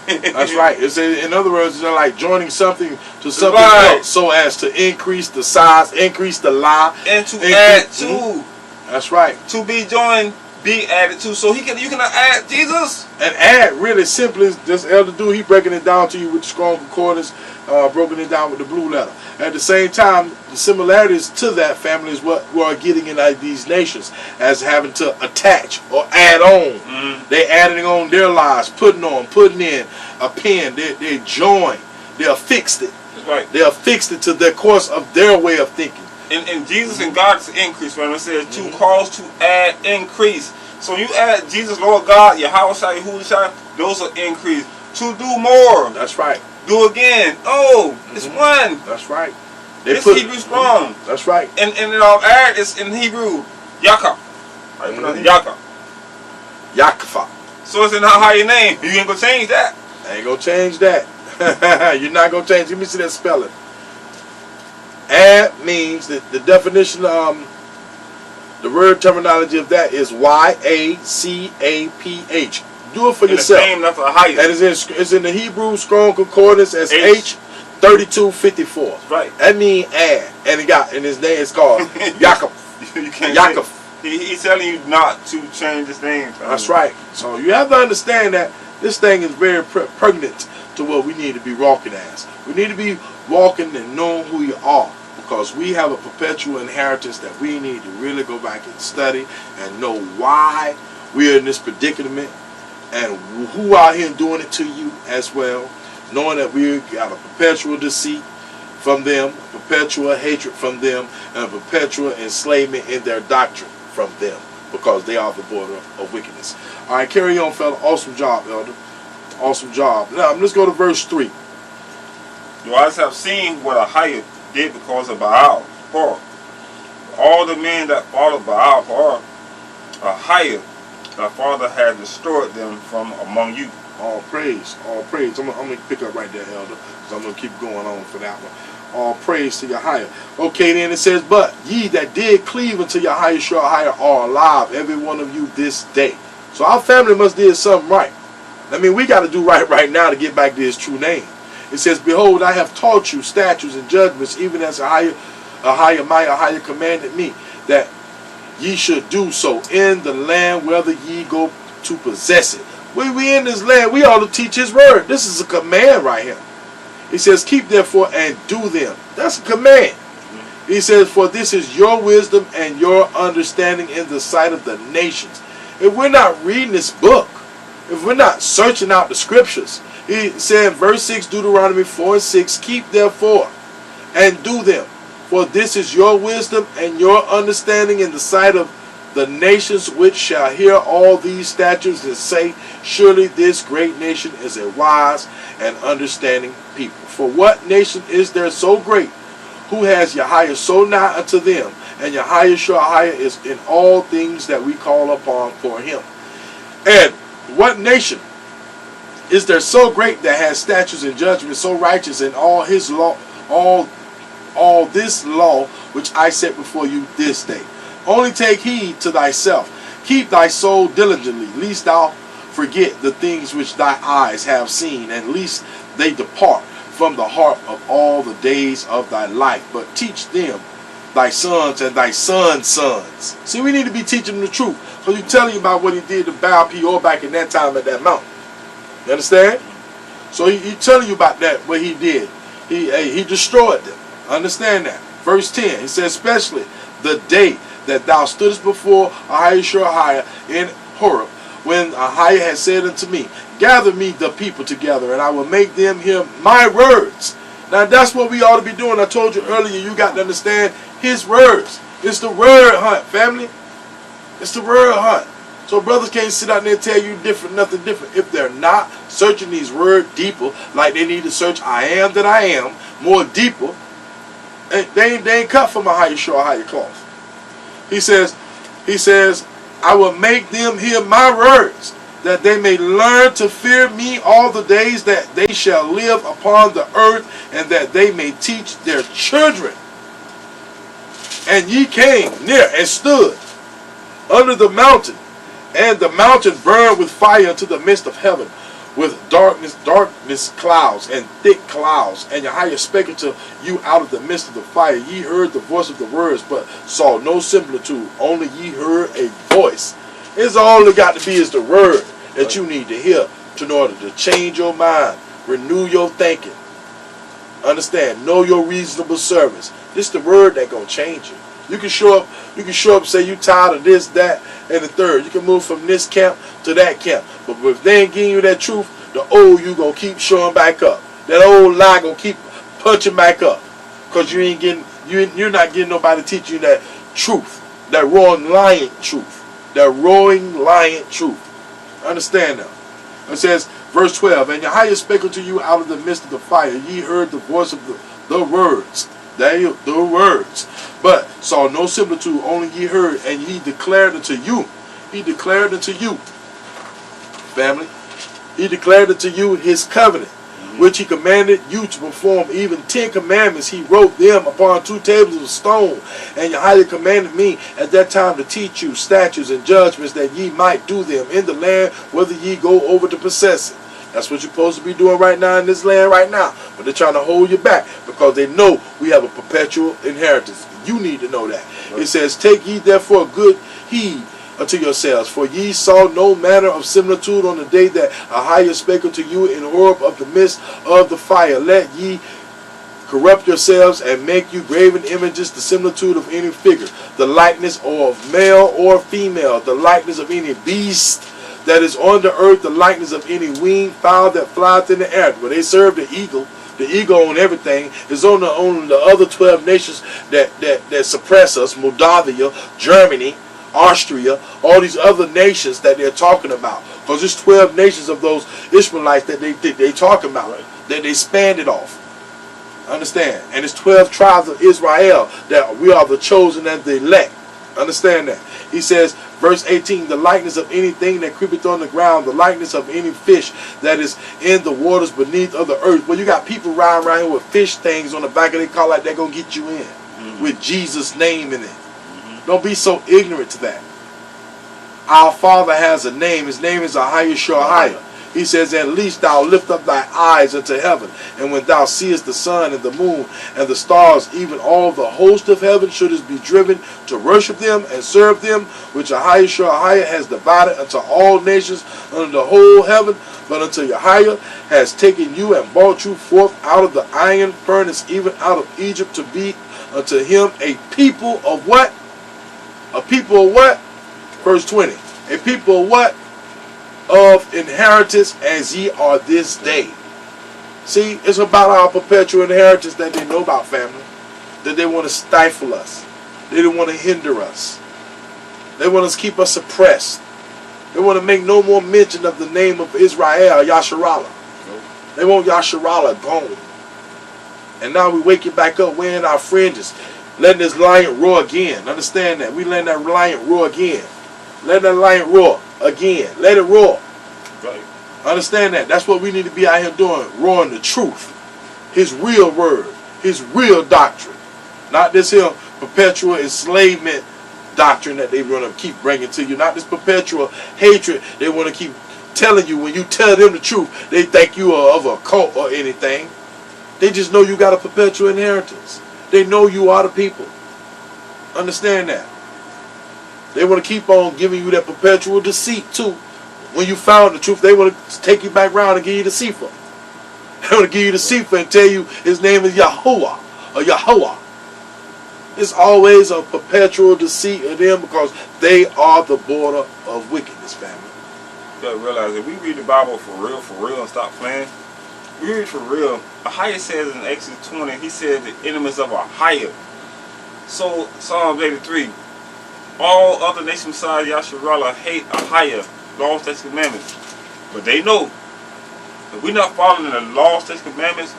That's right. It's in other words, it's like joining something to something else, so as to increase the size, increase the lie, and to add to. That's right. To be joined, be added to. So you cannot add Jesus. And add really simply is this elder dude. He breaking it down to you with the Strong Concordance, broken it down with the blue letter. At the same time, the similarities to that family is what we are getting in these nations as having to attach or add on. They adding on their lives, putting in a pen. They join. They affixed it. That's right. They affixed it to the course of their way of thinking. And Jesus and God's increase, when it says to cause to add, increase. So you add Jesus, Lord God, Yahweh Shai, Yahushua, those are increased. To do more. That's right. Do again. Oh, it's one. That's right. It's Hebrew strong. That's right. And in Arab, it's in Hebrew, Yaka. How you pronounce it? Yaka. Yakafa. So it's in a higher name. You ain't gonna change that. I ain't gonna change that. You're not gonna change. Let me see that spelling. Ad means the definition. The word terminology of that is Y-A-C-A-P-H. Do it for yourself. The same, that's a higher. And it's in the Hebrew Strong Concordance as H3254. Right. That means add. And his name is called Yaakov. You can't Yaakov. He's telling you not to change his name. That's right. So you have to understand that this thing is very pertinent to what we need to be walking as. We need to be walking and knowing who you are, because we have a perpetual inheritance that we need to really go back and study and know why we're in this predicament and who out here doing it to you as well, knowing that we got a perpetual deceit from them, a perpetual hatred from them, and a perpetual enslavement in their doctrine from them, because they are the border of wickedness. All right, carry on, fella. Awesome job, elder. Awesome job. Now, let's go to verse 3. Your eyes have seen what Ahijah did because of Baal, Peor. All the men that followed Baal, Peor, Ahijah, thy father had destroyed them from among you. All praise, all praise. I'm going to pick up right there, elder, because I'm going to keep going on for that one. All praise to Yahweh. Okay, then it says, but ye that did cleave unto Yahweh are alive, every one of you this day. So our family must did something right. I mean, we got to do right now to get back to his true name. It says, behold, I have taught you statutes and judgments, even as Ahijah commanded me, that ye should do so in the land whether ye go to possess it. When we in this land, we ought to teach his word. This is a command right here. He says, keep therefore and do them. That's a command. He says, for this is your wisdom and your understanding in the sight of the nations. If we're not reading this book, if we're not searching out the scriptures, he said in verse 6, Deuteronomy 4 and 6, keep therefore and do them. For this is your wisdom and your understanding in the sight of the nations, which shall hear all these statutes and say, surely this great nation is a wise and understanding people. For what nation is there so great, who has Yahweh so nigh unto them, and Yahweh is in all things that we call upon for him? And what nation is there so great that has statutes and judgments so righteous in all his law, all this law which I set before you this day? Only take heed to thyself. Keep thy soul diligently, lest thou forget the things which thy eyes have seen, and lest they depart from the heart of all the days of thy life. But teach them, thy sons and thy sons' sons. See, we need to be teaching them the truth. So he's telling you about what he did to Baal Peor back in that time at that mountain. You understand? So he's telling you about that, what he did. He destroyed them. Understand that. Verse 10, he says, especially the day that thou stoodest before Ahijah in Horeb, when Ahijah had said unto me, gather me the people together, and I will make them hear my words. Now that's what we ought to be doing. I told you earlier, you got to understand his words. It's the word hunt, family. It's the word hunt. So brothers can't sit out there and tell you nothing different. If they're not searching these words deeper, like they need to search I am that I am, more deeper, they ain't cut from a higher cloth. He says, I will make them hear my words, that they may learn to fear me all the days that they shall live upon the earth, and that they may teach their children. And ye came near and stood under the mountain, and the mountain burned with fire unto the midst of heaven, with darkness clouds, and thick clouds. And Yahweh spake unto you out of the midst of the fire. Ye heard the voice of the words, but saw no similitude. Only ye heard a voice. It's all it got to be is the word that you need to hear in order to change your mind, renew your thinking. Understand, know your reasonable service. This the word that gonna change you. You can show up and say you tired of this, that, and the third. You can move from this camp to that camp. But if they ain't giving you that truth, the old you gonna keep showing back up. That old lie gonna keep punching back up. Because you're not getting nobody teaching you that truth. That raw lying truth. the roaring lion truth. Understand now. It says, verse 12, and Yahweh spake unto you out of the midst of the fire. Ye heard the voice of the words. The words. But saw no similitude, only ye heard, and he declared unto you. He declared unto you, family. He declared unto you his covenant, which he commanded you to perform. Even 10 commandments he wrote them upon 2 tables of stone. And Yahweh commanded me at that time to teach you statutes and judgments, that ye might do them in the land whether ye go over to possess it. That's what you're supposed to be doing right now in this land right now. But they're trying to hold you back because they know we have a perpetual inheritance. You need to know that. Right. It says, take ye therefore good heed unto yourselves, for ye saw no manner of similitude on the day that Ahijah spake unto you in Horeb of the midst of the fire. Let ye corrupt yourselves and make you graven images, the similitude of any figure, the likeness of male or female, the likeness of any beast that is on the earth, the likeness of any winged fowl that flieth in the air. When they serve the eagle on everything, is on the other 12 nations that suppress us, Moldavia, Germany, Austria, all these other nations that they're talking about. Because there's 12 nations of those Ishmaelites that they talking about, right, that they spanned it off. Understand? And it's 12 tribes of Israel that we are the chosen and the elect. Understand that? He says, verse 18, the likeness of anything that creepeth on the ground, the likeness of any fish that is in the waters beneath of the earth. Well, you got people riding around here with fish things on the back of their car like they're going to get you in, with Jesus' name in it. Don't be so ignorant to that. Our Father has a name. His name is Ahijah. He says, at least thou lift up thy eyes unto heaven, and when thou seest the sun and the moon and the stars, even all the host of heaven, shouldest be driven to worship them and serve them, which Ahijah has divided unto all nations under the whole heaven. But unto Yahweh has taken you and brought you forth out of the iron furnace, even out of Egypt, to be unto him a people of what? A people of what? Verse 20. A people of what? Of inheritance, as ye are this day. See, it's about our perpetual inheritance that they know about, family. That they want to stifle us. They don't want to hinder us. They want to keep us suppressed. They want to make no more mention of the name of Israel, Yasharallah. They want Yasharallah gone. And now we wake you back up wearing our fringes, letting this lion roar again. Understand that? We letting that lion roar again. Let that lion roar again. Let it roar. Right. Understand that? That's what we need to be out here doing. Roaring the truth. His real word. His real doctrine. Not this here perpetual enslavement doctrine that they want to keep bringing to you. Not this perpetual hatred they want to keep telling you. When you tell them the truth, they think you are of a cult or anything. They just know you got a perpetual inheritance. They know you are the people. Understand that? They want to keep on giving you that perpetual deceit too. When you found the truth, they want to take you back around and give you the Sifa. They want to give you the Sifa and tell you his name is Yahuwah or Yahweh. It's always a perpetual deceit of them because they are the border of wickedness, family. You gotta realize if we read the Bible for real, and stop playing, we read for real. Ahijah says in Exodus 20, he said the enemies of Ahijah. So Psalms 83. All other nations besides Yasharallah hate Ahijah, law, statutes, commandments. But they know if we're not following the law, statutes, commandments,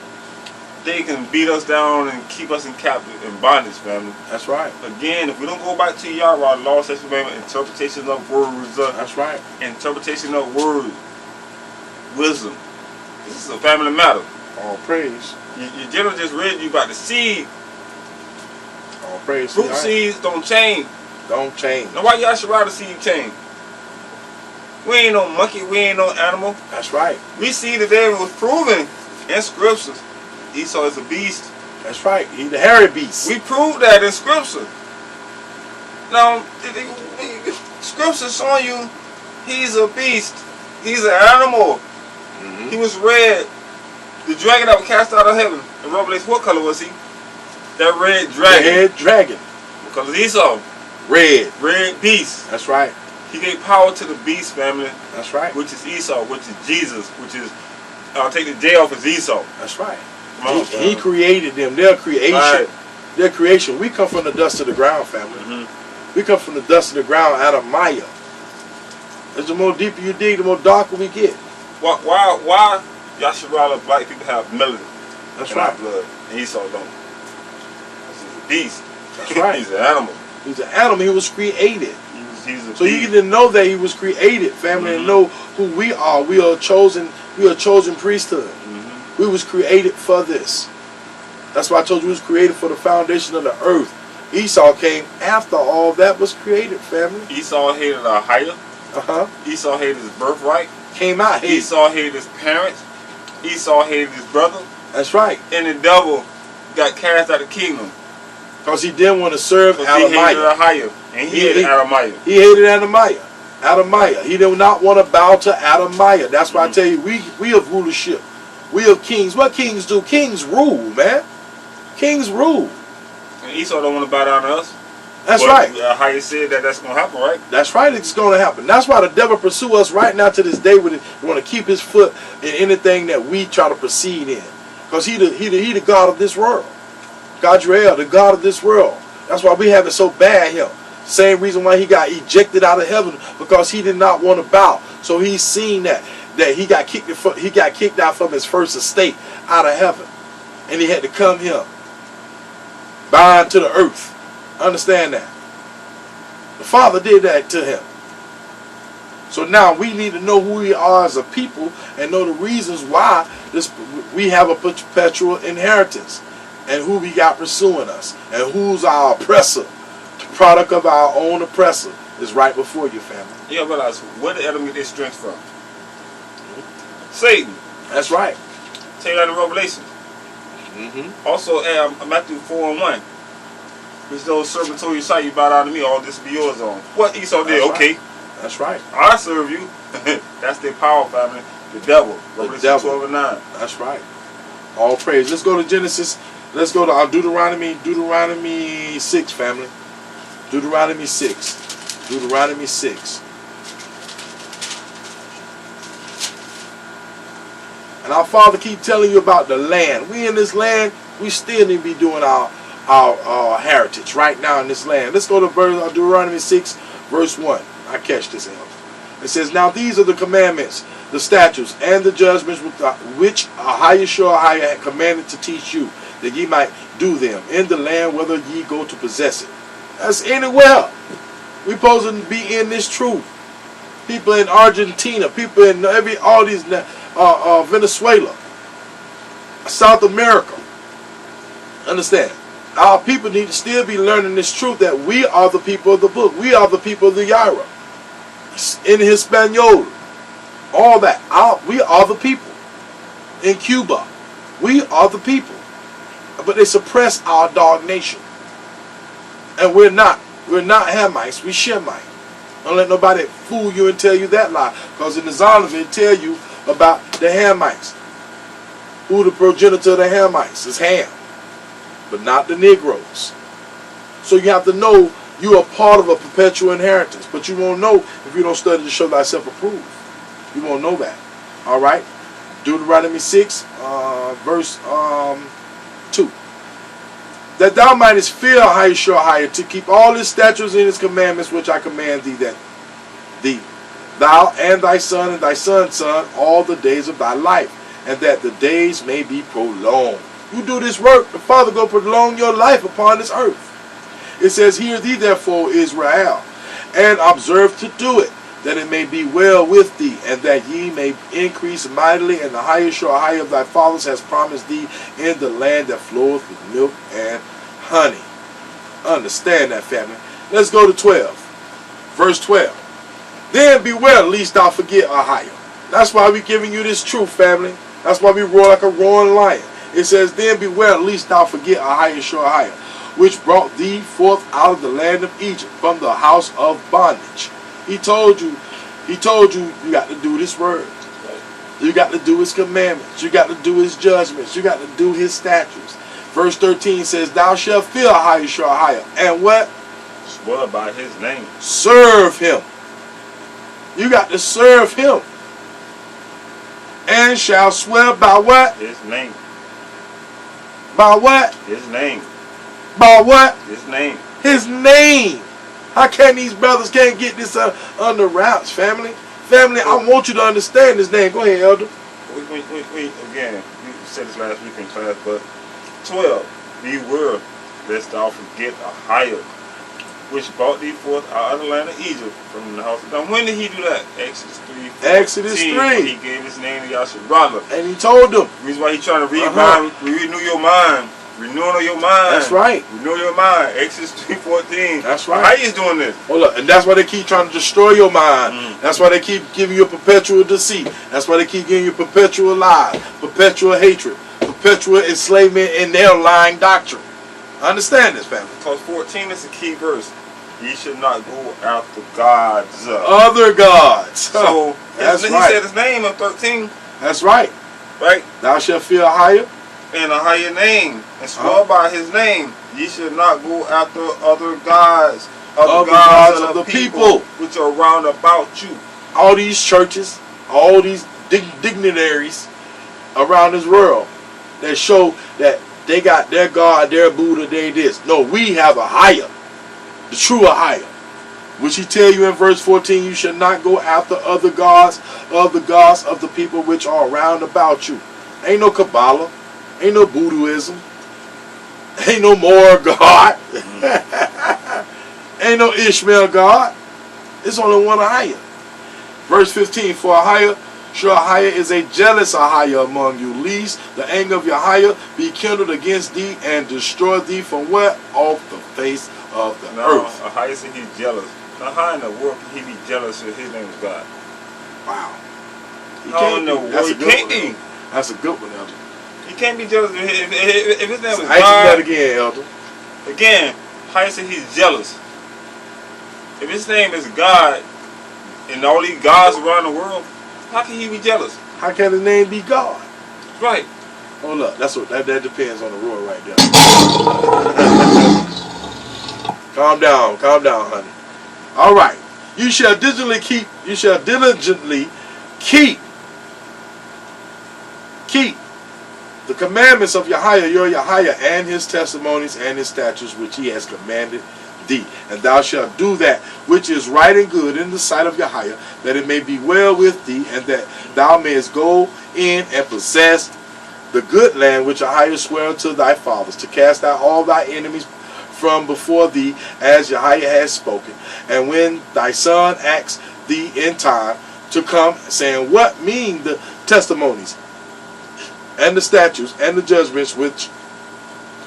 they can beat us down and keep us in captive in bondage, family. That's right. Again, if we don't go back to Yahweh, law, statutes, commandments, interpretation of words. That's right. Interpretation of words. Wisdom. This is a family matter. All praise. You generally just read you about the seed. All praise. Fruit seeds don't change. Don't change. Now why y'all should rather see you change? We ain't no monkey, we ain't no animal. That's right. We see that there was proven in scriptures Esau is a beast. That's right. He's the hairy beast. We proved that in scripture. Now, scripture showing you he's a beast. He's an animal. He was red. The dragon that was cast out of heaven. In Revelation, what color was he? That red dragon. Red dragon. Because of Esau. Red. Red beast. That's right. He gave power to the beast, family. That's right. Which is Esau, which is Jesus, which is, I'll take the J off as Esau. That's right. Come on, he created them. Their creation. Right. Their creation. We come from the dust of the ground, family. We come from the dust of the ground out of Maya. As the more deeper you dig, the more darker we get. Why y'all should rather black people have melanin That's in right. our blood and Esau don't? He's a beast. That's right. He's an animal. He's an animal. He was created. He's a So you beast. get to know that he was created, family, and know who we are. We are chosen. We are a chosen priesthood. We was created for this. That's why I told you we was created for the foundation of the earth. Esau came after all that was created, family. Esau hated Ahiah. Esau hated his birthright. Came out hated. Esau hated his parents. Esau hated his brother. That's right. And the devil got cast out of the kingdom. Because he didn't want to serve Because he hated Adamiah. Ahiah. And he hated Adamiah. He hated Adamiah. He did not want to bow to Adamiah. That's why I tell you, we have rulership. We have kings. What kings do? Kings rule, man. Kings rule. And Esau don't want to bow down to us. That's But right. Ahiah said that's going to happen, right? That's right. It's going to happen. That's why the devil pursue us right now to this day. With he want to keep his foot in anything that we try to proceed in, because he the God of this world. God Israel, the God of this world. That's why we have it so bad here. Same reason why he got ejected out of heaven, because he did not want to bow. So he's seen that he got kicked out from his first estate out of heaven, and he had to come here, bound to the earth. Understand that. The Father did that to him. So now we need to know who we are as a people and know the reasons why we have a perpetual inheritance, and who we got pursuing us, and who's our oppressor. The product of our own oppressor is right before you, family. You gotta realize, where did Adam get their strength from? Satan. That's right. Tell you that in Revelation. Also, Matthew 4:1. Which those servants told you, sight, you bow down to me, all this be yours on. What Esau did, That's okay. right. That's right. I serve you. That's their power, family. The devil. Revelation devil. 12:9. That's right. All praise. Let's go to Genesis. Let's go to Deuteronomy 6, family. Deuteronomy 6. Deuteronomy 6. And our Father keep telling you about the land. We in this land, we still need to be doing our heritage right now in this land. Let's go to Deuteronomy 6, verse 1. I catch this in. It says, now these are the commandments, the statutes, and the judgments which Ahiah had commanded to teach you, that ye might do them in the land whether ye go to possess it. That's anywhere. We supposed to be in this truth. People in Argentina, people in all these Venezuela, South America. Understand? Our people need to still be learning this truth, that we are the people of the book. We are the people of the Yaira. In Hispaniola. All that. We are the people. In Cuba. We are the people. But they suppress our dog nation. And we're not. We're not Hamites. We Shemite. Don't let nobody fool you and tell you that lie. Because in the Zonovan it tell you about the Hamites. Who the progenitor of the Hamites is Ham. But not the Negroes. So you have to know you are part of a perpetual inheritance. But you won't know if you don't study to show thyself approved. You won't know that. Alright? Deuteronomy 6, verse 2. That thou mightest fear Ahiah to keep all his statutes and his commandments which I command thee, that thou and thy son's son, all the days of thy life, and that the days may be prolonged. You do this work, the Father will prolong your life upon this earth. It says, hear thee therefore, Israel, and observe to do it, that it may be well with thee, and that ye may increase mightily, and the Ahiah of thy fathers has promised thee in the land that floweth with milk and honey. Understand that, family. Let's go to 12. Verse 12. Then beware lest thou forget Ahiah. That's why we're giving you this truth, family. That's why we roar like a roaring lion. It says, then beware lest thou forget Ahiah, which brought thee forth out of the land of Egypt, from the house of bondage. He told you you got to do this word. You got to do his commandments. You got to do his judgments. You got to do his statutes. Verse 13 says, thou shalt fear Ahiah, and what? Swear by his name. Serve him. You got to serve him. And shall swear by what? His name. By what? His name. By what? His name. His name. How can these brothers can't get this under wraps, family? Family, I want you to understand this name. Go ahead, Elder. Again, you said this last week in class, but 12, beware lest thou forget Ahiah, which brought thee forth out of the land of Egypt from the house of God. When did he do that? Exodus 3. Exodus 3. He gave his name to Yasharallah. And he told them. The reason why he's trying to renew your mind. Renewing of your mind. That's right. Renew your mind. Exodus 3:14. That's right. How is doing this? Hold up. And that's why they keep trying to destroy your mind. That's why they keep giving you a perpetual deceit. That's why they keep giving you perpetual lies, perpetual hatred, perpetual enslavement in their lying doctrine. Understand this, family. Because 14 is a key verse. Ye should not go after gods. Other gods. So that's he right. said his name in 13. That's right. Right? Thou shalt fear higher. And a higher name. And swear by his name. Ye should not go after other gods. Other gods of the people which are round about you. All these churches, all these dignitaries around this world that show that they got their God, their Buddha, they this. No, we have a higher. The true Ahiah, which he tell you in verse 14, you shall not go after other gods of the people which are round about you. Ain't no Kabbalah, ain't no Voodooism, ain't no more God, ain't no Ishmael God. It's only one Ahiah. Verse 15, for Ahiah, sure Ahiah is a jealous Ahiah among you, lest the anger of Ahiah be kindled against thee and destroy thee from what? Off the face of the earth. Ahiah said he's jealous. Now how in the world can he be jealous if his name is God? Wow. How in the world can't he? That's a good one, Elder. He can't be jealous if his name is God. I that again, Elder. Again, Ahiah said he's jealous. If his name is God and all these gods around the world, how can he be jealous? How can his name be God? Right. Hold up. That's what that depends on the rule right there. Calm down, honey. All right. You shall diligently keep the commandments of Yahweh, your Yahweh, and his testimonies and his statutes which he has commanded thee. And thou shalt do that which is right and good in the sight of Yahweh, that it may be well with thee, and that thou mayest go in and possess the good land which Yahweh sware unto thy fathers, to cast out all thy enemies from before thee, as Yahweh has spoken. And when thy son asks thee in time to come, saying, what mean the testimonies and the statutes and the judgments which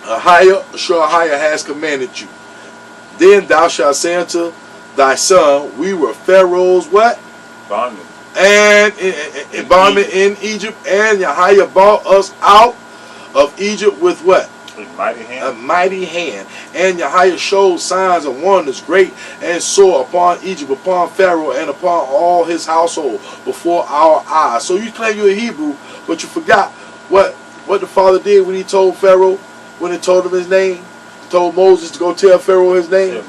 Yahweh has commanded you? Then thou shalt say unto thy son, we were Pharaoh's what? Bondman. And in bondman in Egypt, and Yahweh brought us out of Egypt with what? A mighty hand. A mighty hand. And Yahweh showed signs and wonders great and sore upon Egypt, upon Pharaoh, and upon all his household before our eyes. So you claim you're a Hebrew, but you forgot what the Father did when he told Pharaoh, when he told him his name, told Moses to go tell Pharaoh his name.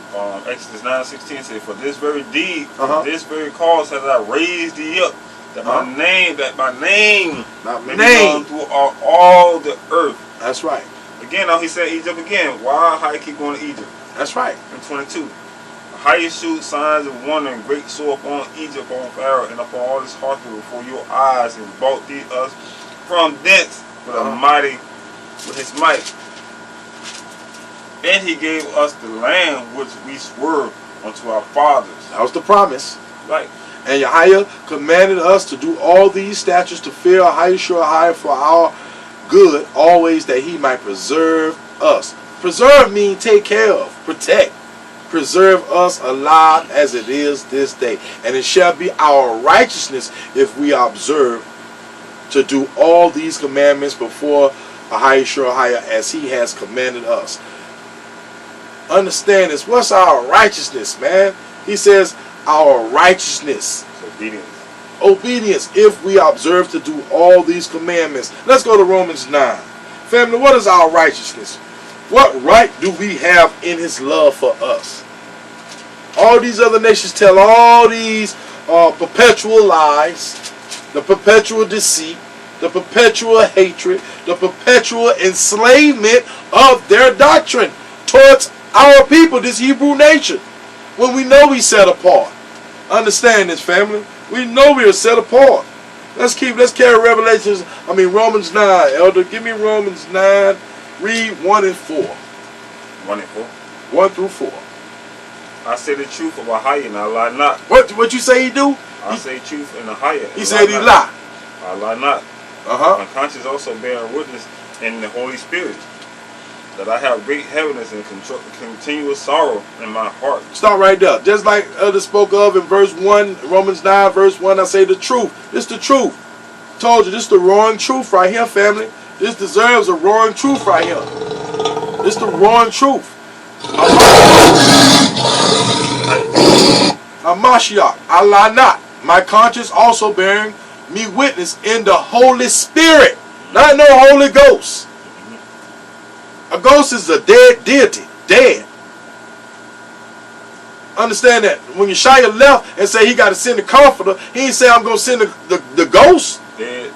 Exodus 9:16 says, for this very deed, for this very cause has I raised thee up, that my name may be known through all the earth. That's right. Again, now he said Egypt again. Why how he keep going to Egypt? That's right. In 22. How you shoot signs of wonder and great sore upon Egypt, upon Pharaoh, and upon all his heart before your eyes, and brought thee us from thence with with his might. And he gave us the land which we swore unto our fathers. That was the promise. Right. And Yahweh commanded us to do all these statutes, to fear Yahweh for our good, always, that he might preserve us. Preserve means take care of, protect. Preserve us alive as it is this day. And it shall be our righteousness if we observe to do all these commandments before Yahweh as he has commanded us. Understand this. What's our righteousness, man? He says our righteousness. Obedience. Obedience, if we observe to do all these commandments. Let's go to Romans 9. Family, what is our righteousness? What right do we have in his love for us? All these other nations tell all these perpetual lies, the perpetual deceit, the perpetual hatred, the perpetual enslavement of their doctrine towards our people, this Hebrew nation, when we know we set apart. Understand this, family. We know we are set apart. Let's carry Romans 9, Elder. Give me Romans 9. Read 1 and 4. 1 and 4. 1 through 4. I say the truth of Ahia, and I lie not. What you say he do? I say truth in Ahia. He said he lie. I lie not. My conscience also bearing witness in the Holy Spirit that I have great heaviness and continuous sorrow in my heart. Stop right there. Just like Elder spoke of in verse 1, Romans 9, verse 1, I say the truth. This the truth. Told you, this the roaring truth right here, family. This deserves a roaring truth right here. This the roaring truth. Mashiach, I lie not. My conscience also bearing me witness in the Holy Spirit. Not no Holy Ghost. A ghost is a dead deity. Dead. Understand that. When Yeshua left and say he got to send the comforter, he didn't say I'm going to send the ghost. Dead.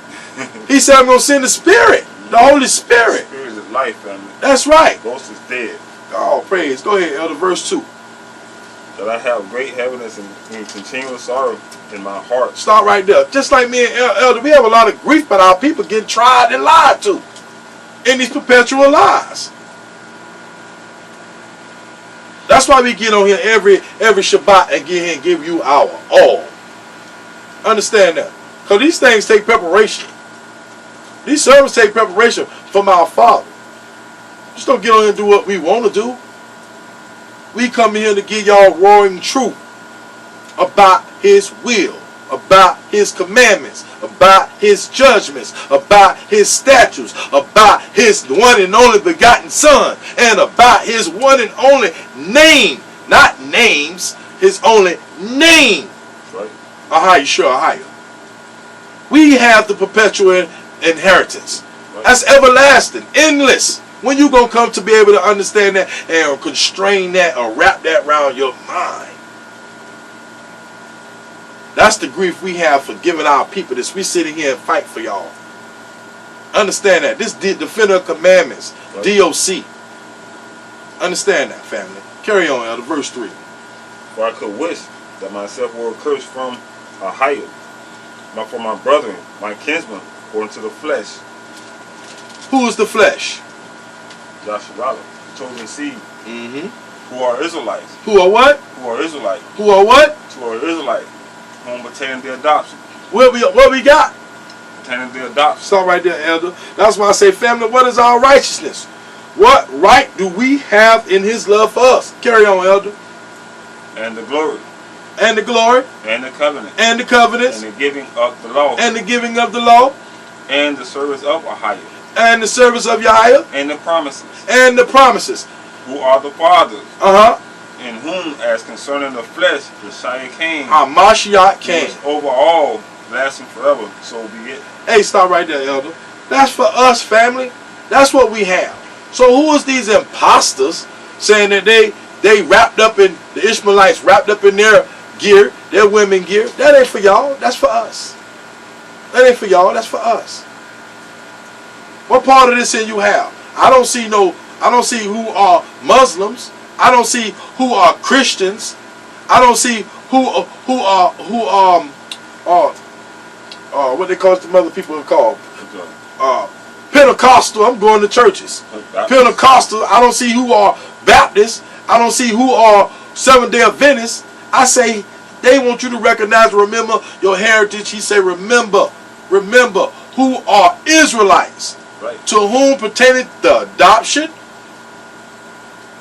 He said I'm going to send the Spirit. The Holy Spirit. The Spirit is life, family. That's right. The ghost is dead. Oh, praise. Go ahead, Elder. Verse 2. That I have great heaviness and continual sorrow in my heart. Start right there. Just like me and Elder, we have a lot of grief about our people getting tried and lied to in these perpetual lies. That's why we get on here every Shabbat and get here and give you our all. Understand that. Because these things take preparation. These sermons take preparation from our Father. Just don't get on here and do what we want to do. We come here to give y'all roaring truth about His will, about His commandments, about His judgments, about His statutes, about His one and only begotten Son, and about His one and only name, not names, His only name. Right. Ahia. We have the perpetual inheritance. Right. That's everlasting, endless. When you gonna come to be able to understand that and constrain that or wrap that around your mind? That's the grief we have for giving our people this. We sitting here and fight for y'all. Understand that. This Defender of Commandments, right. DOC. Understand that, family. Carry on, Elder. Verse 3. For I could wish that myself were accursed from Ahia, but for my brethren, my kinsmen, according to the flesh. Who is the flesh? Joshua, the chosen seed. Mm-hmm. Who are Israelites. Who are what? Who are Israelites. Who are what? Who are Israelites. Whom pertaining the adoption. What we got? Pertaining the adoption. Stop right there, Elder. That's why I say, family, what is our righteousness? What right do we have in His love for us? Carry on, Elder. And the glory. And the glory. And the covenant. And the covenants. And the giving of the law. And the giving of the law. And the service of Ahia. And the service of Yahweh. And the promises. And the promises. Who are the fathers. In whom, as concerning the flesh, the Messiah came. Mashiach came. Over all, lasting forever, so be it. Hey, stop right there, Elder. That's for us, family. That's what we have. So who is these imposters saying that they wrapped up in, the Ishmaelites wrapped up in their gear, their women gear? That ain't for y'all. That's for us. That ain't for y'all. That's for us. What part of this in you have? I don't see who are Muslims. I don't see who are Christians. I don't see who what they call the other people are called Pentecostal. I'm going to churches. Pentecostal. I don't see who are Baptists. I don't see who are Seventh-day Adventists. I say they want you to recognize, remember your heritage. He say, remember who are Israelites. Right. To whom pertaineth the adoption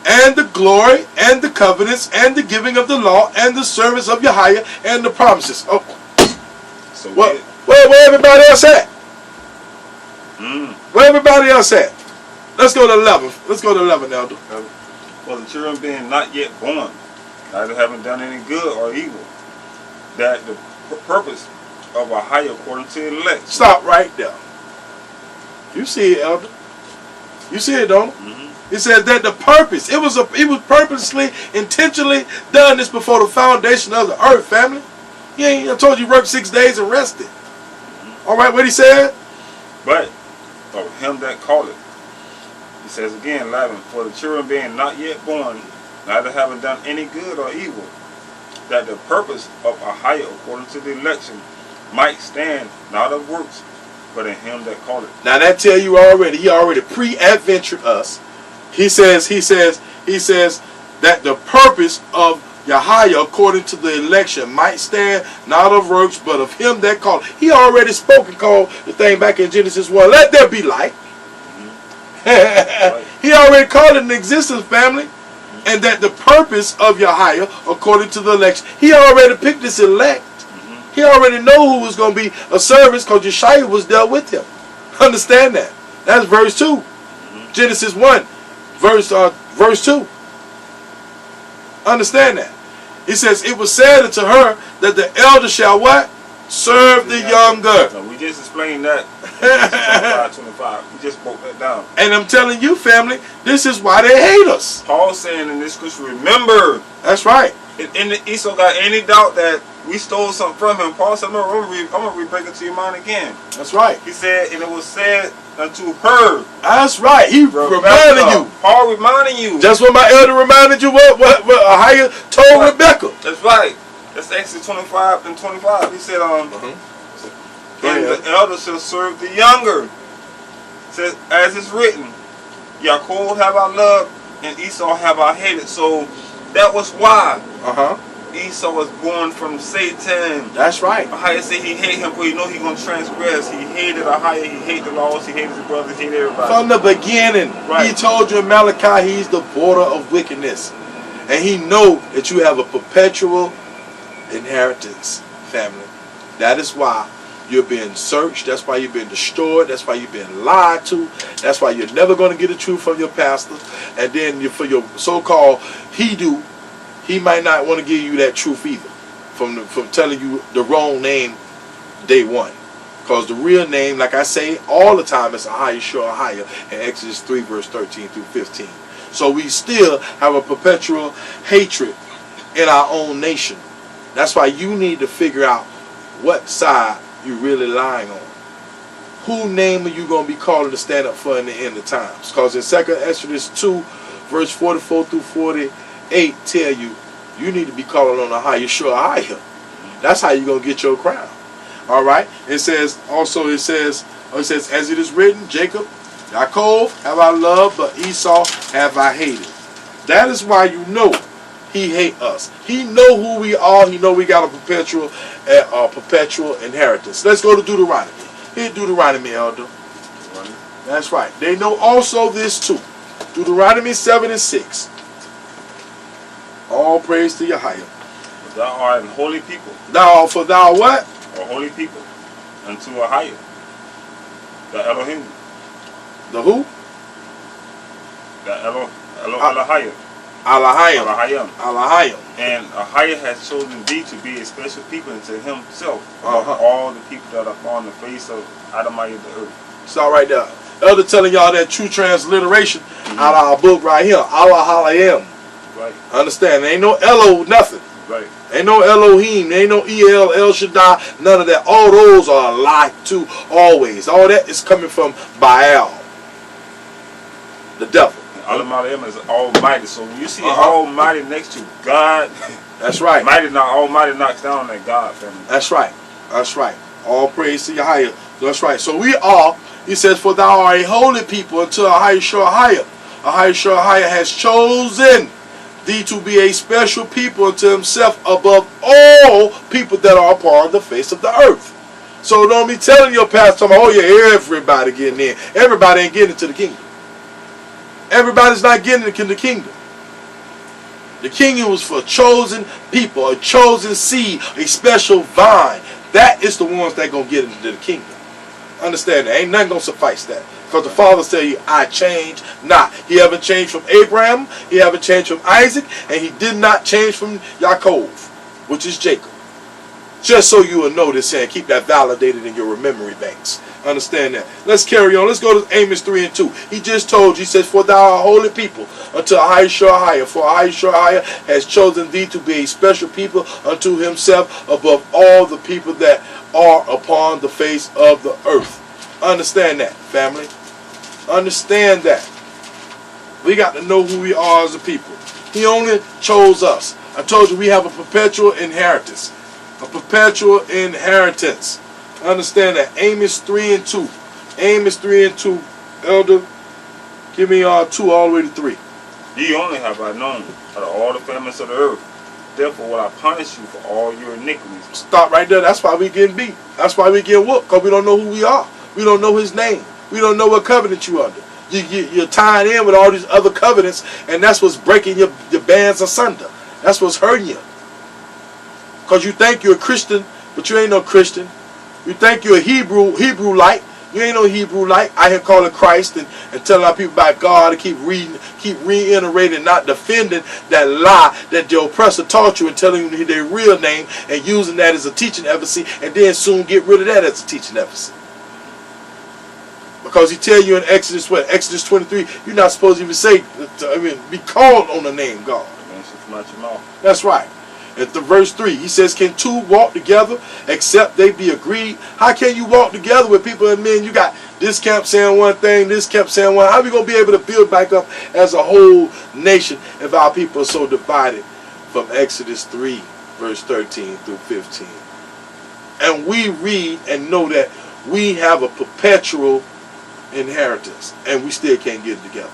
and the glory and the covenants and the giving of the law and the service of Yahweh and the promises. Oh, so where everybody else at? Where everybody else at? Let's go to 11. Let's go to 11, Elder. For the children being not yet born, neither having done any good or evil, that the purpose of Ahia according to the elect. Stop right there. You see it, Elder. You see it, don't you? It says that the purpose, it was purposely, intentionally done this before the foundation of the earth, family. I told you worked 6 days and rested. All right, what he said? But of him that called it. He says again, 11, for the children being not yet born, neither having done any good or evil, that the purpose of Ahiah according to the election might stand, not of works, but in him that called it. Now that tell you already, he already pre-adventured us. He says that the purpose of Yahweh according to the election might stand, not of works, but of him that called. He already spoke and called the thing back in Genesis 1. Let there be light. Right. He already called it in existence, family. And that the purpose of Yahweh according to the election, he already picked this elect. He already know who was going to be a servant because Yeshua was dealt with him. Understand that. That's verse 2. Genesis 1, verse 2. Understand that. He says, it was said unto her that the elder shall what? Serve the younger. No, we just explained that. 25. We just broke that down. And I'm telling you, family, this is why they hate us. Paul saying in this scripture, remember. That's right. And Esau got any doubt that we stole something from him. Paul said, I'm going to re-break it to your mind again. That's right. He said, and it was said unto her. That's right. He reminded you. Paul reminding you. Just what my elder reminded you what Ahiah told Right. Rebecca. That's right. That's Exodus 25 and 25. He said, and the elder shall serve the younger. It says, as it's written, Yaakov have I loved, and Esau have I hated. So that was why Esau was born from Satan. That's right. Ahiah said he hated him because he know he going to transgress. He hated Ahiah, he hated the laws, he hated his brothers, he hated everybody. From the beginning, Right. he told you in Malachi he's the border of wickedness. And he know that you have a perpetual inheritance, family. That is why you're being searched. That's why you've been destroyed. That's why you've been lied to. That's why you're never going to get the truth from your pastor. And then for your so-called he might not want to give you that truth either. From telling you the wrong name day one. Because the real name, like I say all the time, is Ahiah in Exodus 3 verse 13 through 15. So we still have a perpetual hatred in our own nation. That's why you need to figure out what side you're really lying on. Whose name are you going to be calling to stand up for in the end of times? Because in 2nd Exodus 2, verse 44 through 48 tell you, you need to be calling on Ahiah. That's how you're going to get your crown. All right? It says, as it is written, Jacob, Yaakov have I loved, but Esau have I hated. That is why you know he hate us. He know who we are. He know we got a perpetual inheritance. Let's go to Deuteronomy. Here, Deuteronomy, elder. That's right. They know also this too. Deuteronomy 7 and 6. All praise to Yahweh. Thou art an holy people. Thou what? Or holy people. Unto Ahiah. The Elohim. The who? The Elohim. Alahayim. And Ahiah has chosen thee to be a special people unto himself. All the people that are on the face of Adamaya the earth. Stop right there. Elder telling y'all that true transliteration out of our book right here. Alahayim. Right. Understand? There ain't no Elo nothing. Right. Ain't no Elohim. There ain't no El Shaddai. None of that. All those are a lie too. Always. All that is coming from Baal. The devil. Almighty is almighty. So when you see almighty next to God, that's right. Almighty knocks down on that God family. That's right. That's right. All praise to Yahweh. That's right. So we are, he says, for thou art a holy people unto Ahiah. Ahiah has chosen thee to be a special people unto himself above all people that are upon the face of the earth. So don't be telling your pastor, oh yeah, everybody getting in. Everybody ain't getting into the kingdom. Everybody's not getting into the kingdom. The kingdom was for chosen people, a chosen seed, a special vine. That is the ones that going to get into the kingdom. Understand that. Ain't nothing going to suffice that. Because the Father tell you, I change not. He haven't changed from Abraham. He haven't changed from Isaac. And he did not change from Yaakov, which is Jacob. Just so you will know this and keep that validated in your memory banks. Understand that. Let's carry on. Let's go to Amos 3 and 2. He just told you, he says, for thou art holy people unto Ahiah. For Ahiah has chosen thee to be a special people unto himself above all the people that are upon the face of the earth. Understand that, family. Understand that. We got to know who we are as a people. He only chose us. I told you we have a perpetual inheritance. A perpetual inheritance. Understand that. Amos 3 and 2. Amos 3 and 2. Elder, give me 2 all the way to 3. Ye only have I known out of all the families of the earth. Therefore will I punish you for all your iniquities. Stop right there. That's why we getting beat. That's why we get whooped, because we don't know who we are. We don't know his name. We don't know what covenant you under. You're tying in with all these other covenants, and that's what's breaking your bands asunder. That's what's hurting you. Because you think you're a Christian, but you ain't no Christian. You think you're a Hebrew-like. You ain't no Hebrew-like. I here calling Christ and telling our people about God, and keep reiterating, not defending that lie that the oppressor taught you and telling you their real name and using that as a teaching efficacy, and then soon get rid of that as a teaching efficacy. Because he tell you in Exodus, what? Exodus 23, you're not supposed to even say, be called on the name God. That's right. At the verse 3, he says, can two walk together except they be agreed? How can you walk together with people and men? You got this camp saying one thing, this camp saying one. How are we going to be able to build back up as a whole nation if our people are so divided? From Exodus 3, verse 13 through 15. And we read and know that we have a perpetual inheritance, and we still can't get it together.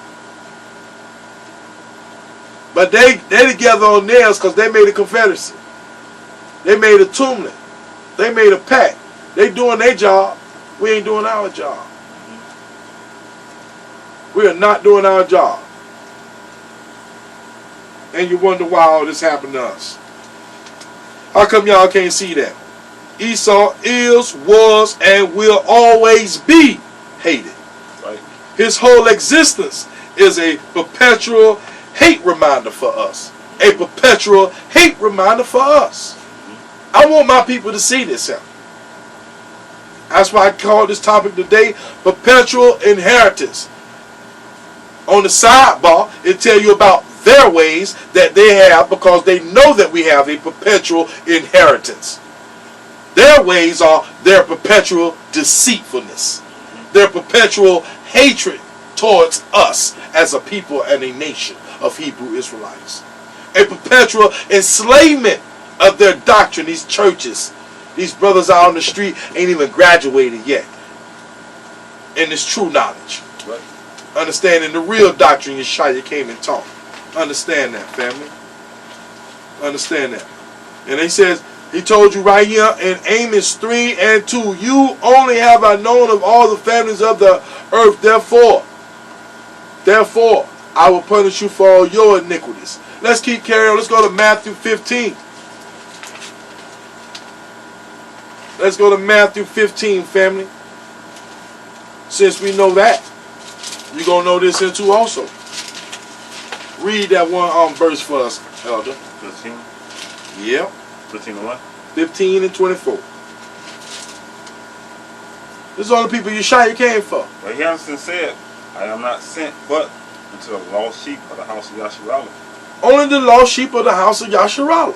But they together on theirs because they made a confederacy. They made a tumult. They made a pact. They doing their job. We ain't doing our job. We are not doing our job. And you wonder why all this happened to us. How come y'all can't see that? Esau is, was, and will always be hated. Right. His whole existence is a perpetual hate reminder for us. A perpetual hate reminder for us. I want my people to see this here. That's why I call this topic today Perpetual Inheritance. On the sidebar, it tell you about their ways that they have, because they know that we have a perpetual inheritance. Their ways are their perpetual deceitfulness, their perpetual hatred towards us as a people and a nation of Hebrew Israelites. A perpetual enslavement of their doctrine. These churches, these brothers out on the street ain't even graduated yet in this true knowledge. Right. Understanding the real doctrine Yeshua came and taught. Understand that, family. Understand that. And he says, he told you right here in Amos 3 and 2, you only have I known of all the families of the earth, therefore, I will punish you for all your iniquities. Let's keep carrying on. Let's go to Matthew 15. Let's go to Matthew 15, family. Since we know that, you're going to know this here too also. Read that one verse for us, Elder. 15? Yeah. 15 and what? 15 and 24. This is all the people Yeshua came for. But he answered and said, I am not sent but unto the lost sheep of the house of Yasharallah. Only the lost sheep of the house of Yasharallah.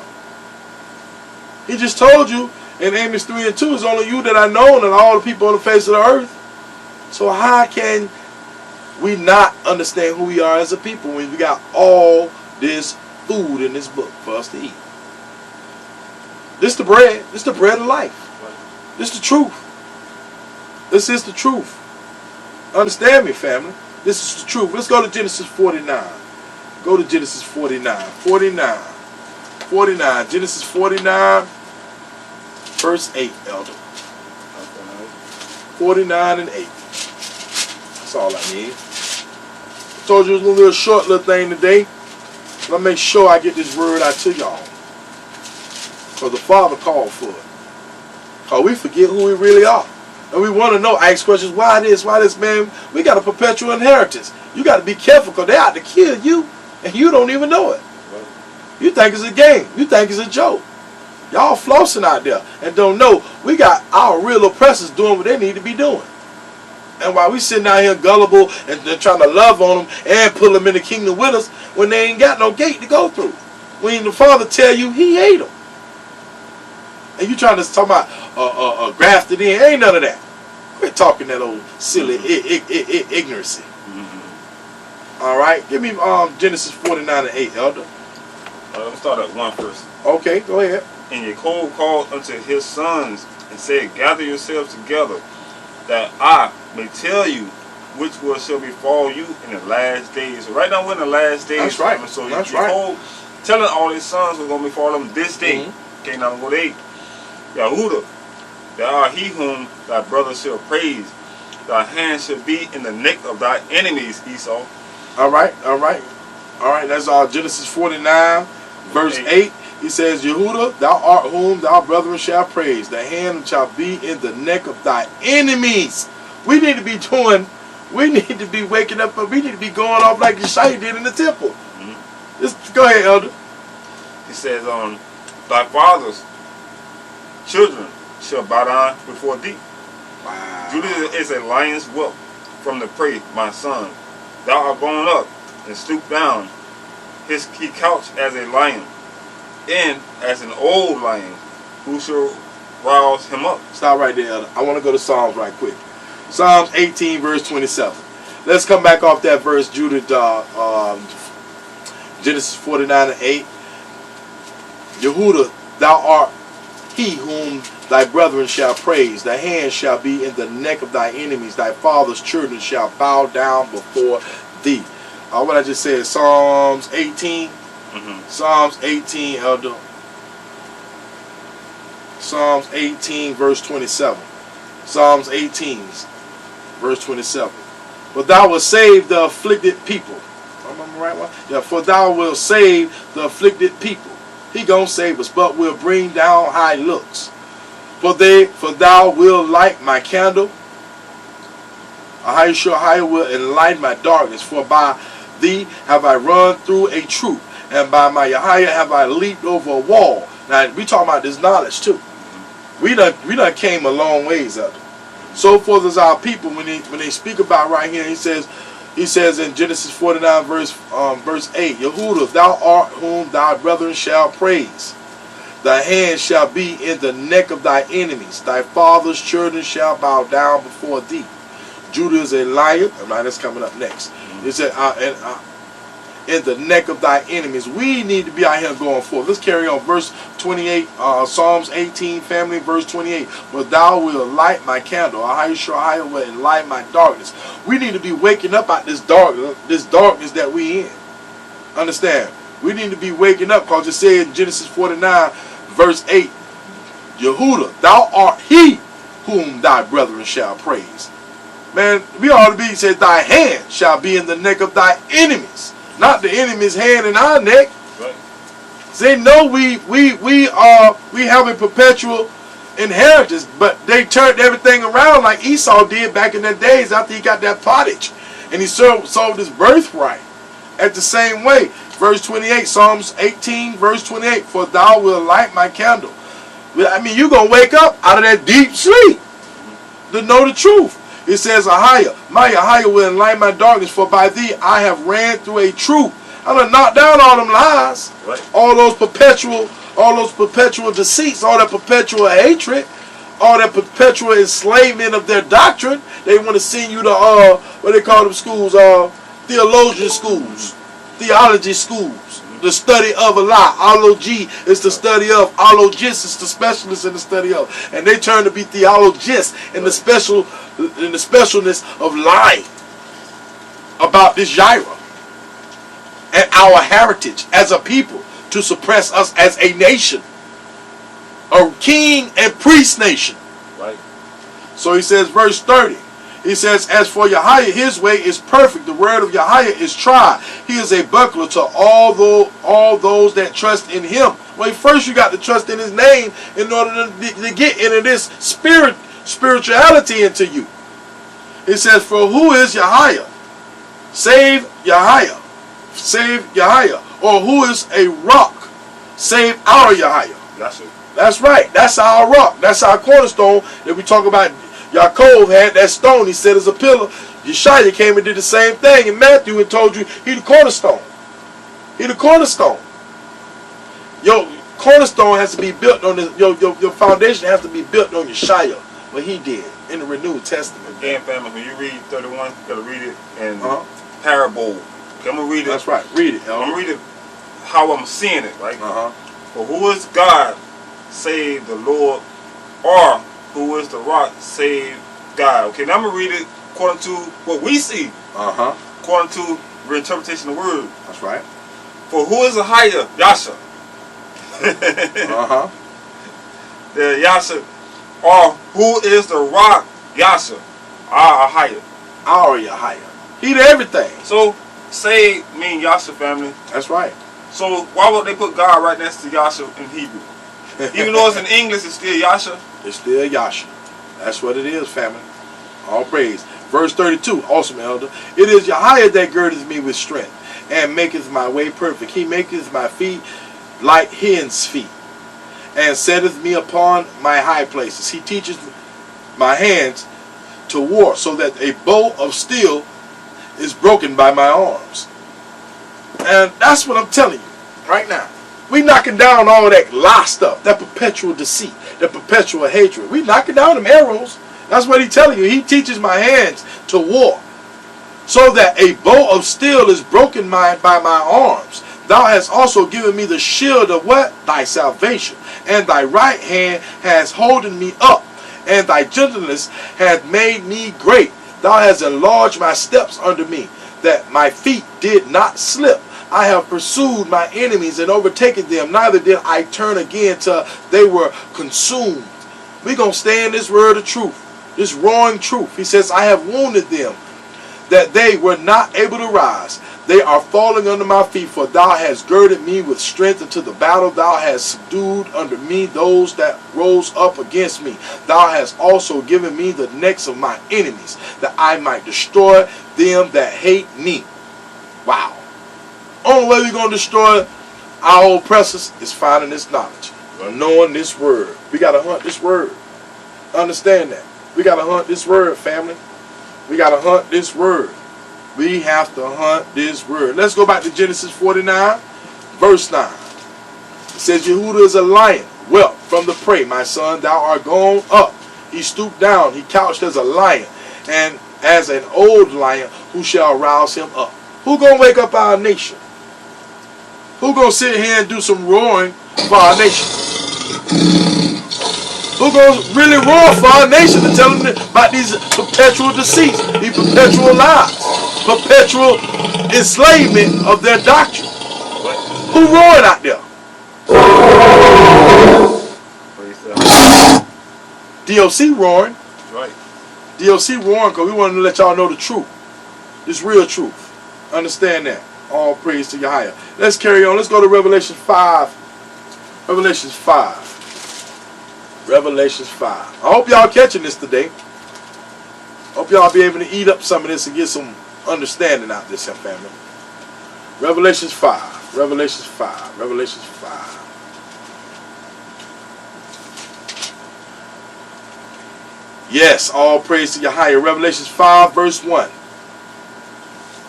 He just told you in Amos 3 and 2, it's only you that I know and all the people on the face of the earth. So how can we not understand who we are as a people when we got all this food in this book for us to eat? This the bread. This the bread of life. This the truth. This is the truth. Understand me, family. This is the truth. Let's go to Genesis 49. Go to Genesis 49. 49. Genesis 49, verse 8, Elder. 49 and 8. That's all I need. I told you it was a little short little thing today. But I'll make sure I get this word out to y'all. Because the Father called for it. Because we forget who we really are. And we want to know, ask questions, why this, man? We got a perpetual inheritance. You got to be careful because they're out to kill you and you don't even know it. You think it's a game. You think it's a joke. Y'all flossing out there and don't know we got our real oppressors doing what they need to be doing. And while we sitting out here gullible and trying to love on them and pull them in the kingdom with us when they ain't got no gate to go through. When the Father tell you he hate them. And you trying to talk about grafted in. Ain't none of that. Quit talking that old silly ignorancy. All right. Give me Genesis 49 and 8, Elder. Let's start at 1 first. Okay, go ahead. And Jacob called unto his sons and said, Gather yourselves together, that I may tell you which will shall befall you in the last days. So right now we're in the last days. That's right. So That's Jacob telling all his sons what's going to befall them this day. Okay, now go to 8. Yahudah, thou art he whom thy brother shall praise. Thy hand shall be in the neck of thy enemies, Esau. All right. That's Genesis 49, verse 8. He says, Yehuda, thou art whom thy brethren shall praise. The hand shall be in the neck of thy enemies. We need to be waking up, we need to be going off like Yeshua did in the temple. Just go ahead, Elder. He says, thy father's children shall bow down before thee. Wow. Judah is a lion's whelp from the prey, my son. Thou art gone up and stooped down. He couched as a lion, and as an old lion, who shall rouse him up? Stop right there, Elder. I want to go to Psalms right quick. Psalms 18, verse 27. Let's come back off that verse, Judah, Genesis 49 and 8. Yehuda, thou art he whom thy brethren shall praise. Thy hand shall be in the neck of thy enemies. Thy father's children shall bow down before thee. What I just said, Psalms 18. Psalms 18, Elder. Psalms 18, verse 27. Psalms 18, verse 27. But thou wilt save the afflicted people. Am I the right one? Yeah, for thou wilt save the afflicted people. He gonna save us, but will bring down high looks. For thou wilt light my candle. Ahishua will enlighten my darkness. For by thee have I run through a troop, and by my Yahweh have I leaped over a wall. Now we talking about this knowledge too. We done came a long ways up. So forth as our people when they speak about right here, he says in Genesis 49 verse 8, Yehuda, thou art whom thy brethren shall praise. Thy hand shall be in the neck of thy enemies. Thy father's children shall bow down before thee. Judah is a lion. Right, that's coming up next. It said, in the neck of thy enemies. We need to be out here going forth. Let's carry on. Verse 28, Psalms 18, family, verse 28. But thou wilt light my candle. Ahishua will enlighten my darkness. We need to be waking up out this darkness that we in. Understand? We need to be waking up, because it said in Genesis 49, verse 8, Yehuda, thou art he whom thy brethren shall praise. Man, we ought to be, said, thy hand shall be in the neck of thy enemies. Not the enemy's hand in our neck. Right. They know we have a perpetual inheritance, but they turned everything around like Esau did back in the days after he got that pottage. And he sold his birthright at the same way. Verse 28, Psalms 18, verse 28, for thou wilt light my candle. I mean, you're going to wake up out of that deep sleep to know the truth. It says, Ahia, my Ahia will enlighten my darkness, for by thee I have ran through a troop. I'm going to knock down all them lies, right. all those perpetual deceits, all that perpetual hatred, all that perpetual enslavement of their doctrine. They want to send you to, what they call them schools, theologian schools, theology schools. The study of a lie. Ology is the study of. Ologist is the specialist in the study of. And they turn to be theologists in the specialness of lying about this Jireh and our heritage as a people, to suppress us as a nation, a king and priest nation. Right. So he says, verse 30. He says, as for Yahweh, his way is perfect. The word of Yahweh is tried. He is a buckler to all those that trust in him. Well, first you got to trust in his name in order to get into this spirituality into you. It says, for who is Yahweh? Save Yahweh. Save Yahweh. Or who is a rock? Save our Yahweh. That's it. That's right. That's our rock. That's our cornerstone that we talk about. Yaakov had that stone he said as a pillar. Yeshua came and did the same thing in Matthew and told you he the cornerstone. He the cornerstone. Your cornerstone has to be built on your foundation has to be built on Yeshua. What he did in the Renewed Testament. Again, family, when you read 31, you gotta read it in parable. Okay, I'm gonna read it. That's right. Read it. I'm gonna read it how I'm seeing it, right? Uh-huh. For who is God save the Lord, or who is the rock save God? Okay, now I'm going to read it according to what we see. Uh-huh. According to reinterpretation of the word. That's right. For who is the higher? Yasha. Uh-huh. The Yasha. Or who is the rock? Yasha. Our higher. Our Yahaya. He did everything. So, say mean Yasha, family. That's right. So, why would they put God right next to Yasha in Hebrew? Even though it's in English, it's still Yasha. It's still Yasha. That's what it is, family. All praise. Verse 32. Awesome, elder. It is Yahweh that girdeth me with strength, and maketh my way perfect. He maketh my feet like hen's feet, and setteth me upon my high places. He teacheth my hands to war, so that a bow of steel is broken by my arms. And that's what I'm telling you right now. We knocking down all that lie stuff, that perpetual deceit, that perpetual hatred. We knocking down them arrows. That's what he's telling you. He teaches my hands to war, so that a bow of steel is broken by my arms. Thou hast also given me the shield of what? Thy salvation. And thy right hand has holden me up, and thy gentleness hath made me great. Thou hast enlarged my steps under me, that my feet did not slip. I have pursued my enemies and overtaken them, neither did I turn again till they were consumed. We're going to stay in this word of truth, this roaring truth. He says, I have wounded them, that they were not able to rise. They are falling under my feet, for thou hast girded me with strength unto the battle. Thou hast subdued under me those that rose up against me. Thou hast also given me the necks of my enemies, that I might destroy them that hate me. Wow. Only way we're going to destroy our oppressors is finding this knowledge, knowing this word. We got to hunt this word. Understand that. We got to hunt this word, family. We got to hunt this word. We have to hunt this word. Let's go back to Genesis 49, verse 9. It says, Yehuda is a lion, whelp from the prey. My son, thou art gone up. He stooped down. He couched as a lion, and as an old lion, who shall rouse him up? Who going to wake up our nation? Who going to sit here and do some roaring for our nation? Who going to really roar for our nation to tell them about these perpetual deceits, these perpetual lies, perpetual enslavement of their doctrine? Who roaring out there? DOC roaring. That's right. DOC roaring because we want to let y'all know the truth. This real truth. Understand that. All praise to Yahweh. Let's carry on. Let's go to Revelation 5. Revelation 5. Revelation 5. I hope y'all catching this today. Hope y'all be able to eat up some of this and get some understanding out of this, family. Revelation 5. Revelation 5. Revelation 5. Yes, all praise to Yahweh. Revelation 5, verse 1.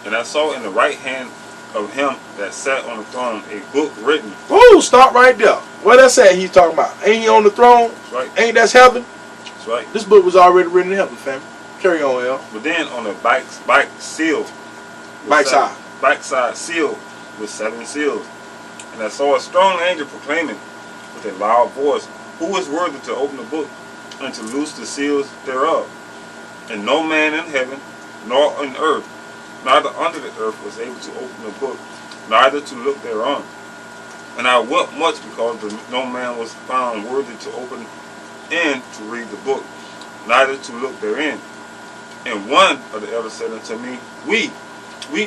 And I saw in the right hand of him that sat on the throne a book written. Woo, stop right there. What that say he's talking about? Ain't he on the throne? That's right. Ain't that's heaven? That's right. This book was already written in heaven, family. Carry on, L. But then on the back seal. Backside. Backside seal with 7 seals. And I saw a strong angel proclaiming with a loud voice, Who is worthy to open the book and to loose the seals thereof? And no man in heaven, nor on earth, neither under the earth was able to open the book, neither to look thereon. And I wept much because no man was found worthy to open and to read the book, neither to look therein. And one of the elders said unto me, Weep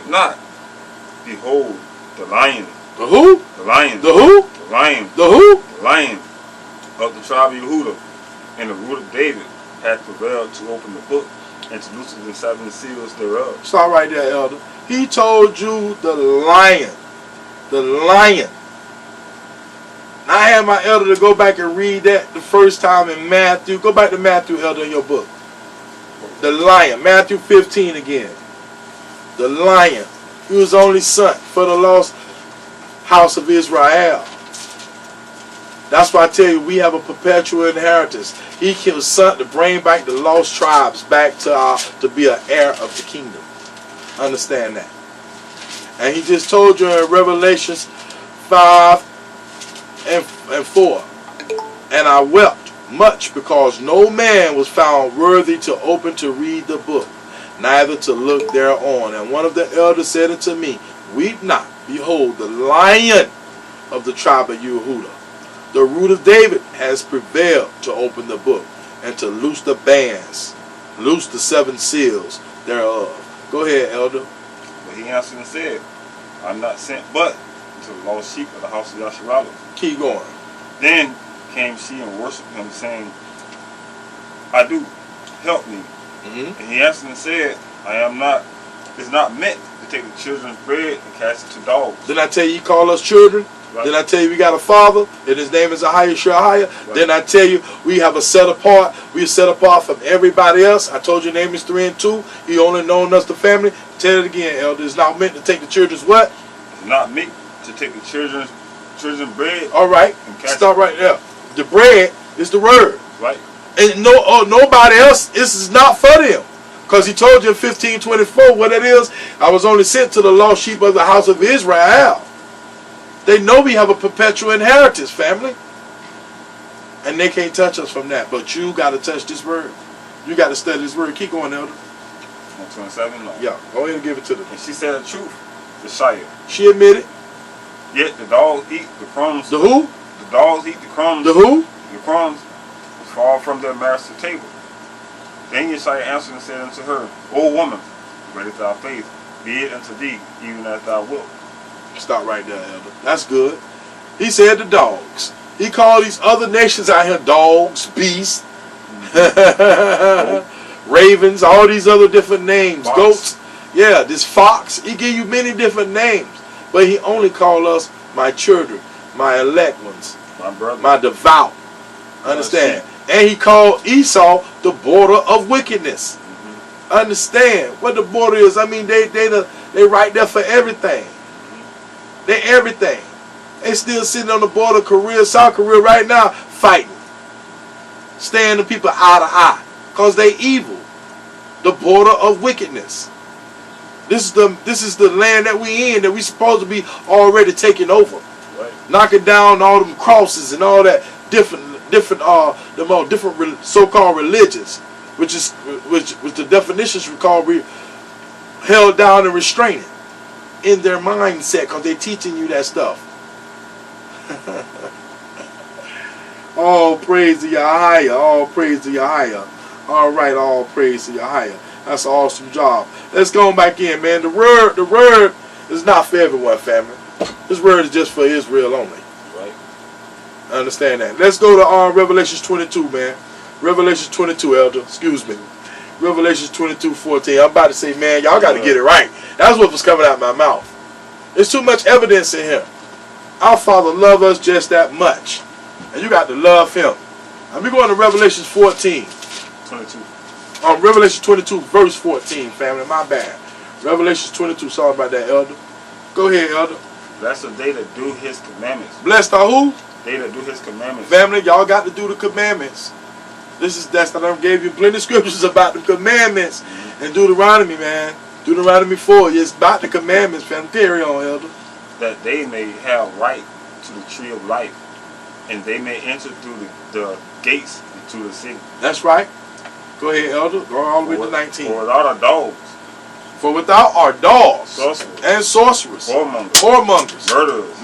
not. Behold, the lion. The who? The lion. The who? The lion. The who? The lion of the tribe of Yehuda and the root of David hath prevailed to open the book and to loosen the 7 seals thereof. Stop right there, elder. He told you the lion. The lion. Now I had my elder to go back and read that the first time in Matthew. Go back to Matthew, elder, in your book. The lion. Matthew 15 again. The lion. He was only son for the lost house of Israel. That's why I tell you, we have a perpetual inheritance. He was sent to bring back the lost tribes back to be an heir of the kingdom. Understand that. And he just told you in Revelations 5 and 4. And I wept much because no man was found worthy to open to read the book, neither to look thereon. And one of the elders said unto me, Weep not, behold, the Lion of the tribe of Yehudah, the root of David, has prevailed to open the book and to loose the bands, loose the 7 seals thereof. Go ahead, elder. But he answered and said, I'm not sent but to the lost sheep of the house of Yasharallah. Keep going. Then came she and worshipped him, saying, I do, help me. And he answered and said, it's not meant to take the children's bread and cast it to dogs. Didn't I tell you he called us children? Right. Didn't I tell you we got a father and his name is Ahaya Shahaya? Right. Didn't I tell you we have a set apart? We're set apart from everybody else. I told you name is 3 and 2. He only known us the family. Tell it again, elder. It's not meant to take the children's what? It's not meant to take the children's bread. All right. And cast Stop right there. The bread is the word. Right. And nobody else, this is not for them. Because he told you in 15:24 what it is. I was only sent to the lost sheep of the house of Israel. They know we have a perpetual inheritance, family. And they can't touch us from that. But you got to touch this word. You got to study this word. Keep going, elder. 27. No. Yeah, go ahead and give it to them. And she said the truth, the Shire. She admitted. Yet the dogs eat the crumbs. The who? The dogs eat the crumbs. The who? The crumbs fall from their master's table. Then Yeshua answered and said unto her, O woman, great is thy faith, be it unto thee, even as thou wilt. Stop right there, elder. That's good. He said the dogs. He called these other nations out here dogs, beasts, ravens, all these other different names, Fox. goats. Yeah, this fox. He gave you many different names. But he only called us my children, my elect ones, My brother. my devout. Understand? And he called Esau the border of wickedness. Understand what the border is. I mean, they right there for everything. They everything. They still sitting on the border of Korea, South Korea right now, fighting. Staring the people eye to eye. Because they evil. The border of wickedness. This is the land that we in, that we supposed to be already taking over. Right. Knocking down all them crosses and all that different so-called religions, which the definitions we call held down and restrained in their mindset, because they're teaching you that stuff. All praise to Yahweh. All praise to Yahweh. All right, all praise to Yahweh. That's an awesome job. Let's go back in, man. The word is not for everyone, family. This word is just for Israel only. Right. I understand that. Let's go to Revelation 22, man. Revelation 22, elder. Excuse me. Revelation 22:14. I'm about to say, man, y'all got to get it right. That's what was coming out of my mouth. There's too much evidence in here. Our Father loves us just that much. And you got to love Him. Let me go on to Revelation 14. 22. Revelation 22, verse 14, family. My bad. Revelation 22. Sorry about that, elder. Go ahead, elder. Blessed are they that do His commandments. Blessed are who? They that do His commandments. Family, y'all got to do the commandments. That's that I gave you plenty of scriptures about the commandments. And Deuteronomy, man. Deuteronomy 4. It's about the commandments, family. Carry on, elder. That they may have right to the tree of life, and they may enter through the gates into the city. That's right. Go ahead, elder. Go all the way to 19. For without our dogs, For without our dogs sorcerers, and sorcerers, whoremongers,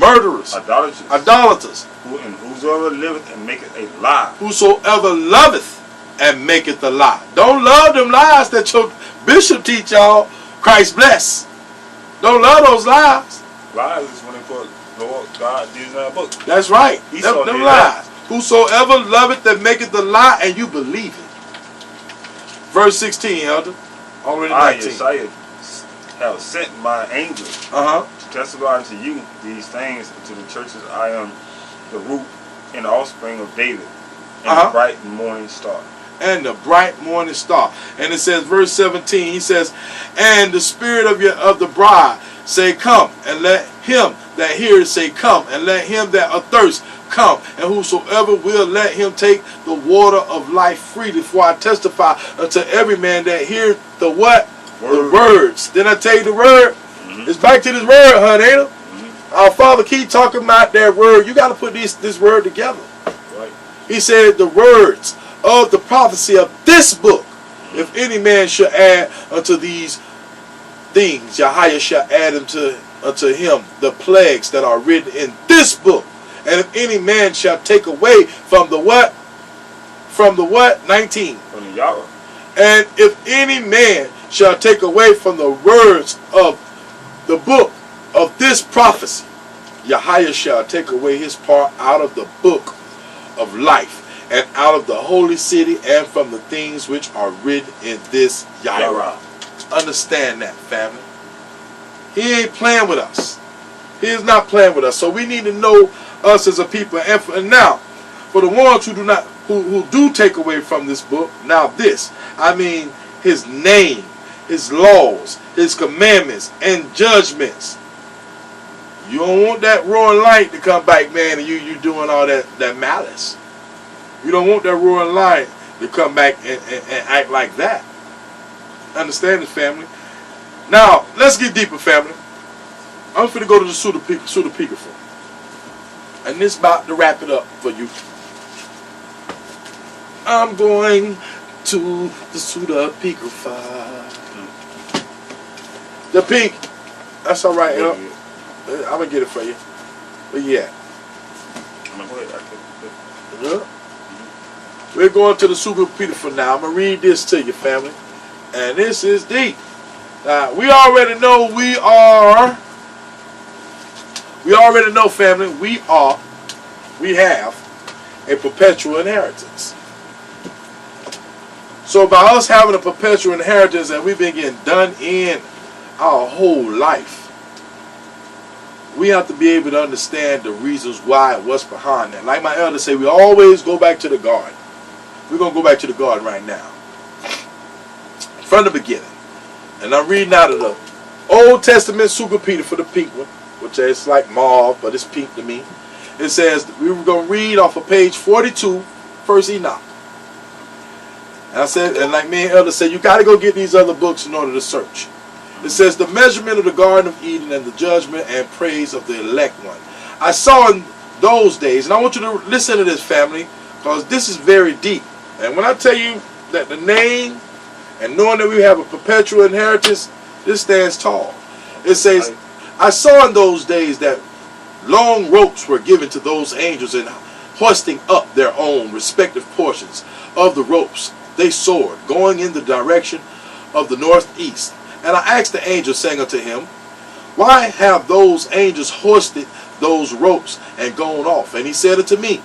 murderers, idolaters, and whosoever liveth and maketh a lie. Whosoever loveth and maketh a lie. Don't love them lies that your bishop teach y'all. Christ bless. Don't love those lies. Lies is when they put Lord God did in that book. That's right. Esau Them did lies. Whosoever loveth and maketh a lie, and you believe it. Verse 16, elder. Already 19. Yeshua have sent my angel to testify unto you these things, to the churches. I am the root and the offspring of David, and the bright morning star. And the bright morning star. And it says, verse 17, he says, and the spirit of the bride say, come, and let him that heareth say, come, and let him that athirst come, and whosoever will, let him take the water of life freely. For I testify unto every man that heareth the what? Word. The words. Didn't I tell you the word? It's back to this word, honey, ain't it? Our Father keep talking about that word. You got to put this word together. Right. He said the words of the prophecy of this book. If any man shall add unto these things, Yahweh shall add unto him the plagues that are written in this book. And if any man shall take away from the what? From the what? 19. From the Yahweh. And if any man shall take away from the words of the book of this prophecy, Yahweh shall take away his part out of the book of life, and out of the holy city, and from the things which are written in this Yahweh. Understand that, family. He ain't playing with us. He is not playing with us. So we need to know us as a people. And now, for the ones who do not, who do take away from this book, now this, I mean his name, his laws, his commandments, and judgments. You don't want that roaring light to come back, man, and you doing all that malice. You don't want that roaring light to come back and act like that. Understand this, family? Now, let's get deeper, family. I'm going to go to the pseudepigrapha. And this about to wrap it up for you. I'm going to the pseudepigrapha. The pink. That's all right, yo. I'm going to get it for you. Where you at? Yeah. We're going to the pseudepigrapha now. I'm going to read this to you, family. And this is deep. Now, we already know family, we have a perpetual inheritance. So by us having a perpetual inheritance that we've been getting done in our whole life, we have to be able to understand the reasons why, what's behind that. Like my elders say, we always go back to the garden. We're going to go back to the garden right now. From the beginning. And I'm reading out of the Old Testament Superpeter for the pink one, which is like mauve, but it's pink to me. It says, we were going to read off of page 42, First Enoch. And I said, and like me and elders said, you got to go get these other books in order to search. It says, the measurement of the Garden of Eden and the judgment and praise of the elect one. I saw in those days, and I want you to listen to this, family, because this is very deep. And when I tell you that the name and knowing that we have a perpetual inheritance, this stands tall. It says, I saw in those days that long ropes were given to those angels, and hoisting up their own respective portions of the ropes, they soared, going in the direction of the northeast. And I asked the angel, saying unto him, why have those angels hoisted those ropes and gone off? And he said unto me,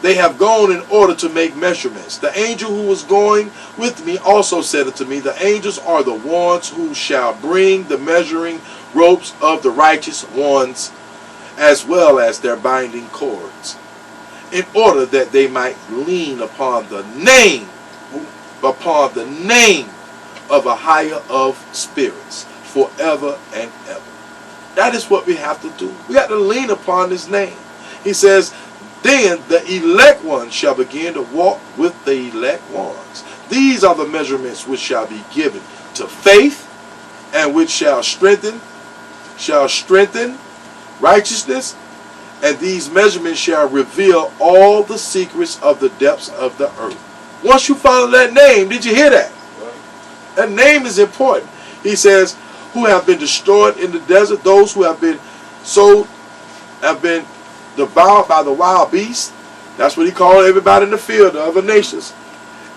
they have gone in order to make measurements. The angel who was going with me also said unto me, the angels are the ones who shall bring the measuring ropes of the righteous ones, as well as their binding cords, in order that they might lean upon the name of a higher of spirits, forever and ever. That is what we have to do. We got to lean upon his name. He says, then the elect ones shall begin to walk with the elect ones. These are the measurements which shall be given to faith, and which shall strengthen righteousness, and these measurements shall reveal all the secrets of the depths of the earth. Once you follow that name, did you hear that? That name is important. He says, who have been destroyed in the desert, those who have been devoured by the wild beasts. That's what he called everybody in the field, the other nations.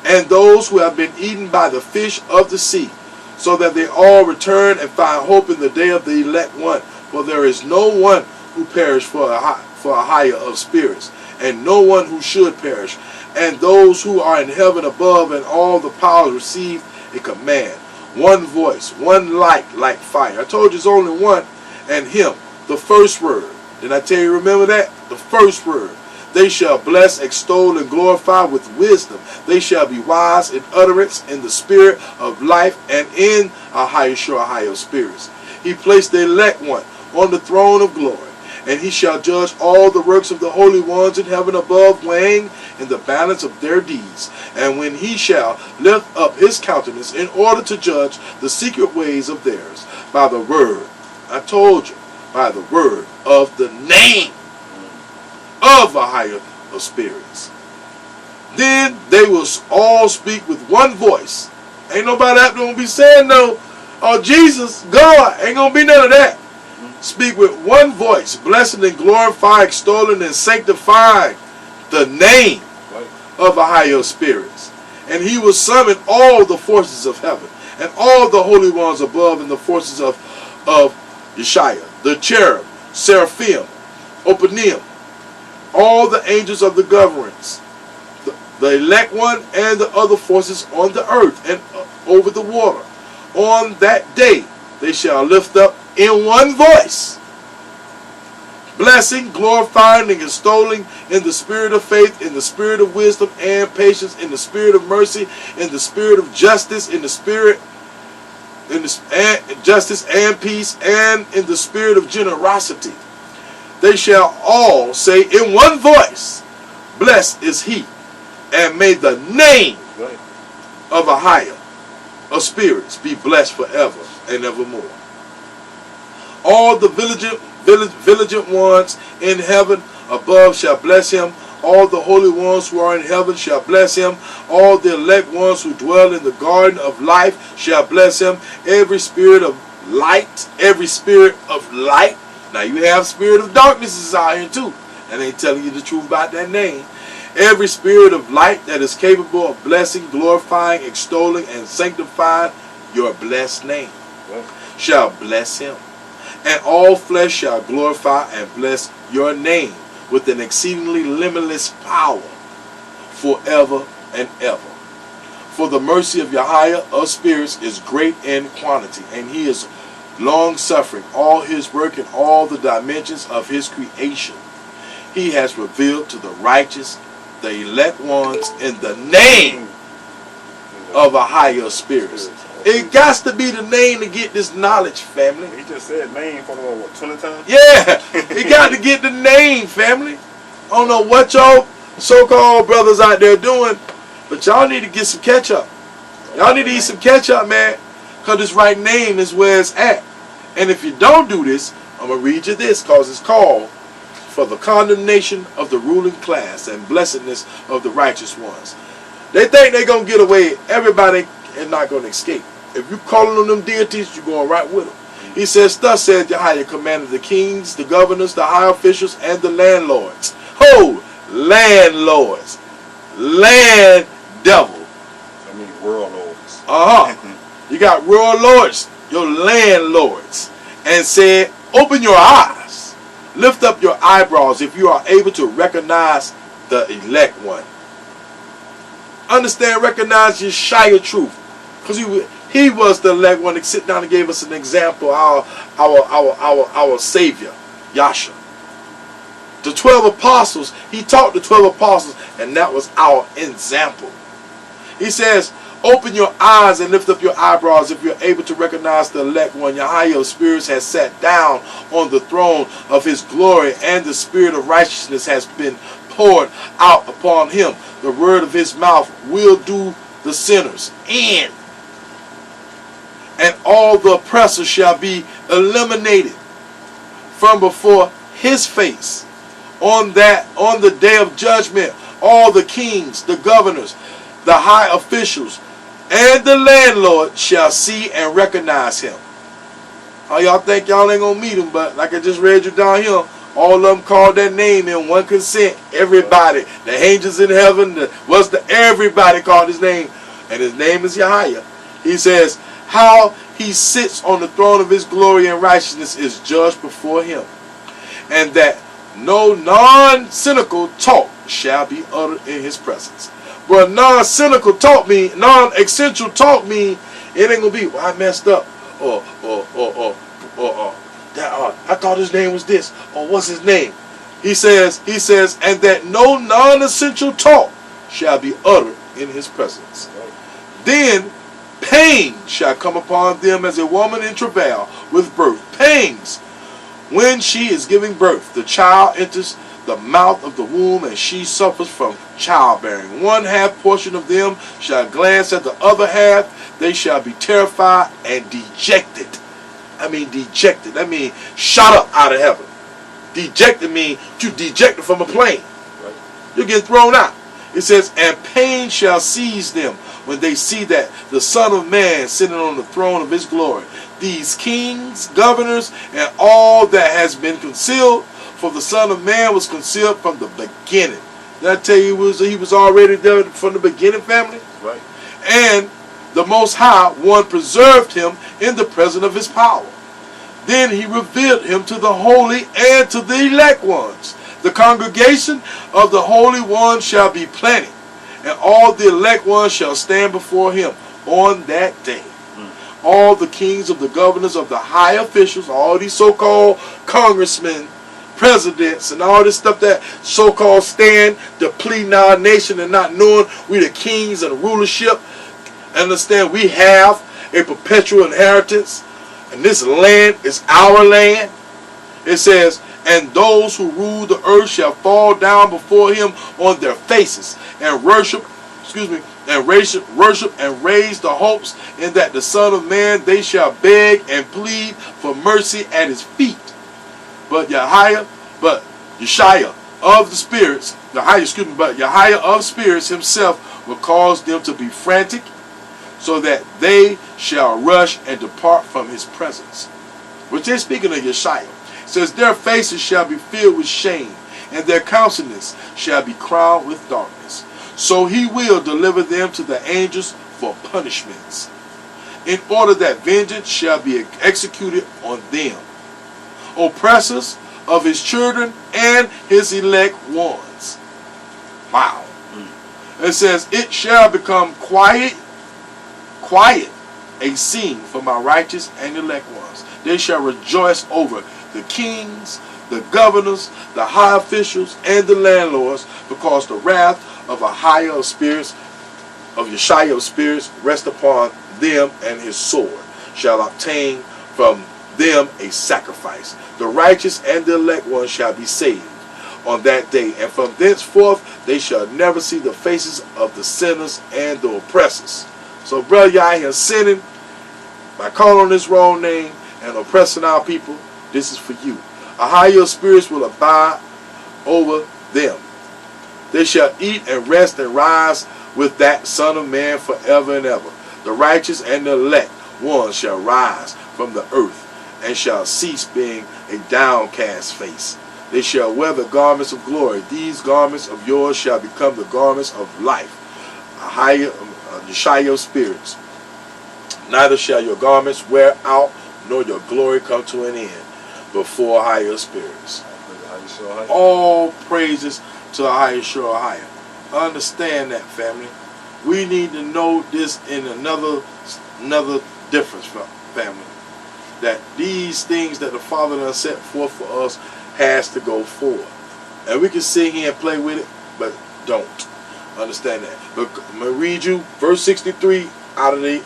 And those who have been eaten by the fish of the sea, so that they all return and find hope in the day of the elect one. For there is no one who perished for a higher of spirits, and no one who should perish. And those who are in heaven above and all the powers receive a command. One voice, one light like fire. I told you it's only one, and him, the first word. Did I tell you, remember that? The first word. They shall bless, extol, and glorify with wisdom. They shall be wise in utterance, in the spirit of life, and in a higher spirits. He placed the elect one on the throne of glory, and he shall judge all the works of the holy ones in heaven above, weighing in the balance of their deeds. And when he shall lift up his countenance in order to judge the secret ways of theirs by the word. I told you, by the word of the name of a higher of spirits. Then they will all speak with one voice. Ain't nobody out there gonna be saying no, oh Jesus, God, ain't gonna be none of that. Speak with one voice, blessing and glorifying, extolling and sanctifying the name of a higher of spirits. And he will summon all the forces of heaven and all the holy ones above and the forces of Yeshua, the cherub, seraphim, Ophanim, all the angels of the governance, the elect one and the other forces on the earth and over the water. On that day they shall lift up in one voice, blessing, glorifying, and extolling in the spirit of faith, in the spirit of wisdom and patience, in the spirit of mercy, in the spirit of justice, in the spirit justice and peace, and in the spirit of generosity. They shall all say in one voice, blessed is he, and may the name of a higher of spirits be blessed forever and evermore. All the vigilant ones in heaven above shall bless him. All the holy ones who are in heaven shall bless him. All the elect ones who dwell in the garden of life shall bless him. Every spirit of light, every spirit of light. Now you have spirit of darkness is out here too, and ain't telling you the truth about that name. Every spirit of light that is capable of blessing, glorifying, extolling, and sanctifying your blessed name shall bless him. And all flesh shall glorify and bless your name with an exceedingly limitless power forever and ever. For the mercy of Yahweh of spirits is great in quantity, and he is long-suffering, all his work in all the dimensions of his creation. He has revealed to the righteous, the elect ones, in the name of a higher spirits. It got to be the name to get this knowledge, family. He just said name for what, 20 times? Yeah, you got to get the name, family. I don't know what y'all so-called brothers out there doing, but y'all need to get some ketchup. Y'all need to eat some ketchup, man, because this right name is where it's at. And if you don't do this, I'm going to read you this, because it's called for the condemnation of the ruling class and blessedness of the righteous ones. They think they're going to get away. Everybody is not going to escape. If you calling on them deities, you're going right with them. He says, thus said Yahweh, commanded the kings, the governors, the high officials, and the landlords. Ho! Landlords. Land devil. I mean world lords. You got world lords, your landlords. And said, open your eyes. Lift up your eyebrows if you are able to recognize the elect one. Understand, recognize your Shia truth. Because he was the elect one that sit down and gave us an example, our Savior, Yahshua. The 12 apostles, he taught the 12 apostles, and that was our example. He says, open your eyes and lift up your eyebrows if you're able to recognize the elect one. Yahweh of spirits has sat down on the throne of his glory, and the spirit of righteousness has been poured out upon him. The word of his mouth will do the sinners in. And all the oppressors shall be eliminated from before his face. On the day of judgment, all the kings, the governors, the high officials, and the landlord shall see and recognize him. How y'all think y'all ain't gonna meet him? But like I just read you down here, all of them called that name in one consent. Everybody, the angels in heaven, everybody called his name, and his name is Yahweh. He says, how he sits on the throne of his glory and righteousness is judged before him, and that no non-cynical talk shall be uttered in his presence. But non-cynical talk mean, non-essential talk mean, it ain't gonna be, well, I messed up, or I thought his name was this, or what's his name? He says, and that no non-essential talk shall be uttered in his presence. Then pain shall come upon them as a woman in travail with birth. Pangs. When she is giving birth, the child enters the mouth of the womb, and she suffers from childbearing. One half portion of them shall glance at the other half. They shall be terrified and dejected. I mean dejected. That means shot up out of heaven. Dejected means you dejected from a plane. Right. You're getting thrown out. It says, and pain shall seize them when they see that the Son of Man sitting on the throne of his glory. These kings, governors, and all that has been concealed, for the Son of Man was concealed from the beginning. Did I tell you he was already there from the beginning, family? Right. And the Most High One preserved him in the presence of his power. Then he revealed him to the holy and to the elect ones. The congregation of the holy ones shall be planted, and all the elect ones shall stand before him on that day. All the kings of the governors of the high officials, all these so-called congressmen, presidents, and all this stuff that so-called stand to plead in our nation and not knowing we the kings and the rulership. Understand we have a perpetual inheritance, and this land is our land. It says, and those who rule the earth shall fall down before him on their faces and worship and raise the hopes in that the Son of Man they shall beg and plead for mercy at his feet. But Yeshua of the spirits, Yeshua of spirits himself will cause them to be frantic, so that they shall rush and depart from his presence. Which they're speaking of Yeshua. It says, their faces shall be filled with shame, and their countenance shall be crowned with darkness. So he will deliver them to the angels for punishments, in order that vengeance shall be executed on them, oppressors of his children and his elect ones. Wow. It says, it shall become quiet, a scene for my righteous and elect ones. They shall rejoice over the kings, the governors, the high officials, and the landlords, because the wrath of a higher of spirits, of Yeshua of spirits, rest upon them, and his sword shall obtain from them a sacrifice. The righteous and the elect ones shall be saved on that day, and from thenceforth they shall never see the faces of the sinners and the oppressors. So, brother, you out here sinning by calling on this wrong name and oppressing our people. This is for you. A higher spirits will abide over them. They shall eat and rest and rise with that Son of Man forever and ever. The righteous and the elect ones shall rise from the earth, and shall cease being a downcast face. They shall wear the garments of glory. These garments of yours shall become the garments of life. A higher Yeshua of spirits. Neither shall your garments wear out, nor your glory come to an end before higher spirits. All praises to the highest sure higher. Understand that, family. We need to know this in another difference, family. That these things that the Father has set forth for us has to go forward. And we can sit here and play with it, but don't. Understand that. But I'm going to read you verse 63 out of the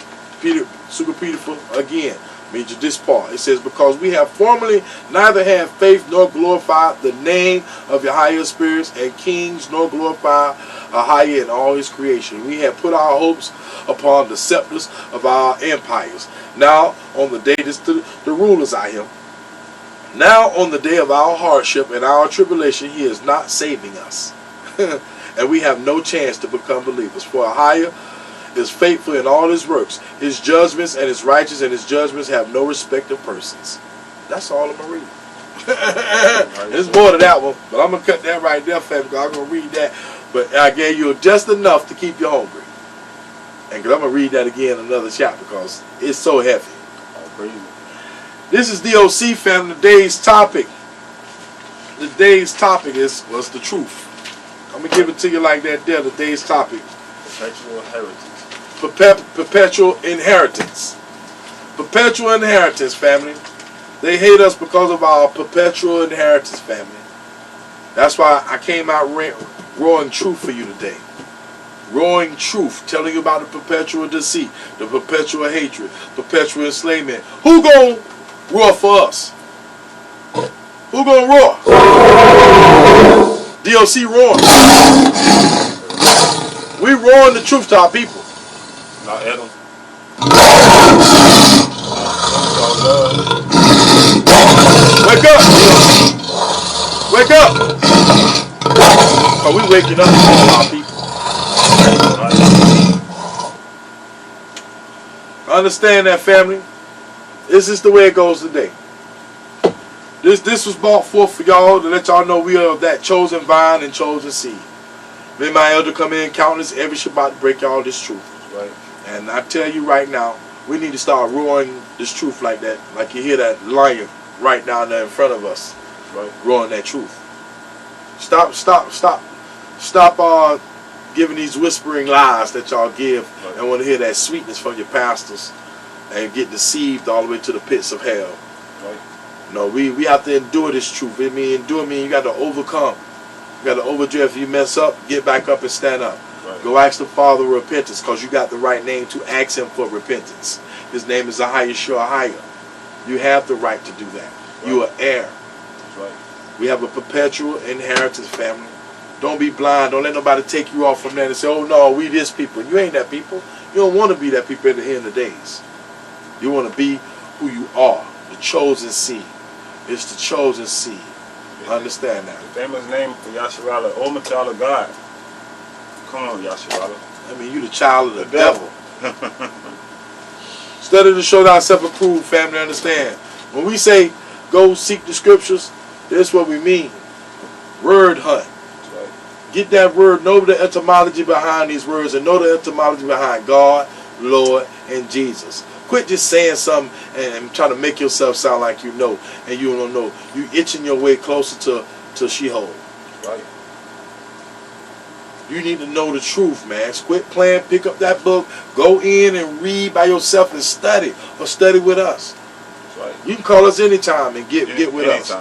Super Beautiful again. Read you this part. It says, because we have formerly neither had faith nor glorified the name of your higher spirits and kings, nor glorified a higher in all his creation. We have put our hopes upon the scepters of our empires. Now on the day the rulers are him. Now on the day of our hardship and our tribulation, he is not saving us. And we have no chance to become believers. For a higher is faithful in all his works. His judgments and his righteous and his judgments have no respect of persons. That's all I'm going to read. There's more to that one, but I'm going to cut that right there, family, because I'm going to read that. But I gave you just enough to keep you hungry. And I'm going to read that again in another chapter because it's so heavy. This is DOC, family. Today's topic. Today's topic was the truth. I'm going to give it to you like that there. Today's topic. Perpetual inheritance. Perpetual inheritance. Perpetual inheritance, family. They hate us because of our perpetual inheritance, family. That's why I came out roaring truth for you today. Roaring truth, telling you about the perpetual deceit, the perpetual hatred, perpetual enslavement. Who gonna roar for us? Who gonna roar? DOC roaring. We roaring the truth to our people. Not Adam. Wake up! Wake up! Oh, we waking up all our people. Understand that, family. This is the way it goes today. This was brought forth for y'all to let y'all know we are of that chosen vine and chosen seed. May my elder come in countless every Shabbat to break y'all this truth. Right. And I tell you right now, we need to start roaring this truth like that. Like you hear that lion right down there in front of us. Right. Roaring that truth. Stop giving these whispering lies that y'all give, right, and want to hear that sweetness from your pastors and get deceived all the way to the pits of hell. Right. No, we have to endure this truth. It means endure means you got to overcome. You got to overdrive. If you mess up, get back up and stand up. Right. Go ask the Father of repentance, because you got the right name to ask Him for repentance. His name is Ahia. You have the right to do that. Right. You are heir. That's right. We have a perpetual inheritance, family. Don't be blind. Don't let nobody take you off from that and say, oh no, we this people. You ain't that people. You don't want to be that people at the end of the days. You want to be who you are, the chosen seed. It's the chosen seed. Understand that. The famous name for Yasharala, Oma child of God. Come on, Yasharala. I mean, you the child of the devil. Study to show thyself approved, family. Understand. When we say go seek the scriptures, that's what we mean. Word hunt. That's right. Get that word, know the etymology behind these words, and know the etymology behind God, Lord, and Jesus. Quit just saying something and trying to make yourself sound like you know, and you don't know. You itching your way closer to She-Hulk. Right. You need to know the truth, man. Quit playing, pick up that book, go in and read by yourself and study, or study with us. That's right. You can call us anytime and get with us.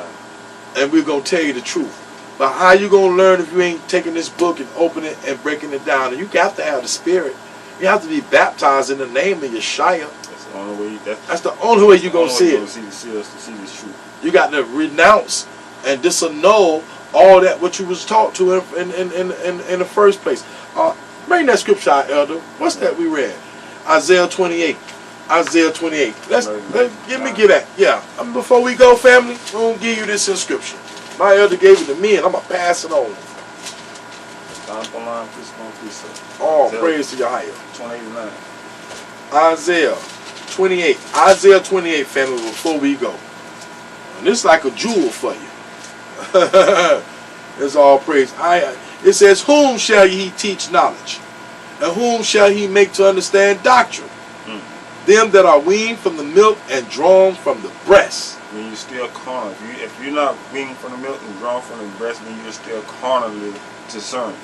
And we're going to tell you the truth. But how you going to learn if you ain't taking this book and opening it and breaking it down? And you got to have the Spirit. You have to be baptized in the name of Yeshua. That's the only way. That's the only way you're going to see it. To see this truth. You got to renounce and disannul all that what you was taught to in the first place. Bring that scripture out, Elder. What's that we read? Isaiah 28. Isaiah 28. Get that. Yeah. Before we go, family, we're going to give you this inscription. My elder gave it to me, and I'm going to pass it on. Line for line, precept for precept. Oh, praise to Yahweh. 289. Isaiah 28. Isaiah 28, family, before we go. And this is like a jewel for you. It's all praise. It says, whom shall he teach knowledge? And whom shall he make to understand doctrine? Them that are weaned from the milk and drawn from the breast. When you're still carnal. If you're not weaned from the milk and drawn from the breast, then you're still carnally discerning.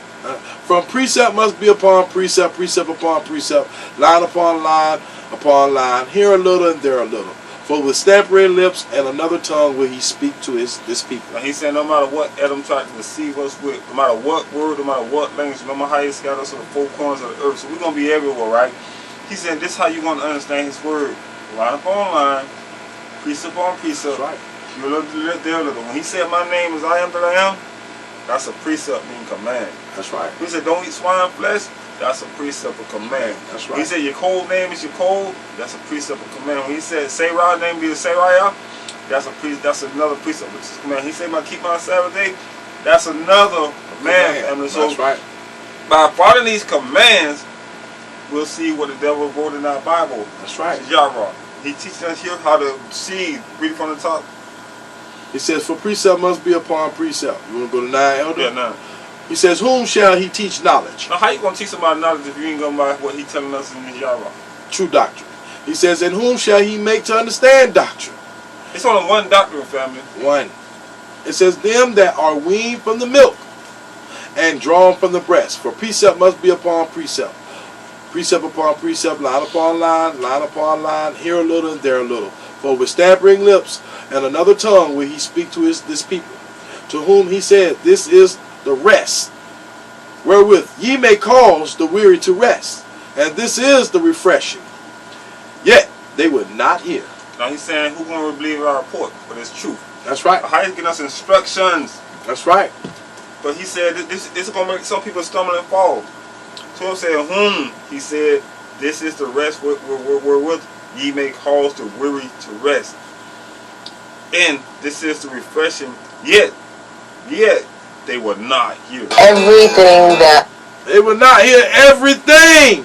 From precept must be upon precept, precept upon precept, line upon line upon line, here a little and there a little. For with stammering lips and another tongue will he speak to this people. Now he said no matter what Adam tried to deceive us with, no matter what word, no matter what language, no matter how he scattered us to the four corners of the earth, so we're going to be everywhere, right? He said this is how you're going to understand his word. Line upon line, precept upon precept. That's right. You little there a little. When he said my name is I am that I am, that's a precept meaning command. That's right. He said don't eat swine flesh, that's a precept of command. That's right. He said your cold name is your cold, that's a precept of command. When he said Sarai name be the Sarai, that's another precept which is command. He said keep my Sabbath day, that's another command. Family. So that's right. by following these commands, we'll see what the devil wrote in our Bible. That's right. Yahweh. He teaches us here how to see, read it from the top. He says, for precept must be upon precept. You want to go to 9, Elder? Yeah, 9. He says, whom shall he teach knowledge? Now, how you going to teach somebody knowledge if you ain't going by what he telling us in his Yahweh? True doctrine. He says, and whom shall he make to understand doctrine? It's only one doctrine, family. One. It says, them that are weaned from the milk and drawn from the breast. For precept must be upon precept. Precept upon precept, line upon line, here a little and there a little. For with stammering lips and another tongue will he speak to this people, to whom he said, this is the rest, wherewith ye may cause the weary to rest, and this is the refreshing. Yet they would not hear. Now he's saying, who going to believe our report? But it's truth. That's right. How he's giving us instructions. That's right. But he said, this is going to make some people stumble and fall. So I'm saying, whom? He said, this is the rest wherewith ye may cause the weary to rest. And this is the refreshing, yet they were not here. Everything that They will not hear everything.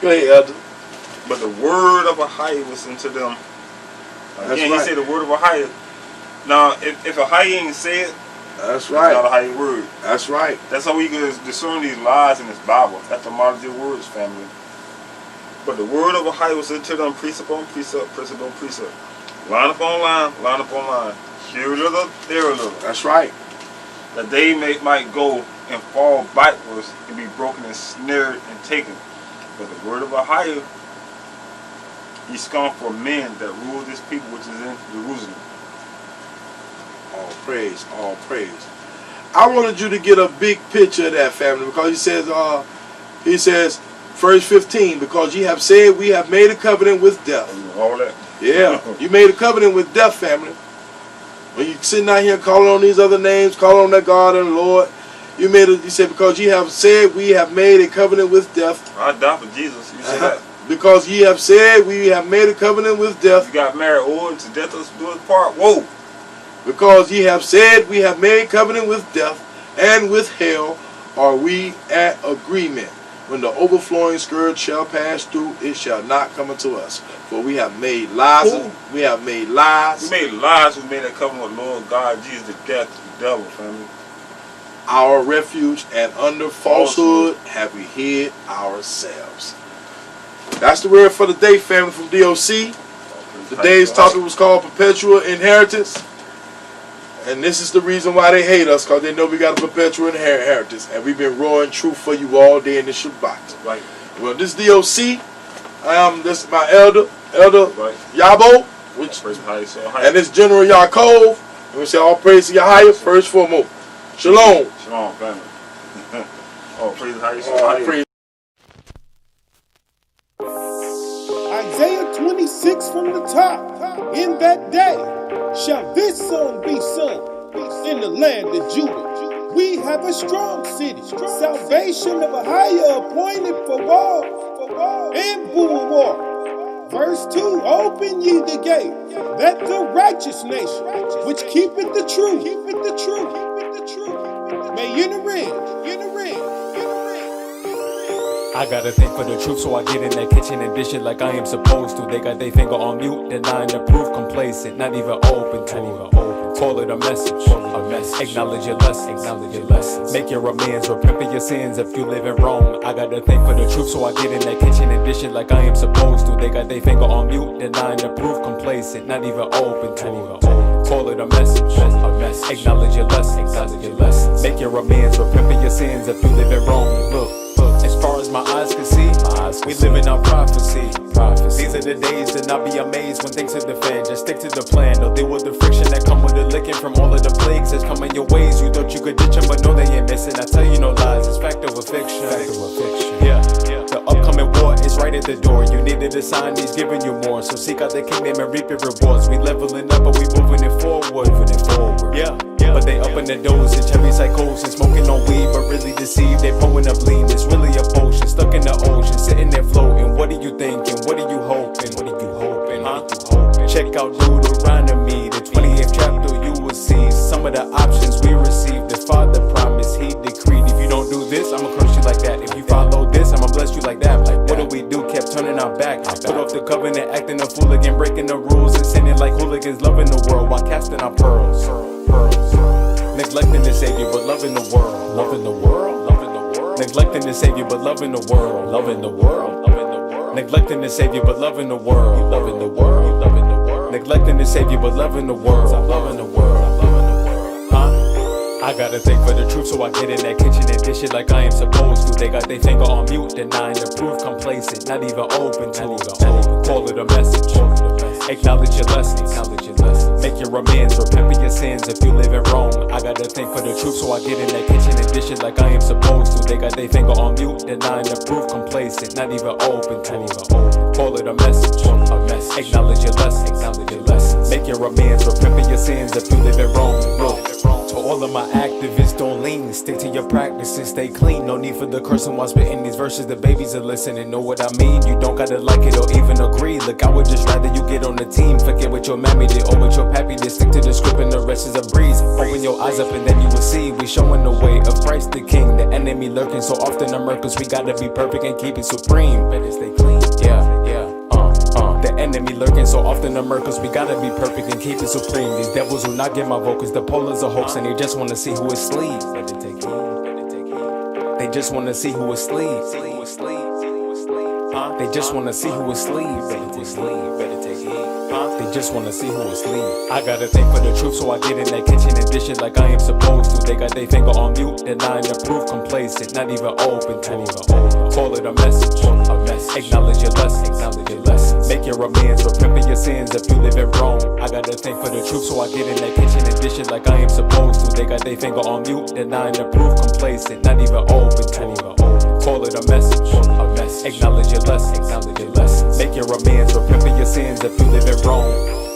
Go ahead, Elder. But the word of Ahia was into them. That's Again, right. he said the word of Ahia. Now, if Ahia ain't said, That's it's right. not a Ahia word. That's right. That's how we can discern these lies in this Bible. That's the modern words, family. But the word of Ahia was into them, precept on precept, precept on precept. Line upon line, line upon line. Here a little, there a little. That's right. That they might go and fall backwards and be broken and snared and taken. But the word of Ahia, he's come for men that rule this people which is in Jerusalem. All praise, all praise. I wanted you to get a big picture of that, family, because he says, verse 15, because ye have said we have made a covenant with death. All that. Yeah, you made a covenant with death, family. When you sitting out here calling on these other names, calling on that God and Lord, you said, because ye have said we have made a covenant with death. I died for Jesus. You said that. Because ye have said we have made a covenant with death. You got married, or to death us do us part. Whoa. Because ye have said we have made covenant with death, and with hell are we at agreement. When the overflowing scourge shall pass through, it shall not come unto us. For we have made lies. We have made lies. We made lies. We made a covenant with Lord God, Jesus, the death, the devil, family. Our refuge, and under falsehood have we hid ourselves. That's the word for the day, family, from DOC. Today's topic was called Perpetual Inheritance. And this is the reason why they hate us, because they know we got a perpetual inheritance. And we've been roaring truth for you all day in the Shabbat. Right. Well, this is DOC. This is my elder Right. Yabo, And and this General Yaakov. And we say all praise to Yahweh first foremost. Shalom. Shalom, family. Oh, praise All Ahia. praise. Isaiah 26 from the top. In that day shall this song be sung in the land of Judah. We have a strong city, salvation of a higher appointed for war and bulwark. Verse 2, open ye the gate, that the righteous nation, which keepeth the truth, may enter in. I gotta think for the truth, so I get in that kitchen and dish it like I am supposed to. They got their finger on mute, denying the proof, complacent, not even open to. Call it a message, acknowledge your lessons, make your amends, repent for your sins if you live in wrong. I gotta think for the truth, so I get in that kitchen and dish it like I am supposed to. They got their finger on mute, denying the proof, complacent, not even open to. Call it a message, acknowledge your lessons, make your amends, repent for your sins if you live in wrong. Look, as far as my eyes can see, we live in our prophecy. These are the days to not be amazed when things are defend. Just stick to the plan. Don't deal with the friction that come with the licking from all of the plagues that's coming your ways. You thought you could ditch them, but no, they ain't missing. I tell you no lies, it's fact over fiction. Yeah. The upcoming war is right at the door. You needed a sign, he's giving you more. So seek out the kingdom and reap your rewards. We leveling up, but we moving it forward. Yeah. But they up in the dosage, heavy psychosis, smoking on weed, but really deceived. They pulling up lean, it's really a potion, stuck in the ocean, sitting there floating. What are you thinking? What are you hoping? Huh? Check out Deuteronomy, the 28th chapter. You will see some of the options we received. The Father promised, He decreed. If you don't do this, I'ma curse you like that. If you follow this, I'ma bless you like that. What do we do? Kept turning our back. Put off the covenant, acting a fool again, breaking the rules and sinning like hooligans, loving the world while casting our pearls. Neglecting the Savior, but loving the world. Neglecting the Savior, but loving the world. Neglecting the Savior, but loving the world. Neglecting the Savior, but loving the world. I gotta think for the truth, so I get in that kitchen and dish it like I am supposed to. They got their finger on mute, denying the proof, complacent, not even open to. Call it a message, acknowledge your lessons, make your amends, repent for your sins if you live in wrong. I gotta think for the truth, so I get in that kitchen and dish it like I am supposed to. They got their finger on mute, denying the proof, complacent, not even open to. Call it a message, acknowledge your lessons, make your amends, repent for your sins if you live in wrong. To all of my activists, don't lean king. Stick to your practices, stay clean. No need for the cursing while spitting these verses. The babies are listening, know what I mean. You don't gotta like it or even agree. Look, I would just rather you get on the team. Forget what your mammy did or what your pappy did. Stick to the script and the rest is a breeze. Open your eyes up and then you will see. We showing the way of Christ the King. The enemy lurking so often the murkers. We gotta be perfect and keep it supreme. Better stay clean. The enemy lurking so often the murkers. We gotta be perfect and keep it supreme. These devils will not get my vocals. The polars a hoax and they just wanna see who is asleep. They just wanna see who is asleep. They just wanna see who is asleep. They just wanna see who is asleep. I gotta think for the truth, so I get in that kitchen and dish it like I am supposed to. They got their finger on mute, denying the proof, complacent, not even open to it. Call it a message, acknowledge your lessons, make your amends, repent for your sins if you live in Rome. I gotta think for the truth, so I get in that kitchen and dish it like I am supposed to. They got their finger on mute, denying the proof, complacent, not even open to it. Call it a message, acknowledge your lessons, make your amends, repent for your sins if you live in Rome.